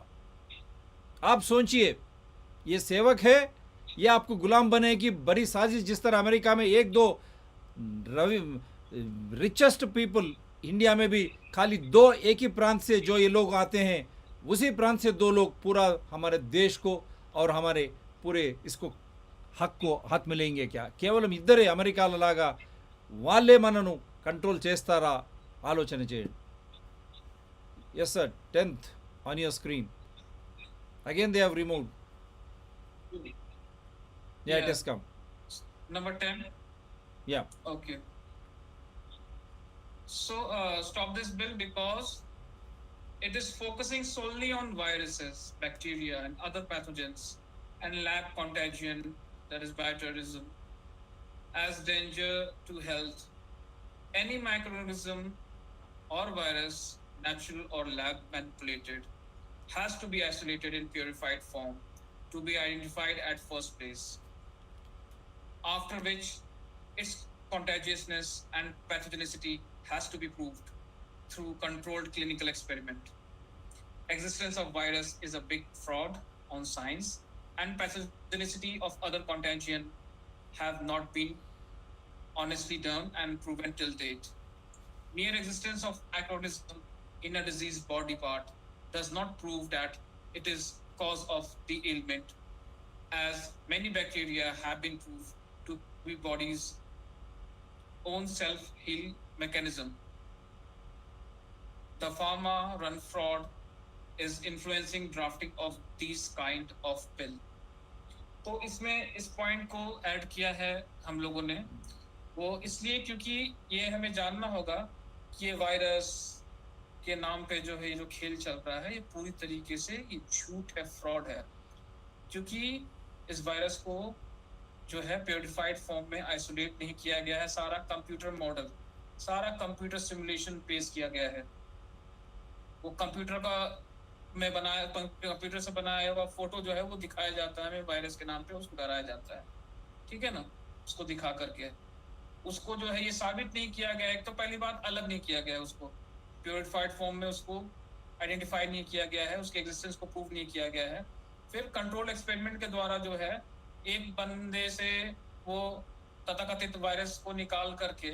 आप सोचिए, ये सेवक है या आपको गुलाम बने की बड़ी साजिश। जिस तरह अमेरिका में 1-2 रिचेस्ट पीपल, इंडिया में भी खाली 2 एक ही प्रांत से जो ये लोग आते हैं, उसी प्रांत से 2 लोग पूरा हमारे देश को और हमारे पूरे इसको हक को हाथ में लेंगे क्या? కేవలం ఇద్దరే అమెరికాలో లాగా వాళ్ళే మనను కంట్రోల్ చేస్తారా? ఆలోచన చేయండి. Yes sir, 10th on your screen. Again they have removed. Yeah, it has come. Number 10. Yeah. Okay. So stop this bill because it is focusing solely on viruses, bacteria, and other pathogens, and lab contagion, that is bioterrorism, as danger to health. Any microorganism or virus, natural or lab manipulated, has to be isolated in purified form to be identified at first place, after which its contagiousness and pathogenicity has to be proved through controlled clinical experiment. Existence of virus is a big fraud on science, and pathogenicity of other contagion have not been honestly done and proven till date. Mere existence of microorganism in a diseased body part does not prove that it is cause of the ailment, as many bacteria have been proved to be body's own self-heal mechanism. The pharma run fraud is influencing drafting of these kind of bill. तो इसमें इस point को add किया है हम लोगों ने, वो इसलिए क्योंकि ये हमें जानना होगा कि ये वायरस के नाम पे जो है, जो खेल चल रहा है, ये पूरी तरीके से ये झूठ है, फ्रॉड है। क्योंकि इस वायरस को जो है प्योरिफाइड फॉर्म में आइसोलेट नहीं किया गया है। सारा कंप्यूटर मॉडल, सारा कंप्यूटर सिमुलेशन पेश किया गया है। वो कंप्यूटर का में बनाया, कंप्यूटर से बनाया हुआ फोटो जो है वो दिखाया जाता है हमें वायरस के नाम पे, उसको डराया जाता है, ठीक है ना, उसको दिखा करके। उसको जो है ये साबित नहीं किया गया, एक तो पहली बात अलग नहीं किया गया, उसको प्योरिफाइड फॉर्म में उसको आइडेंटिफाई नहीं किया गया है, उसके एग्जिस्टेंस को प्रूव नहीं किया गया है। फिर कंट्रोल एक्सपेरिमेंट के द्वारा जो है एक बंदे से वो तथाकथित वायरस को निकाल करके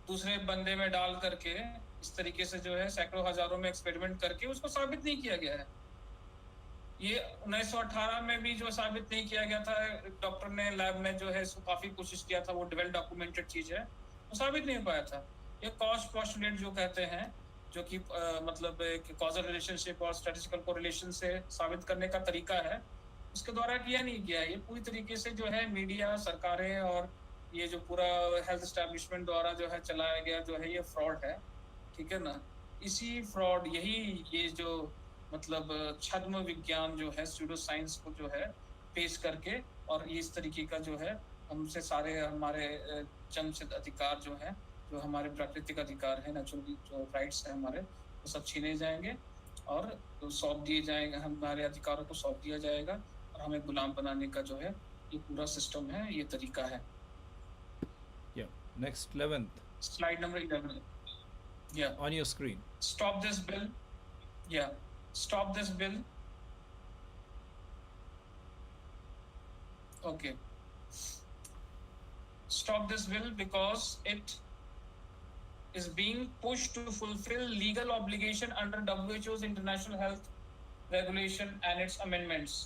दूसरे बंदे में डाल करके इस तरीके से जो है सैकड़ों हजारों में एक्सपेरिमेंट करके उसको साबित नहीं किया गया है। ये 1918 में भी जो साबित नहीं किया गया था, डॉक्टर ने लैब में जो है इसको काफी कोशिश किया था, वो वेल डॉक्यूमेंटेड चीज है, वो साबित नहीं हो पाया था। ये कॉस्ट पोस्टुलेट जो कहते हैं, जो कि मतलब एक कॉजल रिलेशनशिप और स्टैटिस्टिकल कोरिलेशन से साबित करने का तरीका है, उसके द्वारा किया नहीं गया। ये पूरी तरीके से जो है मीडिया, सरकारें और ये जो पूरा हेल्थ एस्टैब्लिशमेंट द्वारा जो है चलाया गया जो है, ये फ्रॉड है, ठीक है ना। इसी फ्रॉड, यही ये जो मतलब छद्म विज्ञान जो है, स्यूडो साइंस को जो है पेश करके, और ये इस तरीके का जो है हमसे सारे हमारे जन्मसिद्ध अधिकार जो है, जो हमारे प्राकृतिक अधिकार है, नेचुरल जो राइट्स है हमारे, वो सब छीने जाएंगे और सौंप दिए जाएंगे, हमारे अधिकारों को सौंप दिया जाएगा और हमें गुलाम बनाने का जो है ये पूरा सिस्टम है, ये तरीका है। Next 11th. Slide number 11. Yeah. On your screen. Stop this bill. Yeah. Stop this bill. Okay. Stop this bill because it is being pushed to fulfill legal obligation under WHO's International Health Regulation and its amendments,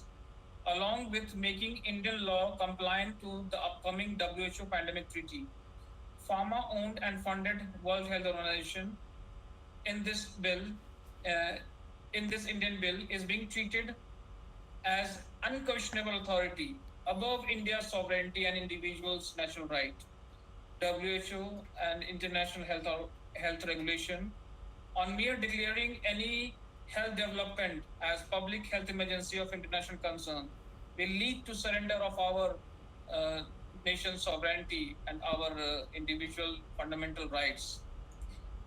along with making Indian law compliant to the upcoming WHO pandemic treaty. Pharma-owned and funded World Health Organization in this bill, in this Indian bill, is being treated as unquestionable authority above India's sovereignty and individuals' natural right. WHO and International Health Regulation, on mere declaring any health development as public health emergency of international concern, will lead to surrender of our nation's sovereignty and our individual fundamental rights.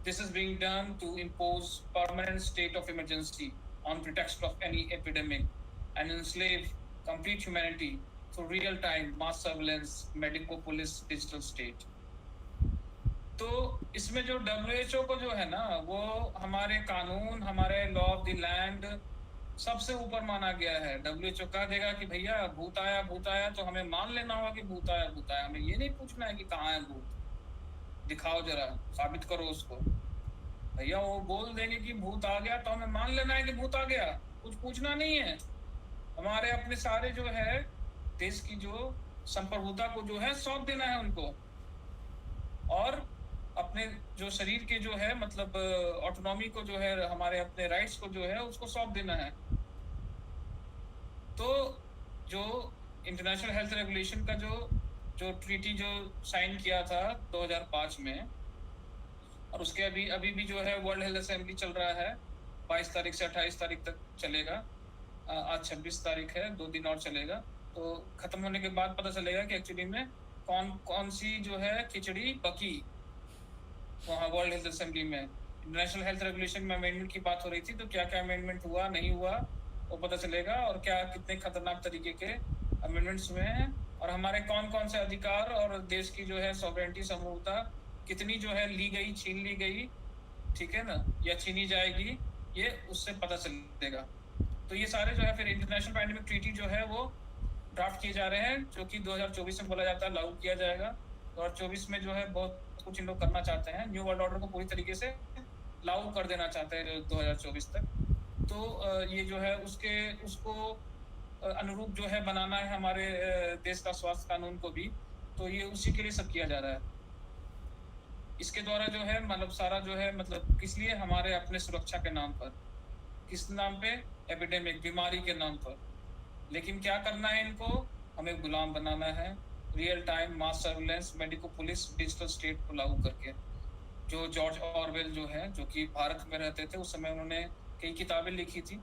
This is being done to impose permanent state of emergency on pretext of any epidemic and enslave complete humanity through real-time mass surveillance, medico-police digital state. तो इसमें जो WHO को जो है ना, वो हमारे कानून, हमारे लॉ ऑफ द लैंड सबसे ऊपर माना गया है। WHO कह देगा कि भैया भूत आया तो हमें मान लेना होगा कि भूत आया। हमें ये नहीं पूछना है कि कहाँ है भूत, दिखाओ जरा, साबित करो उसको। भैया वो बोल देंगे कि भूत आ गया तो हमें मान लेना है कि भूत आ गया, कुछ पूछना नहीं है। हमारे अपने सारे जो है देश की जो संप्रभुता को जो है सौंप देना है उनको, और अपने जो शरीर के जो है मतलब ऑटोनॉमी को जो है, हमारे अपने राइट्स को जो है उसको सौंप देना है। तो जो इंटरनेशनल हेल्थ रेगुलेशन का जो ट्रीटी जो साइन किया था 2005 में, और उसके अभी भी जो है वर्ल्ड हेल्थ असेंबली चल रहा है, 22 तारीख से 28 तारीख तक चलेगा। आज 26 तारीख है, 2 दिन और चलेगा। तो खत्म होने के बाद पता चलेगा कि एक्चुअली में कौन सी जो है खिचड़ी पकी वहाँ वर्ल्ड हेल्थ असेंबली में। इंटरनेशनल हेल्थ रेगुलेशन में अमेंडमेंट की बात हो रही थी, तो क्या क्या अमेंडमेंट हुआ, नहीं हुआ, वो पता चलेगा, और क्या कितने खतरनाक तरीके के अमेंडमेंट्स हुए हैं, और हमारे कौन से अधिकार और देश की जो है सॉवरेनिटी, समरूपता कितनी जो है ली गई, छीन ली गई, ठीक है ना, या छीनी जाएगी, ये उससे पता चलेगा। तो ये सारे जो है फिर इंटरनेशनल पैंडेमिक ट्रीटी जो है वो ड्राफ्ट किए जा रहे हैं, जो कि 2024 में बोला जाता है लागू किया जाएगा। 2024 में जो है बहुत कुछ इन लोग करना चाहते हैं, न्यू वर्ल्ड ऑर्डर को पूरी तरीके से लागू कर देना चाहते हैं 2024 तक। तो ये जो है उसको अनुरूप जो है बनाना है हमारे देश का स्वास्थ्य कानून को भी, तो ये उसी के लिए सब किया जा रहा है। इसके द्वारा जो है मतलब सारा जो है मतलब किस लिए, हमारे अपने सुरक्षा के नाम पर, किस नाम पे, एपिडेमिक, बीमारी के नाम पर। लेकिन क्या करना है इनको, हमें गुलाम बनाना है, real time mass surveillance, medico police digital state को लागू करके। जो जॉर्ज ऑरवेल जो है, जो कि भारत में रहते थे, उस समय उन्होंने कई किताबें लिखी थी,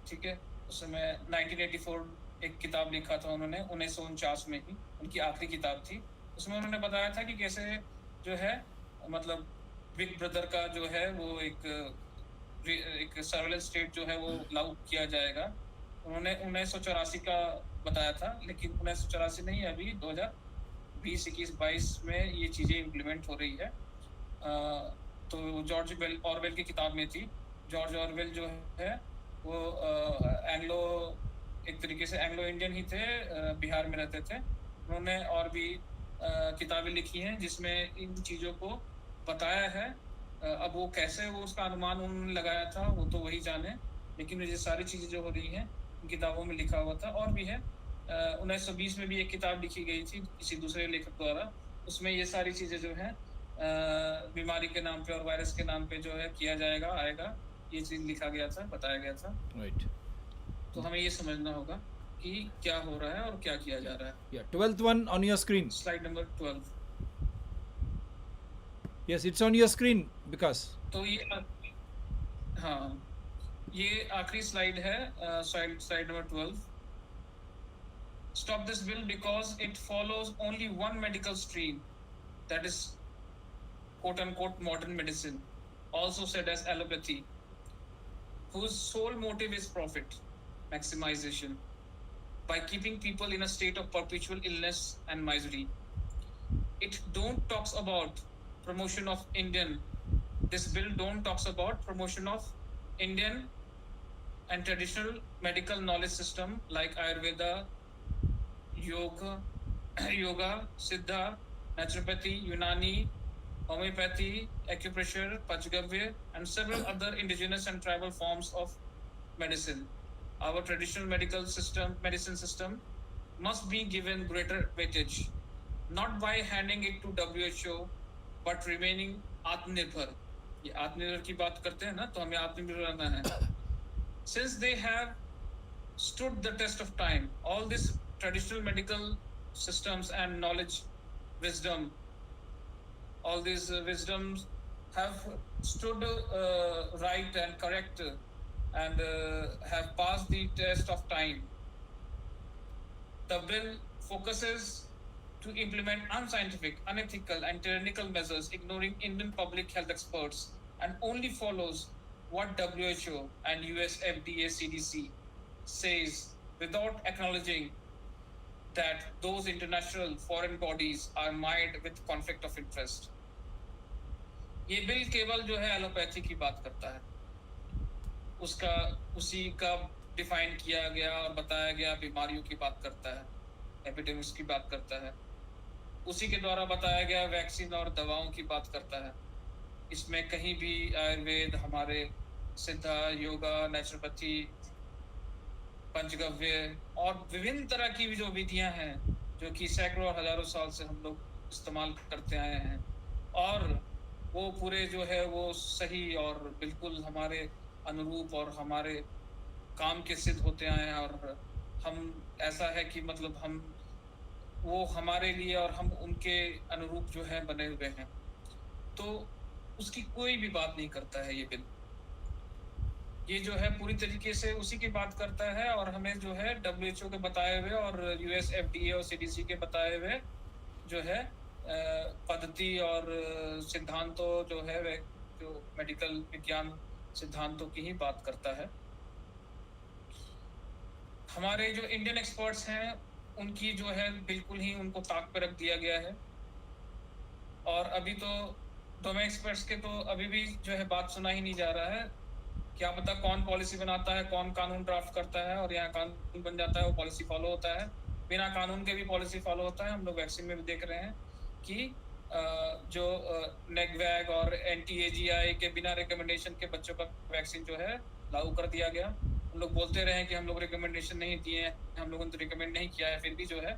ठीक है। उस समय 1984 एक किताब लिखा था उन्होंने, 1949 में ही उनकी आखिरी किताब थी। उसमें उन्होंने बताया था कि कैसे जो है मतलब बिग ब्रदर का जो है वो एक सर्वेलेंस स्टेट जो है वो लागू किया जाएगा। उन्होंने 1984 का बताया था, लेकिन 1984 नहीं, अभी 2020, 21, 22 में ये चीज़ें इम्प्लीमेंट हो रही है। तो जॉर्ज ऑरवेल की किताब में थी। जॉर्ज ऑरवेल जो है वो एक तरीके से एंग्लो इंडियन ही थे, बिहार में रहते थे। उन्होंने और भी किताबें लिखी हैं जिसमें इन चीज़ों को बताया है। अब वो कैसे वो उसका अनुमान उन्होंने लगाया था वो तो वही जाने, लेकिन ये सारी चीज़ें जो हो रही हैं उनकी किताबों में लिखा हुआ था। और भी है 1920 में भी एक किताब लिखी गई थी किसी दूसरे लेखक द्वारा, उसमें ये सारी चीज़ें जो हैं बीमारी के नाम पे और वायरस के नाम पे जो है किया जाएगा, आएगा, ये चीज़ लिखा गया था, बताया गया था। Right. तो हमें ये समझना होगा कि क्या हो रहा है और क्या किया जा रहा है। Yeah, 12th one on your screen. Slide number 12। Yes, it's on your screen because. तो ये हाँ, ये आखिरी स्लाइड है, slide number 12। Stop this bill because it follows only one medical stream, that is quote unquote modern medicine, also said as allopathy, whose sole motive is profit maximization by keeping people in a state of perpetual illness and misery. It don't talks about promotion of this bill don't talks about promotion of Indian and traditional medical knowledge system like Ayurveda, yoga, Siddha, naturopathy, Unani, homeopathy, acupressure, Panchagavya, and several other indigenous and tribal forms of medicine. Our traditional medicine system must be given greater weightage, not by handing it to WHO, but remaining आत्मनिर्भर। ये आत्मनिर्भर की बात करते हैं ना, तो हमें आत्मनिर्भर रहना है। Since they have stood the test of time, all these traditional medical systems and knowledge, wisdom, all these wisdoms have stood right and correct and have passed the test of time. The bill focuses to implement unscientific, unethical, and tyrannical measures, ignoring Indian public health experts, and only follows what WHO and US FDA CDC says without acknowledging that those international foreign bodies are mired with conflict of interest. ये bill केवल जो है allopathy की बात करता है, उसी का डिफाइन किया गया और बताया गया, बीमारियों की बात करता है, एपिडेमिक्स की बात करता है, उसी के द्वारा बताया गया वैक्सीन और दवाओं की बात करता है। इसमें कहीं भी आयुर्वेद, हमारे सिद्धा, योगा, नेचुरोपैथी, पंचगव्य और विभिन्न तरह की भी जो विधियां हैं जो कि सैकड़ों और हजारों साल से हम लोग इस्तेमाल करते आए हैं, और वो पूरे जो है वो सही और बिल्कुल हमारे अनुरूप और हमारे काम के सिद्ध होते आए हैं, और हम ऐसा है कि मतलब हम वो हमारे लिए और हम उनके अनुरूप जो है बने हुए हैं, तो उसकी कोई भी बात नहीं करता है ये बिल। ये जो है पूरी तरीके से उसी की बात करता है, और हमें जो है WHO के बताए हुए और US FDA और CDC के बताए हुए जो है पद्धति और सिद्धांतों जो है वे जो मेडिकल विज्ञान सिद्धांतों की ही बात करता है। हमारे जो इंडियन एक्सपर्ट्स हैं उनकी जो है बिल्कुल ही उनको ताक पे रख दिया गया है, और अभी तो डोमेन एक्सपर्ट्स के तो अभी भी जो है बात सुना ही नहीं जा रहा है। क्या पता कौन पॉलिसी बनाता है, कौन कानून ड्राफ्ट करता है, और यहाँ कानून बन जाता है, वो पॉलिसी फॉलो होता है, बिना कानून के भी पॉलिसी फॉलो होता है। हम लोग वैक्सीन में भी देख रहे हैं कि जो नेगवैग और NTAGI के बिना रिकमेंडेशन के बच्चों का वैक्सीन जो है लागू कर दिया गया। हम लोग बोलते रहे हैं कि हम लोग रिकमेंडेशन नहीं दिए हैं, हम लोगों ने तो रिकमेंड नहीं किया है, फिर भी जो है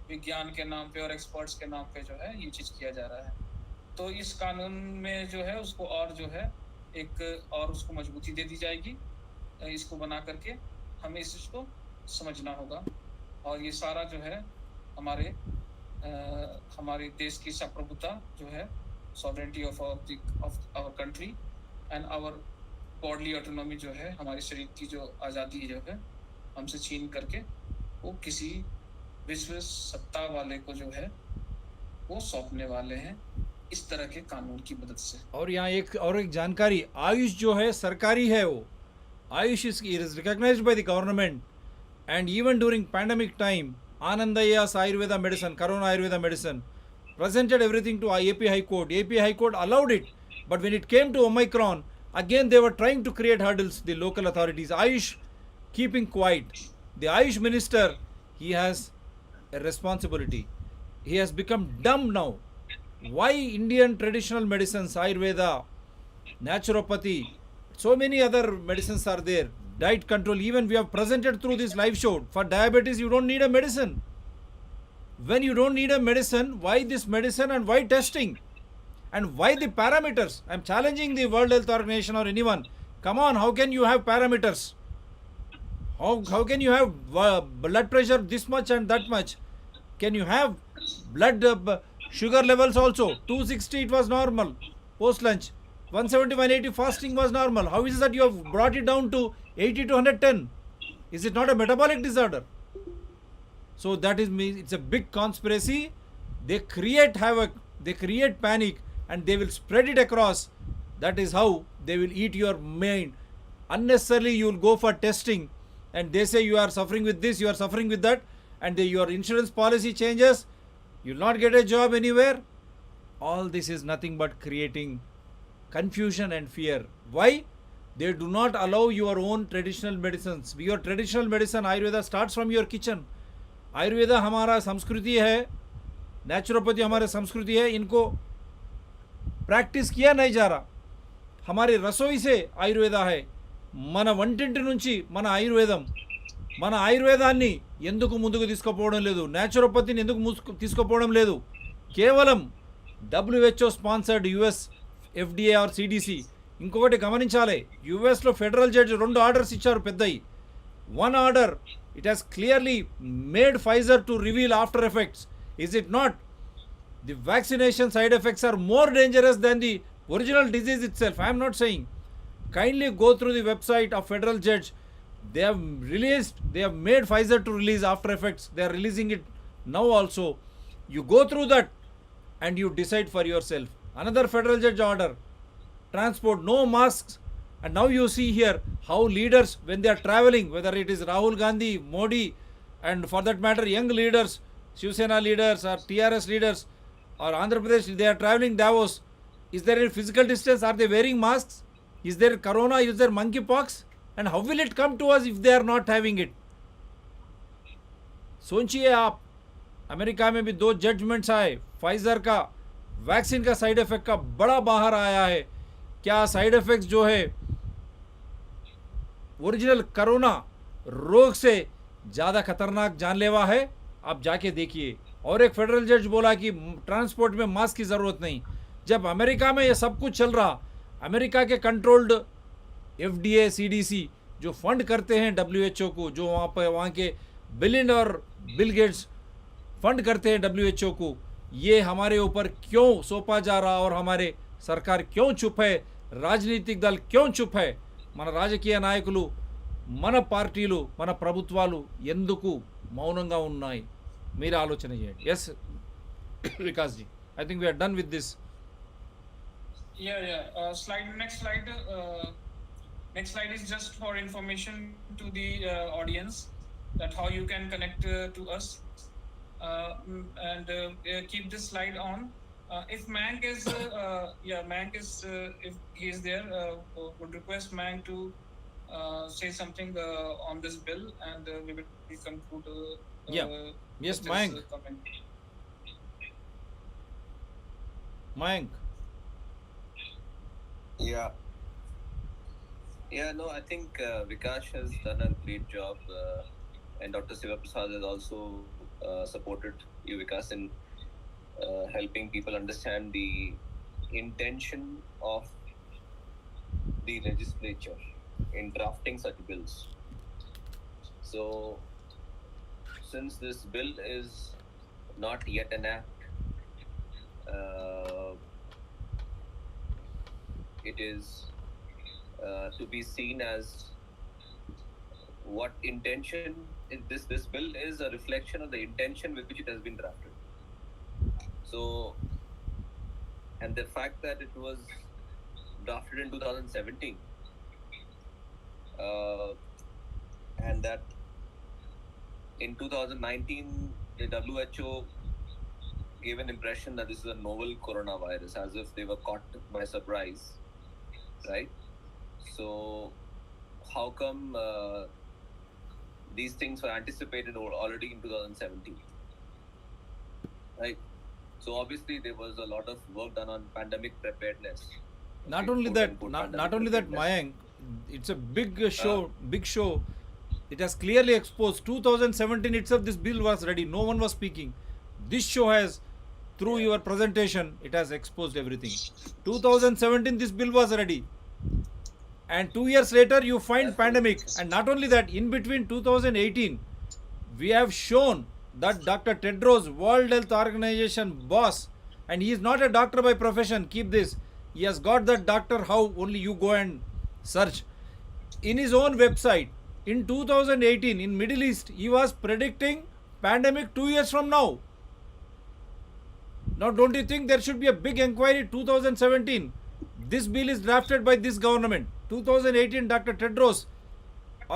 विज्ञान के नाम पे और एक्सपर्ट्स के नाम पे जो है ये चीज़ किया जा रहा है। तो इस कानून में जो है उसको और जो है एक और उसको मजबूती दे दी जाएगी। इसको बना करके हमें इस चीज़ को समझना होगा, और ये सारा जो है हमारे देश की संप्रभुता जो है, sovereignty of our country and our bodily autonomy जो है, हमारे शरीर की जो आज़ादी जो है हमसे छीन करके वो किसी विश्व सत्ता वाले को जो है वो सौंपने वाले हैं इस तरह के कानून की मदद से। और यहाँ एक जानकारी, आयुष जो है सरकारी है, वो Ayush is recognised by the government, and even during pandemic time Anandaya's Ayurveda medicine, Corona Ayurveda medicine, presented everything to AP High Court. AP High Court allowed it, but when it came to Omicron, again they were trying to create hurdles, the local authorities. Ayush keeping quiet. The Ayush minister, he has a responsibility. He has become dumb now. Why Indian traditional medicines, Ayurveda, naturopathy, so many other medicines are there. diet control. Even we have presented through this live show. For diabetes, you don't need a medicine. When you don't need a medicine, why this medicine and why testing? And why the parameters? I'm challenging the World Health Organization or anyone. Come on, how can you have parameters? How can you have blood pressure this much and that much? Can you have blood sugar levels also? 260 it was normal post lunch. 170, 180 fasting was normal. How is it that you have brought it down to 80 to 110? Is it not a metabolic disorder? So that is me. It's a big conspiracy. They create havoc, they create panic, and they will spread it across. That is how they will eat your mind. Unnecessarily, you will go for testing, and they say you are suffering with this, you are suffering with that, and your insurance policy changes. You will not get a job anywhere. All this is nothing but creating confusion and fear. Why? They do not allow your own traditional medicines. Your traditional medicine, Ayurveda, starts from your kitchen. Ayurveda हमारा संस्कृति है, naturopathy हमारे संस्कृति है, इनको practice किया नहीं जा रहा. हमारी रसोई से ఆయుర్వేదా है. మన వంటింటి నుంచి మన ఆయుర్వేదాన్ని ఎందుకు ముందుకు తీసుకుపోవడం లేదు? నేచురోపతిని ఎందుకు తీసుకుపోవడం లేదు? కేవలం WHO sponsored US FDA or CDC. ఇంకొకటి గమనించాలి, యుఎస్లో ఫెడరల్ జడ్జి 2 ఆర్డర్స్ ఇచ్చారు పెద్దయి. One order, it has clearly made Pfizer to reveal after effects. Is it not? The vaccination side effects are more dangerous than the original disease itself. I am not saying. Kindly go through the website of federal judge. They have made Pfizer to release after effects. They are releasing it now also. You go through that and you decide for yourself. Another federal judge order, transport, no masks. And now you see here how leaders, when they are traveling, whether it is Rahul Gandhi, Modi, and for that matter young leaders, Shiv Sena leaders or TRS leaders or Andhra Pradesh, they are traveling Davos. Is there a physical distance? Are they wearing masks? Is there corona? Is there monkeypox? And how will it come to us if they are not having it? सोचिए आप, America में भी 2 judgements आए. Pfizer का vaccine का side effect का बड़ा बाहर आया है. क्या साइड इफेक्ट्स जो है ओरिजिनल कोरोना रोग से ज़्यादा खतरनाक जानलेवा है? आप जाके देखिए. और एक फेडरल जज बोला कि ट्रांसपोर्ट में मास्क की ज़रूरत नहीं. जब अमेरिका में ये सब कुछ चल रहा, अमेरिका के कंट्रोल्ड FDA CDC जो फंड करते हैं WHO को, जो वहाँ के बिलियन और बिल गेट्स फंड करते हैं WHO को, ये हमारे ऊपर क्यों सौंपा जा रहा और हमारे सरकार क्यों चुप है? రాజనీతిక దళ క్यों चुप है? మన రాజకీయ నాయకులు, మన పార్టీలు, మన ప్రభుత్వాలు ఎందుకు మౌనంగా ఉన్నాయి? మీరు ఆలోచన చేయండి. Yes Vikas ji, I think we are done with this. Next slide is just for information to the audience that how you can connect to us, and keep this slide on. If Mank is, if he is there, would request Mank to say something on this bill, and we will conclude. Yes, Mank. Mank. No, I think Vikash has done a great job, and Dr. Siva Prasad has also supported you, Vikas, in helping people understand the intention of the legislature in drafting such bills. So, since this bill is not yet an act, it is to be seen as what intention this bill is a reflection of the intention with which it has been drafted. So, and the fact that it was drafted in 2017, and that in 2019 the WHO gave an impression that this is a novel coronavirus, as if they were caught by surprise, right? So how come these things were anticipated already in 2017, right? So obviously there was a lot of work done on pandemic preparedness. Not only that, Mayank, it's a big show, big show. It has clearly exposed 2017 itself. This bill was ready. No one was speaking. This show has, through your presentation, it has exposed everything. 2017, this bill was ready, and 2 years later, you find pandemic. And not only that, in between 2018, we have shown that Dr. Tedros, World Health Organization boss, and he is not a doctor by profession. Keep this. He has got that doctor. How only you go and search in his own website. In 2018, in Middle East, he was predicting pandemic 2 years from now. Now, don't you think there should be a big inquiry? 2017, this bill is drafted by this government. 2018, Dr. Tedros,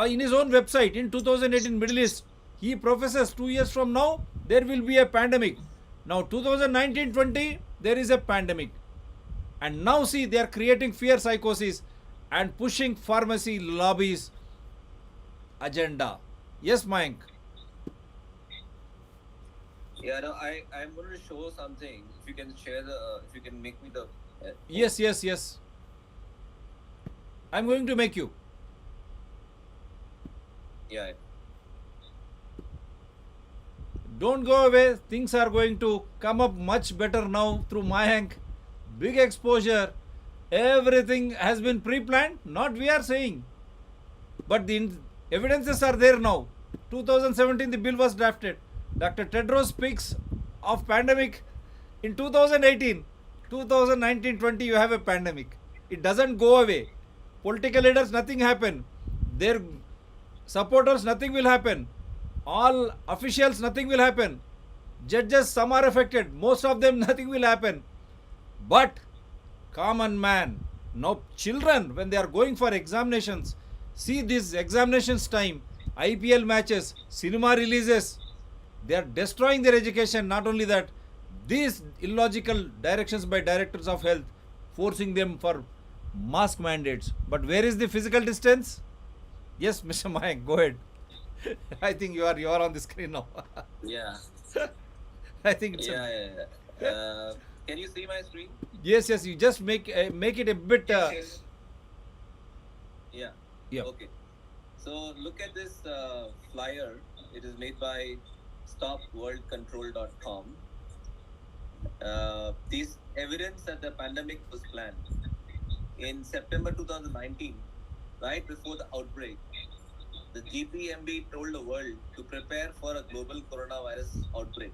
in his own website, in 2018 Middle East, he professes 2 years from now there will be a pandemic. Now 2019-20, there is a pandemic, and now see, they are creating fear psychosis and pushing pharmacy lobbies agenda. Yes, Mayank. Yeah, no, I'm going to show something. If you can share if you can make me the. Yes. I'm going to make you. Yeah. Don't go away. Things are going to come up much better now through Mayank. Big exposure. Everything has been pre-planned. Not we are saying. But the evidences are there now. 2017, the bill was drafted. Dr. Tedros speaks of pandemic in 2018. 2019-20, you have a pandemic. It doesn't go away. Political leaders, nothing happen. Their supporters, nothing will happen. All officials, nothing will happen. Judges, some are affected. Most of them, nothing will happen. But common man, now children, when they are going for examinations, see this examinations time, IPL matches, cinema releases, they are destroying their education. Not only that, these illogical directions by directors of health, forcing them for mask mandates. But where is the physical distance? Yes, Mr. Mayank, go ahead. I think you are on the screen now. Yeah. I think it's Can you see my screen? Yes. You just make it a bit. Yes. Yeah. Yeah. Okay. So look at this flyer. It is made by StopWorldControl.com. This evidence that the pandemic was planned in September 2019, right before the outbreak. The GPMB told the world to prepare for a global coronavirus outbreak.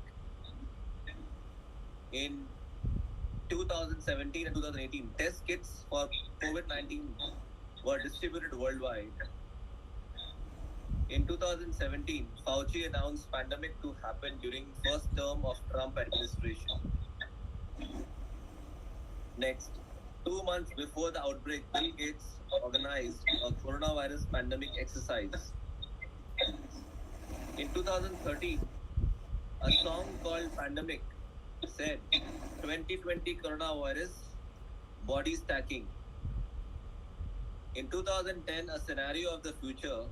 In 2017 and 2018, test kits for COVID-19 were distributed worldwide. In 2017, Fauci announced pandemic to happen during first term of Trump administration. Next, 2 months before the outbreak, Bill Gates organized a coronavirus pandemic exercise. In 2013, a song called Pandemic said 2020 coronavirus body stacking. In 2010, a scenario of the future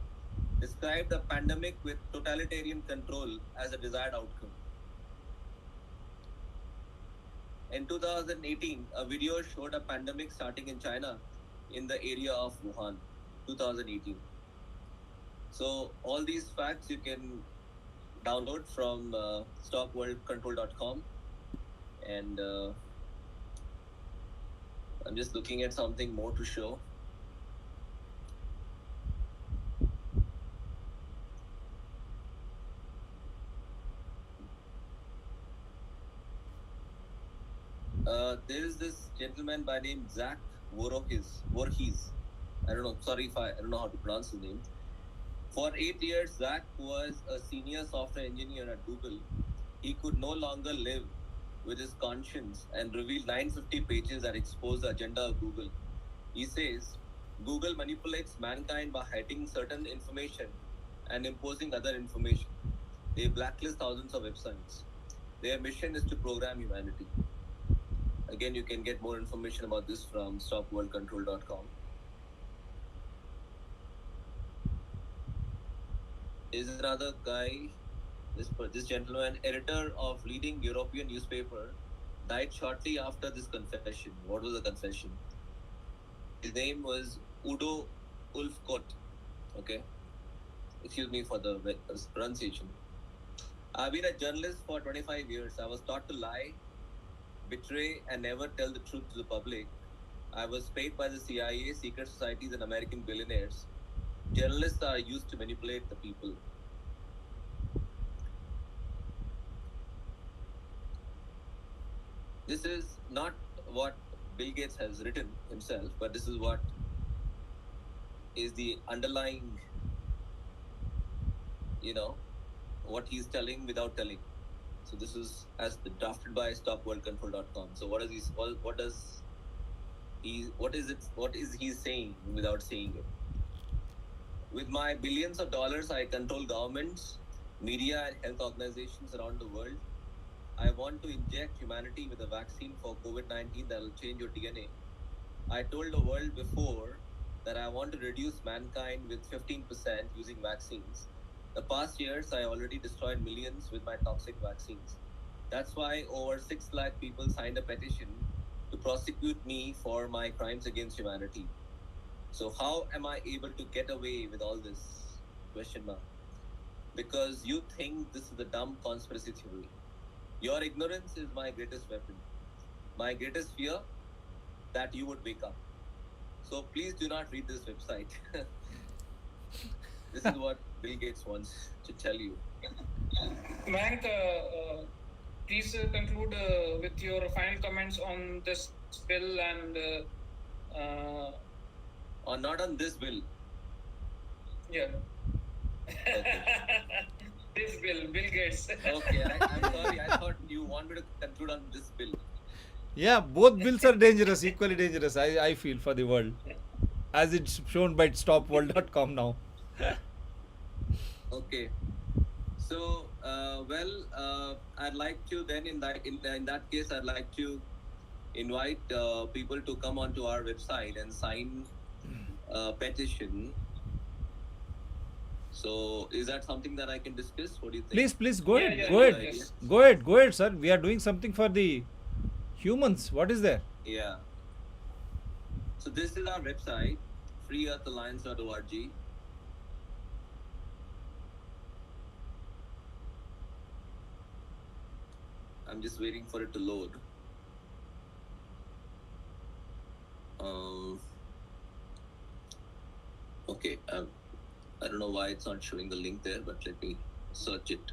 described the pandemic with totalitarian control as a desired outcome. In 2018, a video showed a pandemic starting in China in the area of Wuhan, 2018. So all these facts you can download from stopworldcontrol.com, and I'm just looking at something more to show. There is this gentleman by name Zach Voorhees. I don't know. Sorry if I don't know how to pronounce his name. For 8 years, Zach was a senior software engineer at Google. He could no longer live with his conscience and revealed 950 pages that expose the agenda of Google. He says, Google manipulates mankind by hiding certain information and imposing other information. They blacklist thousands of websites. Their mission is to program humanity. Again, you can get more information about this from stopworldcontrol.com. Is another guy, this gentleman, editor of leading European newspaper, died shortly after this confession. What was the confession? His name was Udo Ulfkot. Okay, excuse me for the pronunciation. I've been a journalist for 25 years. I was taught to lie, betray, and never tell the truth to the public. I was paid by the CIA, secret societies, and American billionaires. Journalists are used to manipulate the people. This is not what Bill Gates has written himself, but this is what is the underlying, what he's telling without telling. So this is as drafted by stopworldcontrol.com. So what is he saying without saying it? With my billions of dollars, I control governments, media, and health organizations around the world. I want to inject humanity with a vaccine for COVID-19 that will change your DNA. I told the world before that I want to reduce mankind with 15% using vaccines. The past years, I already destroyed millions with my toxic vaccines. That's why over 6 lakh people signed a petition to prosecute me for my crimes against humanity. So how am I able to get away with all this? Question mark. Because you think this is a dumb conspiracy theory. Your ignorance is my greatest weapon. My greatest fear, that you would wake up. So please do not read this website. This is what Bill Gates wants to tell you. Mayank, please conclude with your final comments on this bill and... or not on this bill. Yeah. Okay. This bill, Bill Gates. Okay, I'm sorry. I thought you want me to conclude on this bill. Yeah, both bills are dangerous, equally dangerous, I feel, for the world. As it's shown by stopworld.com now. Okay. So, I'd like to then in that case, I'd like to invite people to come onto our website and sign a petition. So, is that something that I can discuss? What do you think? Please, go ahead, Yeah, go ahead. yes. Go ahead, sir. We are doing something for the humans. What is there? Yeah. So this is our website, freeearthalliance.org. I'm just waiting for it to load. Okay. I don't know why it's not showing the link there, but let me search it.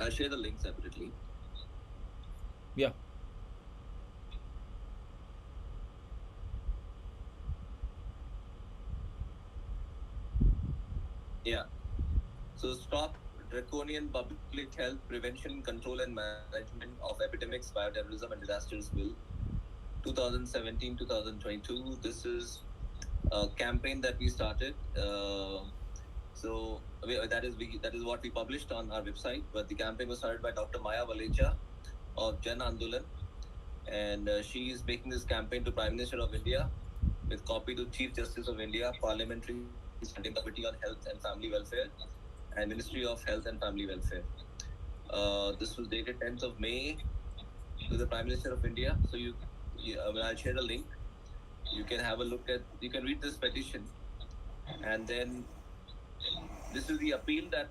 I'll share the link separately. Yeah. Yeah. So stop Draconian Public Health Prevention, Control and Management of Epidemics, Bioterrorism and Disasters Bill 2017-2022. This is a campaign that we started. That is what we published on our website. But the campaign was started by Dr. Maya Valecha of Jan Andolan, and she is making this campaign to Prime Minister of India, with copy to Chief Justice of India, Parliamentary Standing Committee on Health and Family Welfare, and Ministry of Health and Family Welfare. This was dated 10th of May to the Prime Minister of India. So I'll share the link. You can have a look at. You can read this petition, and then this is the appeal that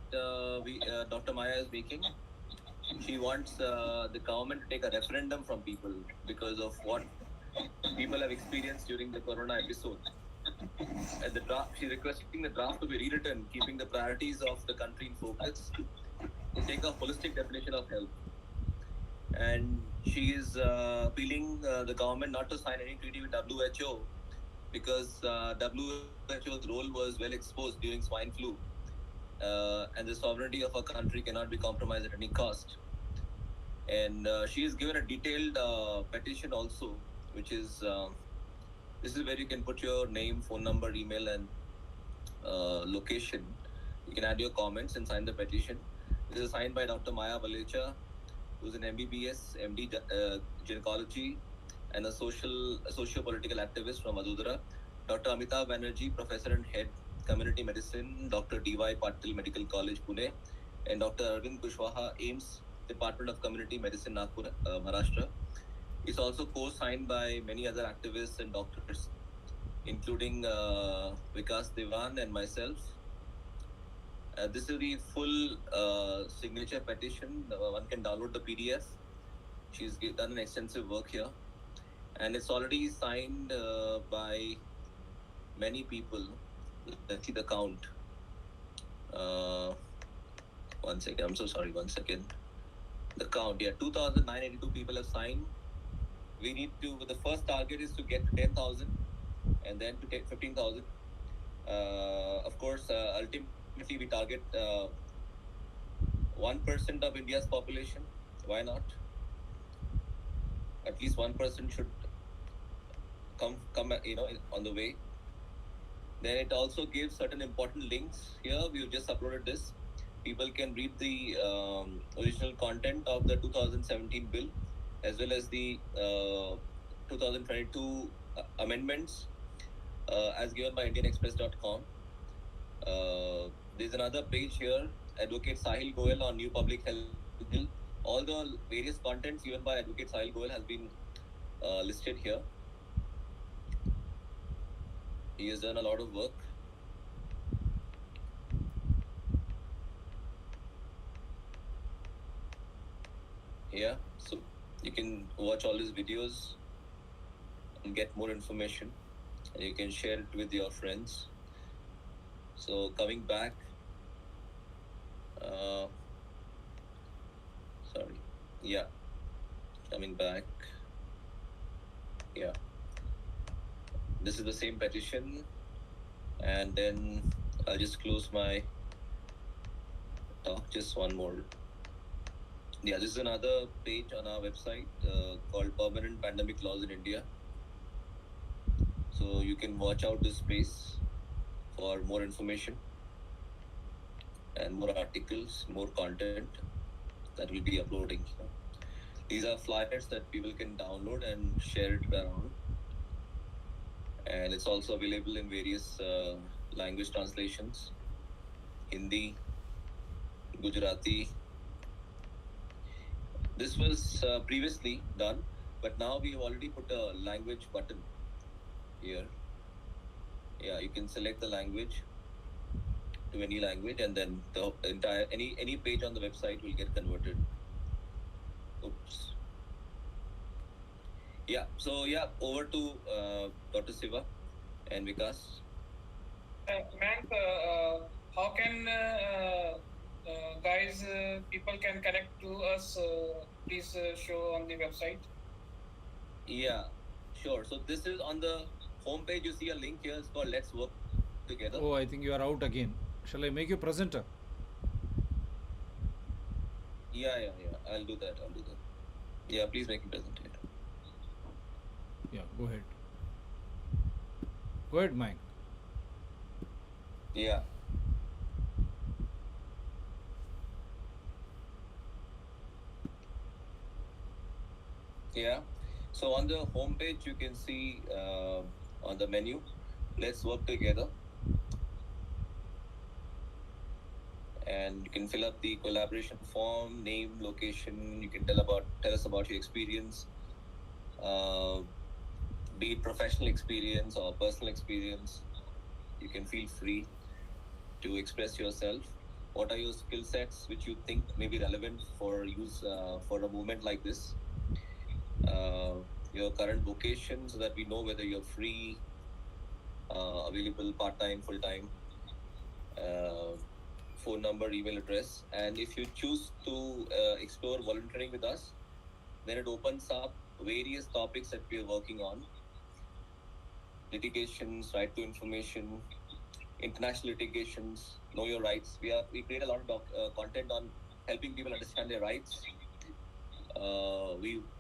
Dr. Maya is making. She wants the government to take a referendum from people because of what people have experienced during the Corona episode. At the draft, she's requesting the draft to be rewritten, keeping the priorities of the country in focus, to take a holistic definition of health. And she is appealing the government not to sign any treaty with WHO because WHO's role was well exposed during swine flu, and the sovereignty of a country cannot be compromised at any cost. And she has given a detailed petition also, which is this is where you can put your name, phone number, email, and location. You can add your comments and sign the petition. This is signed by Dr. Maya Valecha, who's an MBBS, MD gynecology, and a socio-political activist from Vadodara. Dr. Amitabh Banerjee, professor and head community medicine, Dr. D.Y. Patil Medical College, Pune, and Dr. Arvind Kushwaha, AIIMS Department of Community Medicine, Nagpur, Maharashtra. It's also co-signed by many other activists and doctors, including Vikas Devan and myself. This is the full signature petition. One can download the PDF. She's done an extensive work here, and it's already signed by many people. Let's see the count. One second. I'm so sorry. One second. The count. Yeah, 2,982 people have signed. We need to. The first target is to get to 10,000, and then to take 15,000. Of course, ultimately we target 1% of India's population. Why not? At least 1% should come on the way. Then it also gives certain important links here. We've just uploaded this. People can read the original content of the 2017 bill, as well as the 2022 amendments as given by IndianExpress.com. There's another page here, Advocate Sahil Goel on New Public Health Bill. All the various contents given by Advocate Sahil Goel has been listed here. He has done a lot of work. Yeah, so you can watch all his videos and get more information, and you can share it with your friends. So coming back, sorry, yeah, coming back, yeah, this is the same petition, and then I'll just close my talk. Just one more. Yeah, this is another page on our website called Permanent Pandemic Laws in India. So you can watch out this space for more information and more articles, more content that we'll be uploading. These are flyers that people can download and share it around. And it's also available in various language translations: Hindi, Gujarati. This was previously done, but now we've already put a language button here. Yeah, you can select the language to any language, and then the entire any page on the website will get converted. Oops. Yeah. So yeah, over to Dr. Siva and Vikas. Mayank, how can guys, people can connect to us? Please show on the website. Yeah, sure. So this is on the homepage. You see a link here. It's called Let's Work Together. Oh, I think you are out again. Shall I make you presenter? Yeah. I'll do that. Yeah, please make it present here. Yeah, go ahead. Go ahead, Mike. Yeah. Yeah. So on the homepage, you can see on the menu, Let's Work Together. And you can fill up the collaboration form, name, location. You can tell us about your experience, be it professional experience or personal experience. You can feel free to express yourself. What are your skill sets which you think may be relevant for use for a movement like this? Your current vocation, so that we know whether you're free, available part-time, full-time, phone number, email address. And if you choose to explore volunteering with us, then it opens up various topics that we are working on: litigations, right to information, international litigations, know your rights. We create a lot of content on helping people understand their rights.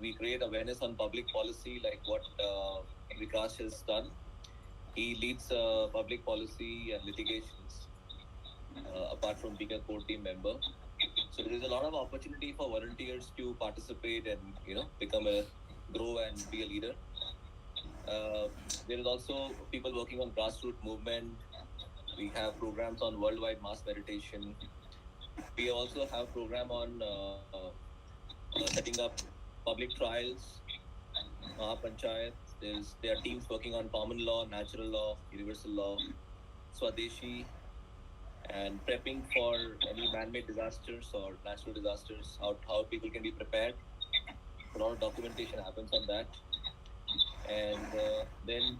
We create awareness on public policy, like what Vikas has done. He leads public policy and litigations, apart from being a core team member. So there is a lot of opportunity for volunteers to participate and grow and be a leader. There is also people working on grassroots movement. We have programs on worldwide mass meditation. We also have program on setting up public trials, Mahapanchayat. There are teams working on common law, natural law, universal law, Swadeshi, and prepping for any man-made disasters or natural disasters, how people can be prepared. A lot of documentation happens on that. And then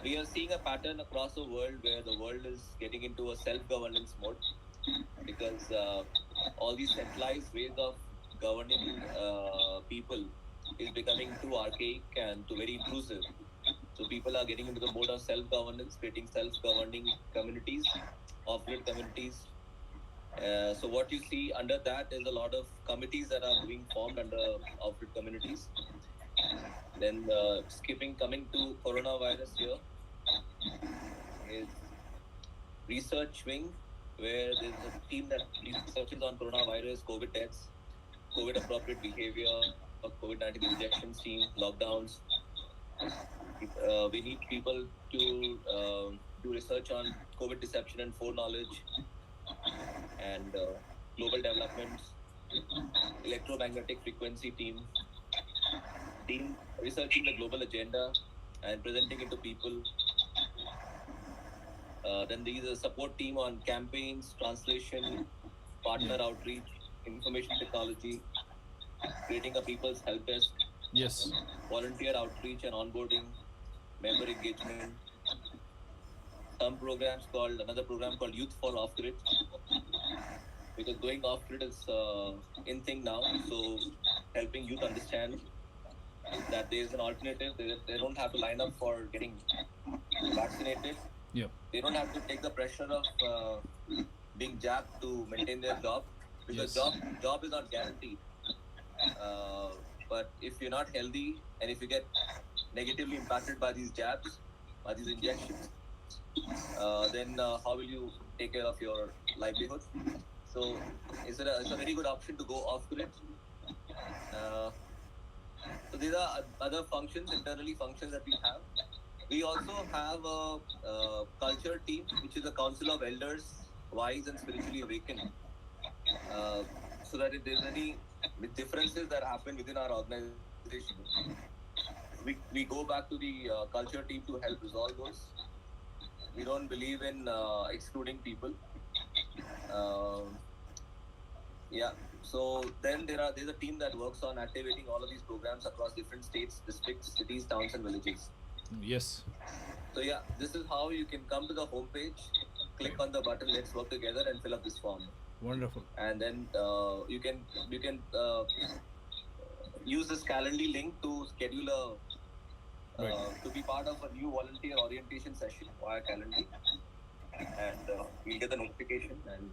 we are seeing a pattern across the world where the world is getting into a self-governance mode because all these centralized ways of governing people is becoming too archaic and too very intrusive. So people are getting into the mode of self-governance, creating self-governing communities, off-grid communities. So what you see under that is a lot of committees that are being formed under off-grid communities. Then coming to coronavirus here is research wing, where there's a team that researches on coronavirus, COVID deaths, COVID appropriate behavior, COVID-19 injections team, lockdowns. We need people to do research on COVID deception and foreknowledge and global developments, electromagnetic frequency team researching the global agenda and presenting it to people. Then there is a support team on campaigns, translation, partner outreach, information technology, creating a people's help desk, Yes. volunteer outreach and onboarding, member engagement. Another program called Youth for Off Grid, because going off grid is in thing now. So helping youth understand that there is an alternative. They don't have to line up for getting vaccinated. Yeah. They don't have to take the pressure of being jabbed to maintain their job, because Yes. job is not guaranteed. But if you're not healthy and if you get negatively impacted by these jabs, by these injections, then how will you take care of your livelihood? So it's a very good option to go off grid. So these are other functions, internally functions that we have. We also have a culture team, which is a council of elders, wise and spiritually awakened. So that if there's any differences that happen within our organization, we go back to the culture team to help resolve those. We don't believe in excluding people. So then there's a team that works on activating all of these programs across different states, districts, cities, towns, and villages. Yes. So this is how you can come to the homepage, click on the button, let's work together, and fill up this form. Wonderful. And then you can use this Calendly link to schedule to be part of a new volunteer orientation session via Calendly, and we'll get the notification and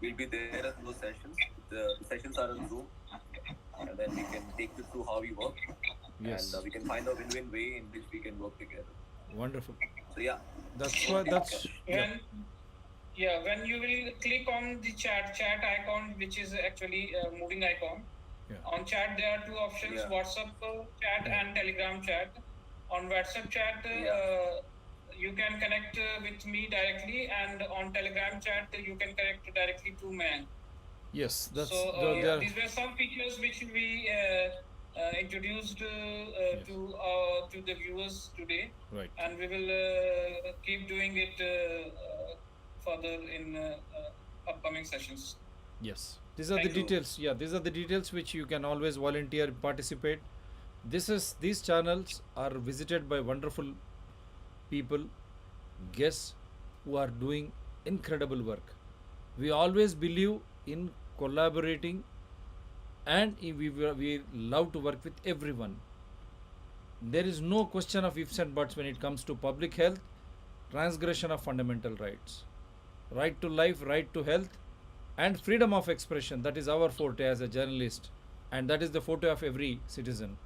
we'll be there at those sessions. The sessions are on Zoom, and then we can take you through how we work. Yes. And we can find a win-win way in which we can work together. Wonderful. So That's why When you will click on the chat icon, which is actually a moving icon. Yeah. On chat there are two options: WhatsApp chat and Telegram chat. On WhatsApp chat, you can connect with me directly, and on Telegram chat you can connect directly to man. Yes. That's these were some features which we introduced to the viewers today. Right. And we will keep doing it further in upcoming sessions. Yes. These are Thank the you. details. Yeah, these are the details which you can always volunteer, participate. These channels are visited by wonderful people, guests who are doing incredible work. We always believe in collaborating, and we love to work with everyone. There is no question of ifs and buts when it comes to public health, transgression of fundamental rights, right to life, right to health, and freedom of expression. That is our forte as a journalist, and that is the forte of every citizen.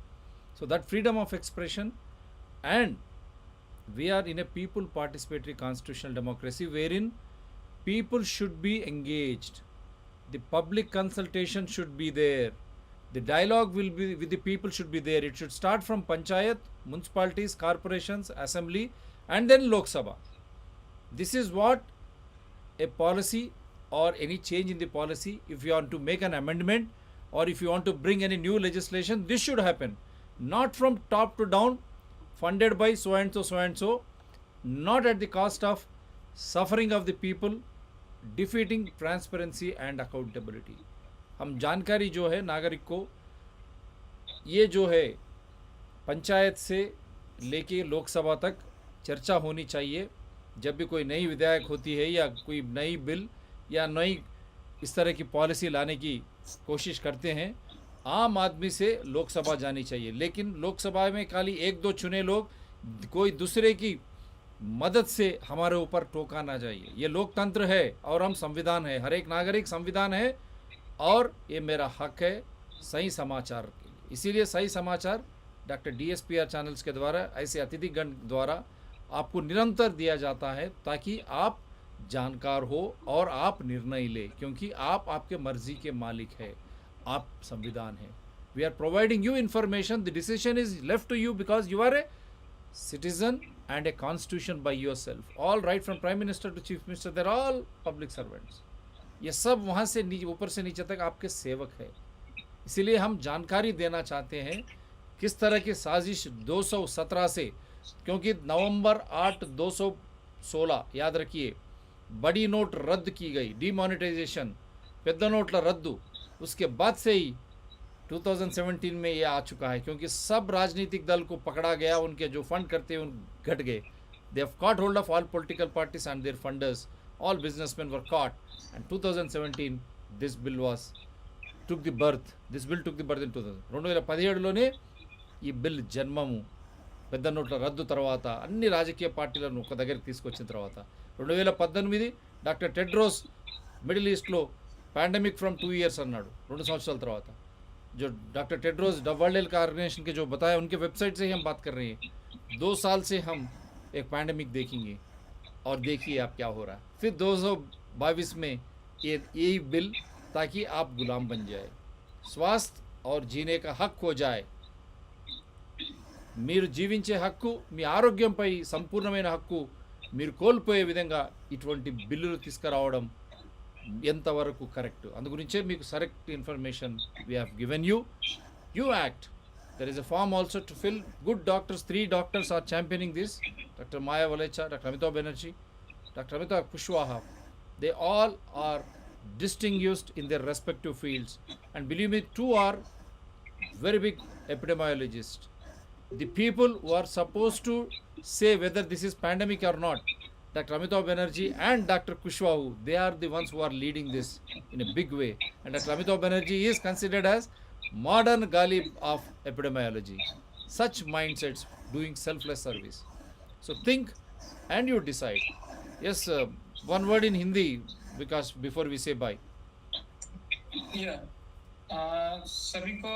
So that freedom of expression, and we are in a people participatory constitutional democracy wherein people should be engaged. The public consultation should be there. The dialogue will be with the people should be there. It should start from panchayat, municipalities, corporations, assembly, and then Lok Sabha. This is what a policy or any change in the policy, if you want to make an amendment, or if you want to bring any new legislation, this should happen, not from top to down, funded by so and so, not at the cost of suffering of the people, defeating transparency and accountability. हम जानकारी जो है नागरिक को, ये जो है पंचायत से लेके लोकसभा तक चर्चा होनी चाहिए. जब भी कोई नई विधेयक होती है या कोई नई बिल या नई इस तरह की पॉलिसी लाने की कोशिश करते हैं, आम आदमी से लोकसभा जानी चाहिए. लेकिन लोकसभा में खाली एक दो चुने लोग, कोई दूसरे की मदद से हमारे ऊपर टोका ना चाहिए. ये लोकतंत्र है और हम संविधान है, हर एक नागरिक संविधान है और ये मेरा हक है सही समाचार के लिए. इसीलिए सही समाचार डॉक्टर DSPR चैनल्स के द्वारा, ऐसे अतिथिगण द्वारा आपको निरंतर दिया जाता है ताकि आप जानकार हो और आप निर्णय ले, क्योंकि आप आपके मर्जी के मालिक है, आप संविधान है. We are providing you information, the decision is left to you because you are a citizen and a constitution by yourself. All right from prime minister to chief minister, they're all public servants. ये सब वहाँ से ऊपर से नीचे तक आपके सेवक है. इसीलिए हम जानकारी देना चाहते हैं किस तरह की साजिश 217 से, क्योंकि नवंबर 8 2016 याद रखिए, बड़ी नोट रद्द की गई, डिमोनेटाइजेशन, पेद्द नोट्ల रद्दु, उसके बाद से ही 2017 में ये आ चुका है, क्योंकि सब राजनीतिक दल को पकड़ा गया, उनके जो फंड करते हैं उन घट गए. They have caught hold of all political parties and their funders, all businessman were caught, and 2017 this bill was took the birth, this bill took the birth in 2017లోనే ఈ బిల్ జన్మము. పెద్ద నోట్ల రద్దు తర్వాత అన్ని రాజకీయ పార్టీలను ఒక దగ్గరికి తీసుకొచ్చిన తర్వాత 2018 డాక్టర్ టెడ్రోస్ మిడిల్ ఈస్ట్లో पैंडेमिक फ्रॉम 2 years అన్నాడు, 2 సంవత్సరాల తర్వాత. जो doctor Tedros World Health Organization के जो बताया, उनके वेबसाइट से ही हम बात कर रहे हैं. 2 साल से हम एक पैंडेमिक देखेंगे और देखिए आप क्या हो रहा है. फिर 2022 में यही बिल, ताकि आप गुलाम बन जाए. स्वास्थ्य और जीने का हक हो जाए. మీరు జీవించే హక్కు, మీ ఆరోగ్యంపై సంపూర్ణమైన హక్కు మీరు కోల్పోయే విధంగా ఇటువంటి బిల్లులు తీసుకురావడం ఎంతవరకు కరెక్ట్, అందు గురించే మీకు correct information we have given you. You act. There is a form also to fill. Good doctors, 3 doctors are championing this. Doctor Maya Valecha, doctor Amitabh Banerjee, doctor Amitabh Kushwaha, they all are distinguished in their respective fields, and believe me, 2 are very big epidemiologists. The people who are supposed to say whether this is pandemic or not, Dr. Amitabh Banerjee and Dr. Kushwaha, they are the ones who are leading this in a big way. And Dr. Amitabh Banerjee is considered as modern Ghalib of epidemiology. Such mindsets doing selfless service. So think and you decide. Yes, one word in Hindi, because before we say bye. सभी को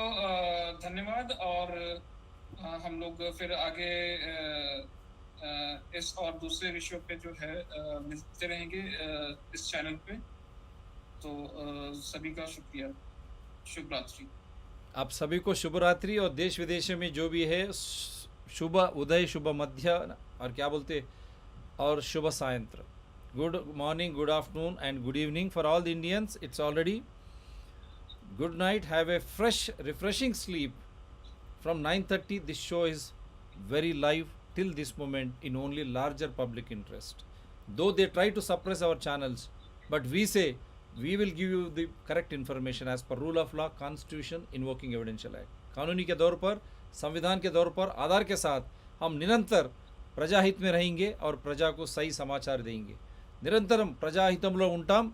धन्यवाद, और हम लोग फिर आगे इस और दूसरे विषयों पे जो है मिलते रहेंगे इस चैनल पे. तो सभी का शुक्रिया. शुभ रात्रि. आप सभी को शुभ रात्रि, और देश विदेशों में जो भी है शुभ उदय, शुभ मध्य, और क्या बोलते, और शुभ सायंत्र. Good morning, good afternoon and good evening for all the Indians. It's already good night. Have a fresh, refreshing sleep. From 9:30 this show is very live till this moment in only larger public interest. Though they try to suppress our channels, but we say we will give you the correct information as per rule of law, constitution, invoking evidential act. कानूनी के दौर पर, संविधान के दौर पर, आधार के साथ हम निरंतर प्रजाहित में रहेंगे और प्रजा को सही समाचार देंगे. నిరంతరం ప్రజాహితంలో ఉంటాం.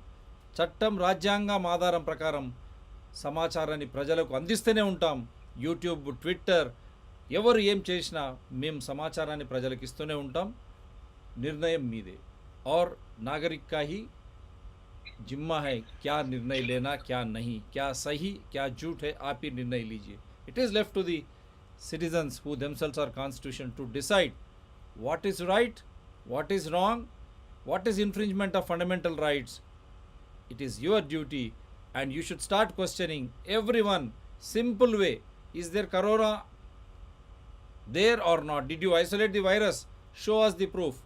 చట్టం, రాజ్యాంగం ఆధారం ప్రకారం సమాచారాన్ని ప్రజలకు అందిస్తూనే ఉంటాం. యూట్యూబ్, ట్విట్టర్, ఎవరు ఏం చేసినా మేము సమాచారాన్ని ప్రజలకు ఇస్తూనే ఉంటాం. నిర్ణయం మీదే, और नागरिक का ही जिम्मा है क्या निर्णय लेना, क्या नहीं, क्या सही क्या झूठ है, आप ही निर्णय लीजिए. It is left to the citizens who themselves are constitution to decide what is right, what is wrong, what is infringement of fundamental rights. It is your duty, and you should start questioning everyone. Simple way. Is there corona there or not? Did you isolate the virus? Show us the proof.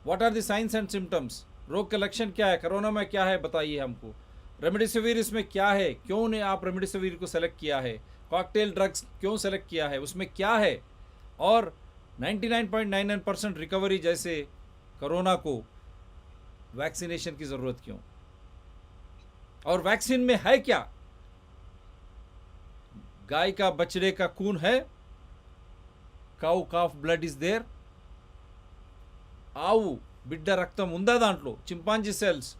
What are the signs and symptoms? रोग के लक्षण क्या है, corona में क्या है, बताइए हमको. रेमडेसिविर इसमें क्या है, क्यों ने आप रेमडेसिविर को सेलेक्ट किया है, कॉकटेल ड्रग्स क्यों सेलेक्ट किया है, उसमें क्या है, और 99.99% रिकवरी जैसे कोरोना को वैक्सीनेशन की ज़रूरत क्यों, और वैक्सीन में है क्या, गाय का बछड़े का खून है, cow calf blood is there, आऊ बिड्डा रक्तम ఉందా దాంట్లో, chimpanzee cells,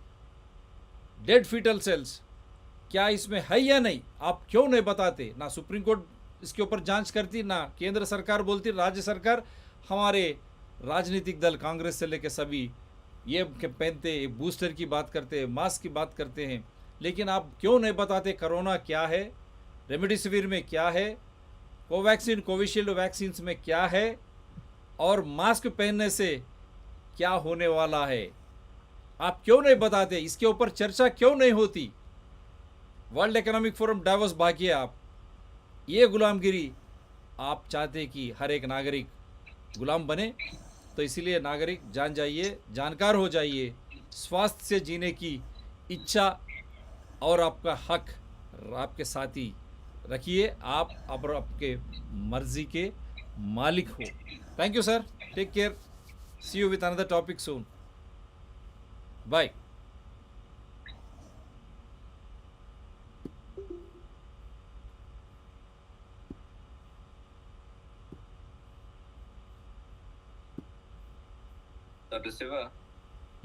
dead foetal cells, क्या इसमें है या नहीं, आप क्यों नहीं बताते। ना सुप्रीम कोर्ट इसके ऊपर जांच करती, ना केंद्र सरकार बोलती, राज्य सरकार, हमारे राजनीतिक दल कांग्रेस से लेकर सभी ये पहनते, बूस्टर की बात करते हैं, मास्क की बात करते हैं, लेकिन आप क्यों नहीं बताते कोरोना क्या है, रेमडेसिविर में क्या है, कोवैक्सीन कोविशील्ड वैक्सीन में क्या है, और मास्क पहनने से क्या होने वाला है, आप क्यों नहीं बताते, इसके ऊपर चर्चा क्यों नहीं होती। वर्ल्ड इकोनॉमिक फोरम डावोस भागिए आप, ये गुलामगिरी आप चाहते कि हर एक नागरिक गुलाम बने, तो इसीलिए नागरिक जान जाइए, जानकार हो जाइए, स्वास्थ्य से जीने की इच्छा और आपका हक आपके साथ ही रखिए, आप अब आपके मर्जी के मालिक हो। Thank you sir, take care, see you with another topic soon, bye. Dr. Siva,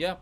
या